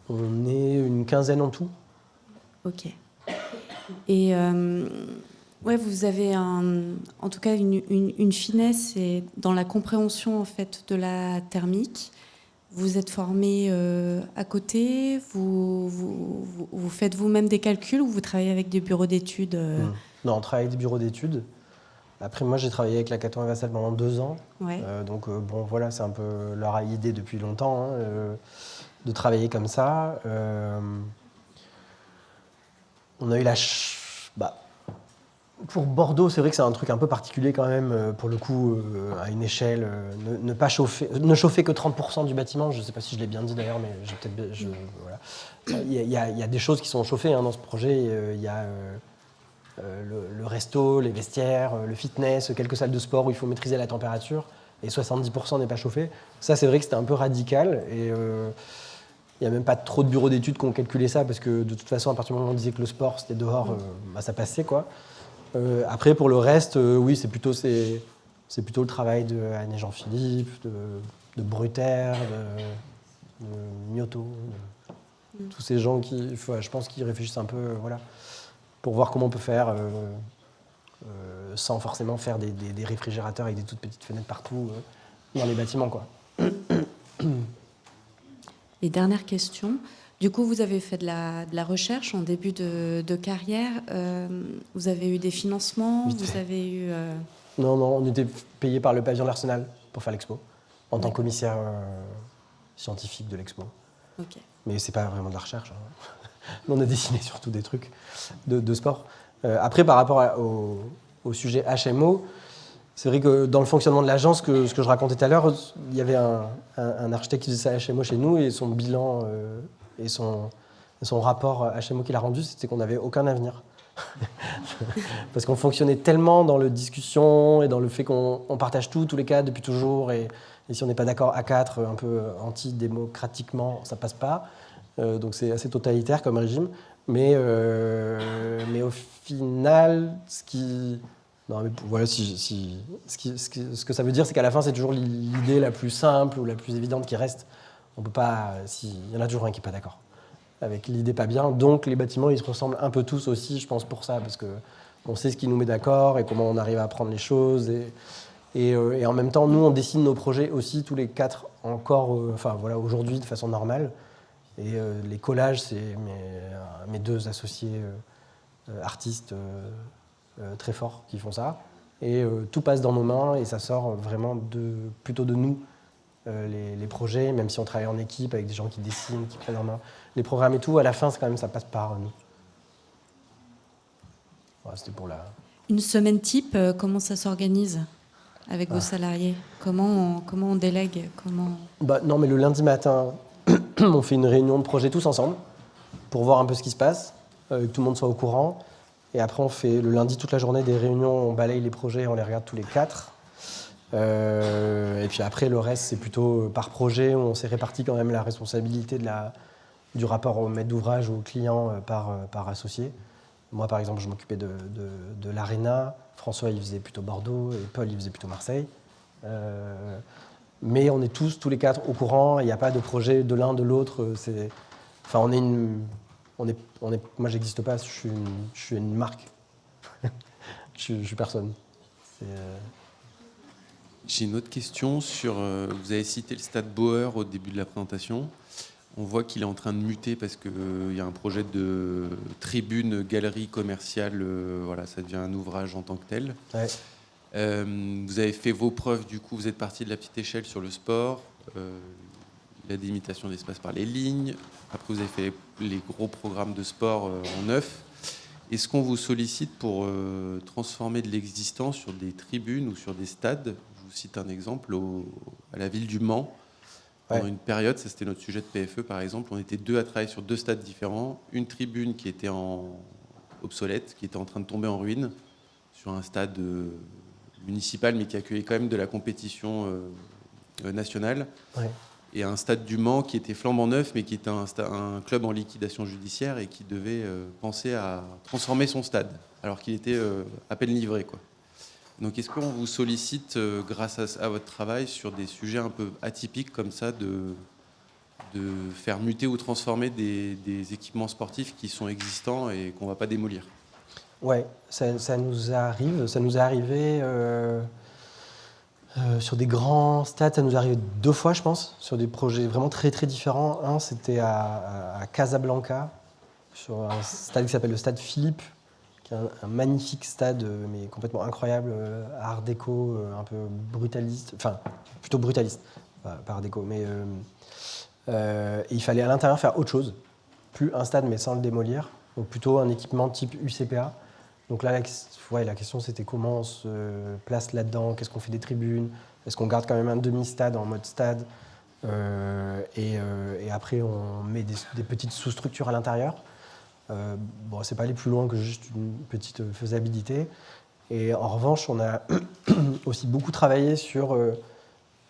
On est une quinzaine en tout. Ok. Et ouais, vous avez en tout cas une finesse et dans la compréhension en fait de la thermique. Vous êtes formé à côté. Vous faites vous-même des calculs ou vous travaillez avec des bureaux d'études Non, on travaille avec des bureaux d'études. Après, moi, j'ai travaillé avec la Caton et Vassal pendant 2 ans. Ouais. Donc, bon, voilà, c'est un peu leur idée depuis longtemps hein, de travailler comme ça. On a eu pour Bordeaux, c'est vrai que c'est un truc un peu particulier quand même, pour le coup, à une échelle. Ne chauffer que 30% du bâtiment. Je ne sais pas si je l'ai bien dit d'ailleurs, mais voilà. Il y a des choses qui sont chauffées hein, dans ce projet. Il y a le resto, les vestiaires, le fitness, quelques salles de sport où il faut maîtriser la température, et 70% n'est pas chauffé. Ça, c'est vrai que c'était un peu radical, et il n'y a même pas trop de bureaux d'études qui ont calculé ça, parce que de toute façon, à partir du moment où on disait que le sport, c'était dehors, ça passait, quoi. Après, pour le reste, oui, c'est plutôt le travail de Anne Jean-Philippe, de Bruter, de Miotto, tous ces gens qui, je pense, qui réfléchissent un peu, voilà, pour voir comment on peut faire sans forcément faire des réfrigérateurs avec des toutes petites fenêtres partout dans les bâtiments, quoi. Et dernière question. Du coup, vous avez fait de la recherche en début de carrière. Vous avez eu des financements. Vous avez eu... Non, on était payé par le pavillon de l'Arsenal pour faire l'expo, en tant que commissaire scientifique de l'expo. Ok. Mais c'est pas vraiment de la recherche. Hein. On a dessiné surtout des trucs de sport. Après, par rapport au sujet HMO, c'est vrai que dans le fonctionnement de l'agence, ce que je racontais tout à l'heure, il y avait un architecte qui faisait ça HMO chez nous, et son bilan et son rapport HMO qu'il a rendu, c'était qu'on n'avait aucun avenir. Parce qu'on fonctionnait tellement dans la discussion et dans le fait qu'on partage tous les cas depuis toujours, et si on n'est pas d'accord à 4, un peu antidémocratiquement, ça passe pas. Donc c'est assez totalitaire comme régime. Mais au final, ce que ça veut dire, c'est qu'à la fin, c'est toujours l'idée la plus simple ou la plus évidente qui reste. On peut pas, il y en a toujours un qui n'est pas d'accord avec l'idée pas bien. Donc les bâtiments, ils se ressemblent un peu tous aussi, je pense, pour ça, parce qu'on sait ce qui nous met d'accord et comment on arrive à apprendre les choses. Et en même temps, nous, on dessine nos projets aussi, tous les 4, encore, aujourd'hui, de façon normale. Et les collages, c'est mes 2 associés artistes très forts qui font ça. Et tout passe dans nos mains, et ça sort vraiment plutôt de nous, les projets, même si on travaille en équipe avec des gens qui dessinent, qui prennent en main les programmes et tout. À la fin, quand même, ça passe par nous. Voilà, c'était pour la... Une semaine type, comment ça s'organise avec vos salariés? Comment on délègue? Non, mais le lundi matin, on fait une réunion de projet tous ensemble pour voir un peu ce qui se passe, que tout le monde soit au courant. Et après, on fait le lundi toute la journée des réunions, on balaye les projets, on les regarde tous les 4. Et puis après, le reste, c'est plutôt par projet, où on s'est réparti quand même la responsabilité du rapport au maître d'ouvrage ou au client par associé. Moi, par exemple, je m'occupais de l'Arena. François, il faisait plutôt Bordeaux. Et Paul, il faisait plutôt Marseille. Mais on est tous les 4 au courant. Il n'y a pas de projet de l'un, de l'autre. Enfin, moi, j'existe pas. Je suis une marque. je suis personne. J'ai une autre question sur. Vous avez cité le stade Bauer au début de la présentation. On voit qu'il est en train de muter parce qu'il y a un projet de tribune, galerie commerciale. Voilà, ça devient un ouvrage en tant que tel. Ouais. Vous avez fait vos preuves, du coup, vous êtes parti de la petite échelle sur le sport, la délimitation d'espace par les lignes. Après, vous avez fait les gros programmes de sport en neuf. Est-ce qu'on vous sollicite pour transformer de l'existant sur des tribunes ou sur des stades? Je vous cite un exemple, à la ville du Mans. Pendant une période, ça c'était notre sujet de PFE par exemple, on était 2 à travailler sur 2 stades différents. Une tribune qui était obsolète, qui était en train de tomber en ruine, sur un stade municipal, mais qui accueillait quand même de la compétition nationale. Ouais. Et un stade du Mans qui était flambant neuf, mais qui était un club en liquidation judiciaire et qui devait penser à transformer son stade, alors qu'il était à peine livré, quoi. Donc est-ce qu'on vous sollicite, grâce à votre travail, sur des sujets un peu atypiques comme ça, de faire muter ou transformer des équipements sportifs qui sont existants et qu'on ne va pas démolir? Ouais, ça nous arrive. Ça nous est arrivé sur des grands stades. Ça nous est arrivé 2 fois, je pense, sur des projets vraiment très très différents. Un, c'était à Casablanca, sur un stade qui s'appelle le stade Philippe, qui est un magnifique stade, mais complètement incroyable, art déco, un peu brutaliste, enfin plutôt brutaliste, pas art déco, mais et il fallait à l'intérieur faire autre chose, plus un stade mais sans le démolir, donc plutôt un équipement type UCPA. Donc là, la question c'était comment on se place là-dedans, qu'est-ce qu'on fait des tribunes, est-ce qu'on garde quand même un demi-stade en mode stade, et après on met des petites sous-structures à l'intérieur. Bon, c'est pas aller plus loin que juste une petite faisabilité. Et en revanche, on a aussi beaucoup travaillé sur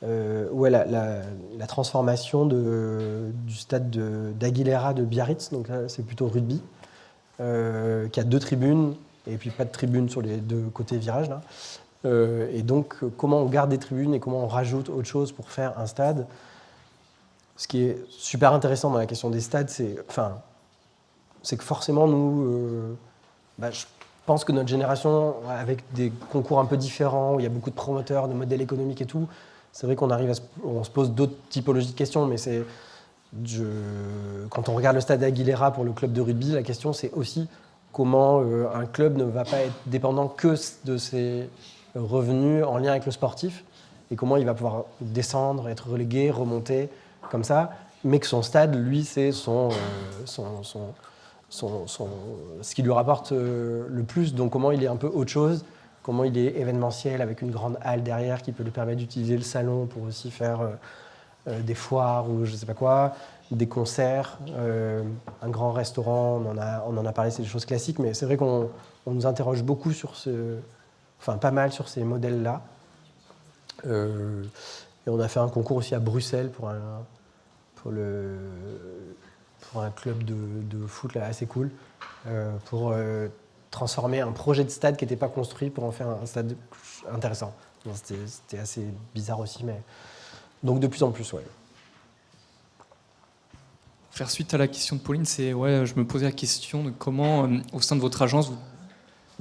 la transformation du stade d'Aguilera de Biarritz. Donc là, c'est plutôt rugby, qui a 2 tribunes et puis pas de tribunes sur les 2 côtés virages là. Et donc, comment on garde des tribunes et comment on rajoute autre chose pour faire un stade. Ce qui est super intéressant dans la question des stades, c'est que forcément, nous, je pense que notre génération, avec des concours un peu différents, où il y a beaucoup de promoteurs, de modèles économiques et tout, c'est vrai qu'on on se pose d'autres typologies de questions, mais quand on regarde le stade d'Aguilera pour le club de rugby, la question c'est aussi comment un club ne va pas être dépendant que de ses revenus en lien avec le sportif, et comment il va pouvoir descendre, être relégué, remonter, comme ça, mais que son stade, lui, c'est ce qui lui rapporte le plus, donc comment il est un peu autre chose, comment il est événementiel avec une grande halle derrière qui peut lui permettre d'utiliser le salon pour aussi faire des foires ou je sais pas quoi, des concerts, un grand restaurant, on en a parlé, c'est des choses classiques, mais c'est vrai qu'on nous interroge beaucoup pas mal sur ces modèles-là. Et on a fait un concours aussi à Bruxelles pour un club de foot là, assez cool, pour transformer un projet de stade qui n'était pas construit pour en faire un stade intéressant. C'était assez bizarre aussi, mais donc de plus en plus, ouais. Pour faire suite à la question de Pauline, je me posais la question de comment, au sein de votre agence, vous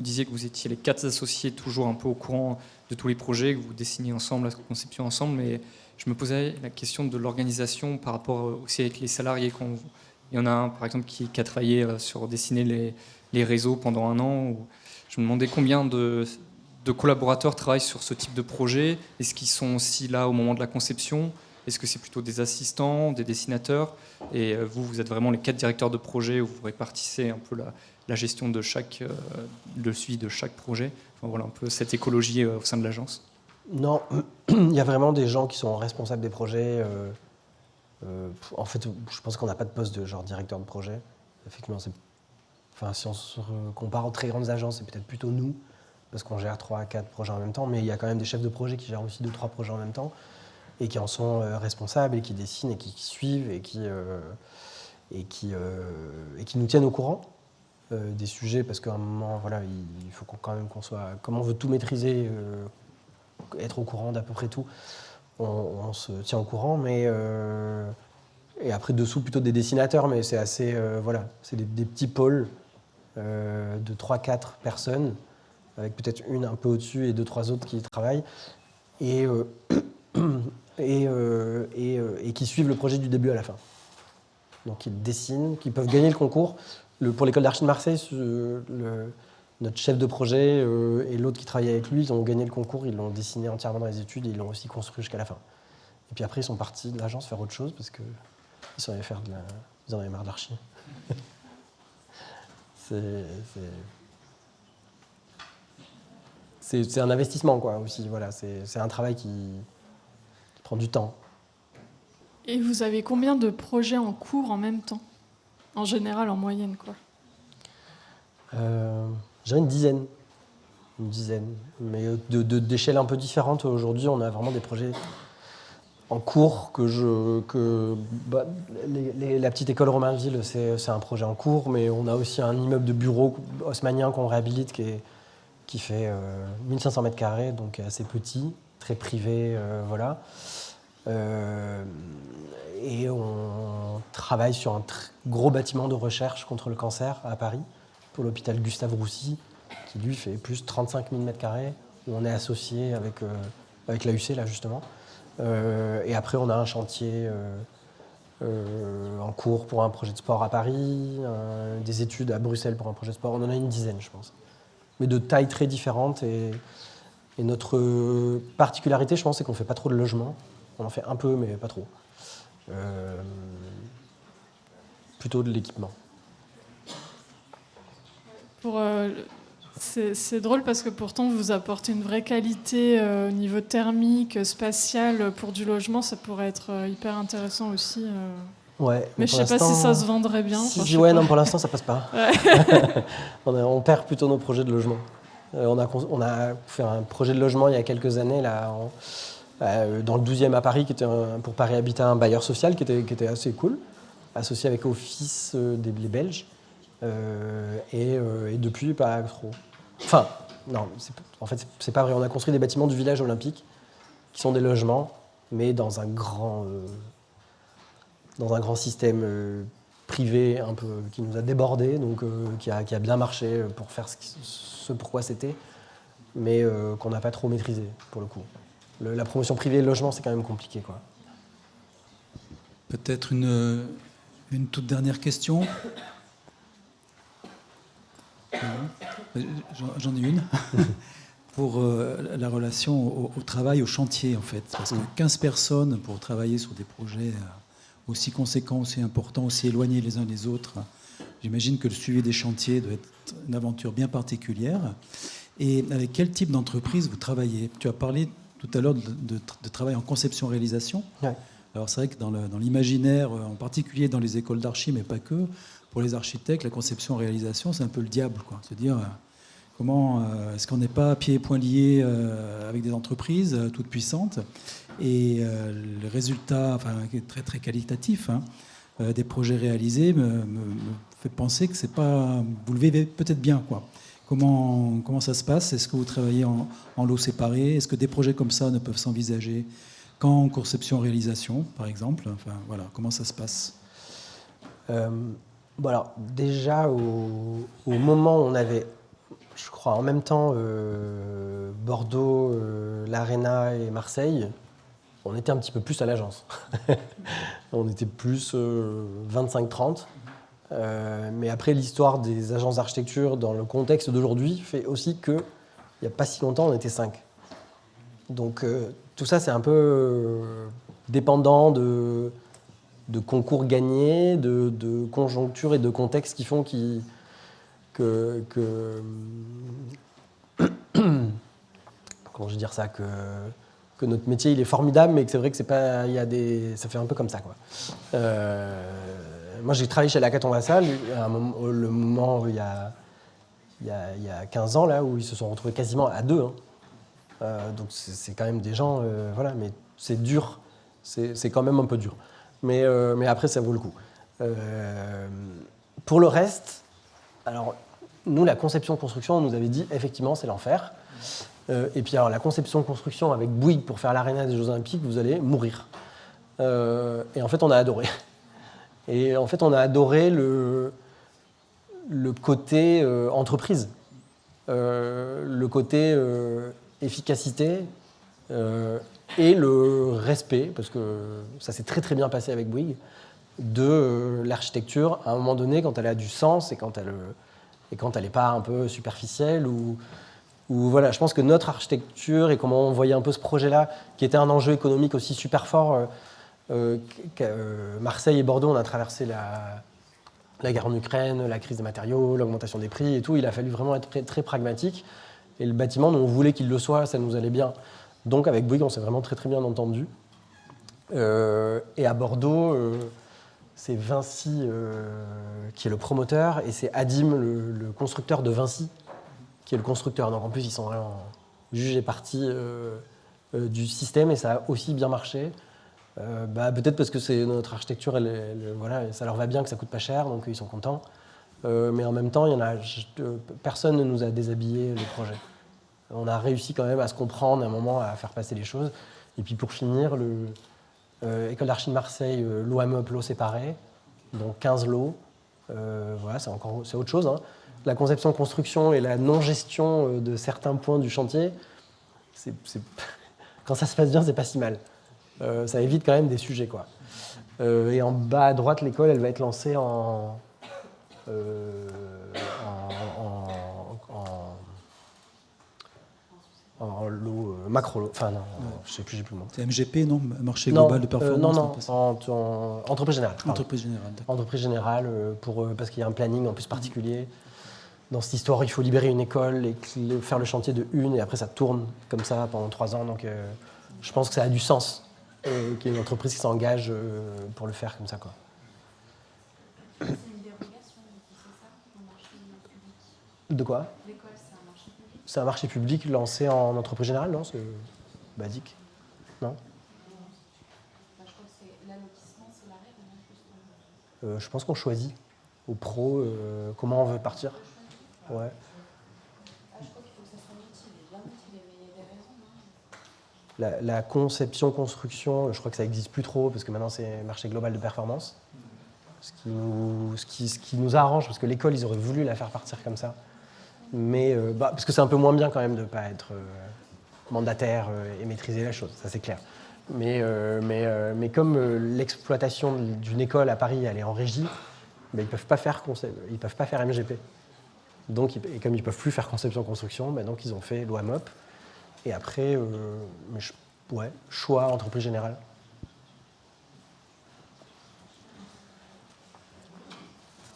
disiez que vous étiez les 4 associés toujours un peu au courant de tous les projets, que vous dessinez ensemble, la conception ensemble, mais je me posais la question de l'organisation par rapport aussi avec les salariés. Il y en a un, par exemple, qui a travaillé sur dessiner les réseaux pendant 1 an. Je me demandais combien de collaborateurs travaillent sur ce type de projet. Est-ce qu'ils sont aussi là au moment de la conception? Est-ce que c'est plutôt des assistants, des dessinateurs? Et vous êtes vraiment les 4 directeurs de projet où vous répartissez un peu la gestion de le suivi de chaque projet. Enfin, voilà un peu cette écologie au sein de l'agence. Non, il y a vraiment des gens qui sont responsables des projets En fait, je pense qu'on n'a pas de poste de genre directeur de projet. Effectivement, si on se compare aux très grandes agences, c'est peut-être plutôt nous, parce qu'on gère 3 à 4 projets en même temps, mais il y a quand même des chefs de projet qui gèrent aussi 2-3 projets en même temps, et qui en sont responsables, et qui dessinent, et qui suivent, et qui nous tiennent au courant des sujets, parce qu'à un moment, voilà, il faut quand même qu'on soit... Comme on veut tout maîtriser, être au courant d'à peu près tout, on se tient au courant, mais... Et après, dessous, plutôt des dessinateurs, mais c'est assez... voilà, c'est des petits pôles de 3-4 personnes, avec peut-être une un peu au-dessus et 2-3 autres qui y travaillent, et qui suivent le projet du début à la fin. Donc ils dessinent, qui peuvent gagner le concours. Pour l'école d'archi de Marseille, notre chef de projet et l'autre qui travaille avec lui, ils ont gagné le concours, ils l'ont dessiné entièrement dans les études et ils l'ont aussi construit jusqu'à la fin. Et puis après, ils sont partis de l'agence faire autre chose parce qu'ils ils en avaient marre de l'archi. C'est un investissement, quoi, aussi. Voilà, c'est un travail qui prend du temps. Et vous avez combien de projets en cours en même temps? En général, en moyenne, quoi. J'ai une dizaine, mais d'échelles un peu différentes. Aujourd'hui, on a vraiment des projets en cours la petite école Romainville, c'est un projet en cours, mais on a aussi un immeuble de bureau haussmannien qu'on réhabilite qui fait 1500 mètres carrés, donc assez petit, très privé, voilà. Et on travaille sur un gros bâtiment de recherche contre le cancer à Paris, pour l'hôpital Gustave Roussy, qui lui fait plus de 35 000 mètres carrés, où on est associé avec l'AUC, là, justement. Et après, on a un chantier en cours pour un projet de sport à Paris, des études à Bruxelles pour un projet de sport. On en a une dizaine, je pense. Mais de tailles très différentes. Et notre particularité, je pense, c'est qu'on ne fait pas trop de logement. On en fait un peu, mais pas trop. Plutôt de l'équipement. C'est drôle parce que pourtant vous apportez une vraie qualité au niveau thermique, spatial pour du logement, ça pourrait être hyper intéressant aussi. Ouais, mais je sais pas si ça se vendrait bien. Non, pour l'instant ça passe pas. Ouais. on perd plutôt nos projets de logement. On a fait un projet de logement il y a quelques années là, dans le 12e à Paris, qui était pour Paris Habitat, un bailleur social qui était assez cool, associé avec Office les Belges. Et depuis, pas trop. Enfin, non, en fait, c'est pas vrai. On a construit des bâtiments du village olympique qui sont des logements, mais dans un grand système privé un peu qui nous a débordé, donc qui a bien marché pour faire ce pourquoi c'était, mais qu'on n'a pas trop maîtrisé pour le coup. La promotion privée et le logement, c'est quand même compliqué, quoi. Peut-être une toute dernière question. J'en ai une. Pour la relation au travail, au chantier, en fait. Parce que 15 personnes pour travailler sur des projets aussi conséquents, aussi importants, aussi éloignés les uns des autres, j'imagine que le suivi des chantiers doit être une aventure bien particulière. Et avec quel type d'entreprise vous travaillez? Tu as parlé tout à l'heure de travail en conception-réalisation. Ouais. Alors c'est vrai que dans l'imaginaire, en particulier dans les écoles d'archi, mais pas que, pour les architectes, la conception-réalisation, c'est un peu le diable, quoi. Se dire comment est-ce qu'on n'est pas pieds et poings liés avec des entreprises toutes puissantes, et le résultat, enfin, très très qualitatif, hein, des projets réalisés me fait penser que c'est pas, vous le vivez peut-être bien, quoi. Comment ça se passe? Est-ce que vous travaillez en lots séparés? Est-ce que des projets comme ça ne peuvent s'envisager qu'en conception-réalisation, par exemple? Enfin, voilà, comment ça se passe? Bon alors, déjà, au moment où on avait, je crois, en même temps Bordeaux, l'Arena et Marseille, on était un petit peu plus à l'agence. On était plus 25-30. Mais après, l'histoire des agences d'architecture dans le contexte d'aujourd'hui fait aussi qu'il n'y a pas si longtemps, on était 5. Donc tout ça, c'est un peu dépendant de concours gagnés, de conjonctures et de contextes qui font que comment je vais dire ça, que notre métier il est formidable, mais que c'est vrai que c'est pas, ça fait un peu comme ça, quoi. Moi, j'ai travaillé chez Lacaton Vassal, le moment où il y a 15 ans, là, où ils se sont retrouvés quasiment à 2. Donc c'est quand même des gens, voilà, mais c'est dur, c'est quand même un peu dur. Mais après, ça vaut le coup. Pour le reste, alors, nous, la conception-construction, on nous avait dit, effectivement, c'est l'enfer. Et puis, alors, la conception-construction avec Bouygues pour faire l'aréna des Jeux Olympiques, vous allez mourir. Et en fait, on a adoré. Et en fait, on a adoré le côté entreprise, le côté efficacité et le respect, parce que ça s'est très très bien passé avec Bouygues, de l'architecture à un moment donné quand elle a du sens et quand elle n'est pas un peu superficielle ou voilà, je pense que notre architecture et comment on voyait un peu ce projet-là, qui était un enjeu économique aussi super fort. Marseille et Bordeaux, on a traversé la guerre en Ukraine, la crise des matériaux, l'augmentation des prix et tout. Il a fallu vraiment être très, très pragmatique. Et le bâtiment, nous, on voulait qu'il le soit, ça nous allait bien. Donc avec Bouygues, on s'est vraiment très très bien entendu. Et à Bordeaux, c'est Vinci qui est le promoteur et c'est Adim, le constructeur de Vinci, qui est le constructeur. Donc en plus, ils sont vraiment juges et partis du système et ça a aussi bien marché. Peut-être parce que c'est notre architecture, voilà, ça leur va bien, que ça coûte pas cher, donc ils sont contents. Mais en même temps, personne ne nous a déshabillé le projet. On a réussi quand même à se comprendre à un moment, à faire passer les choses. Et puis pour finir, École d'Archi de Marseille, lot immeuble, lot séparé, donc 15 lots. Voilà, c'est autre chose. La conception-construction et la non-gestion de certains points du chantier, quand ça se passe bien, c'est pas si mal. Ça évite quand même des sujets, quoi. Et en bas à droite, l'école, elle va être lancée en lot, macro lot. Enfin non, je sais plus, j'ai plus le mot. C'est MGP, non? Marché global de performance? En entreprise générale. Entreprise générale, d'accord. Entreprise générale, parce qu'il y a un planning en plus particulier. Dans cette histoire, il faut libérer une école et faire le chantier de une, et après ça tourne comme ça pendant 3 ans. Donc je pense que ça a du sens qu'il y ait une entreprise qui s'engage pour le faire comme ça, quoi. C'est une dérogation, c'est ça, au marché public. De quoi? L'école, c'est un marché public. C'est un marché public lancé en entreprise générale, non? C'est basique, non? Je crois que c'est l'allotissement, c'est la règle, non? Je pense qu'on choisit au pro comment on veut partir. Ouais. Je crois qu'il faut que ça soit motivé, bien motivé, mais il y a des raisons. La conception-construction, je crois que ça n'existe plus trop, parce que maintenant c'est marché global de performance. Ce qui nous arrange, parce que l'école, ils auraient voulu la faire partir comme ça. Mais, parce que c'est un peu moins bien quand même de ne pas être mandataire et maîtriser la chose, ça c'est clair. Mais comme l'exploitation d'une école à Paris, elle est en régie, ils ne peuvent pas faire MGP. Donc, et comme ils ne peuvent plus faire conception-construction, donc ils ont fait l'OAMOP. Et après, choix entreprise générale.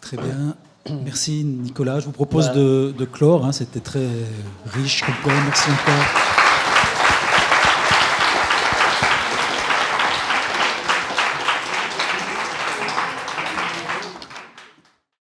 Très bien. Merci Nicolas. Je vous propose de clore. C'était très riche comme point. Merci encore.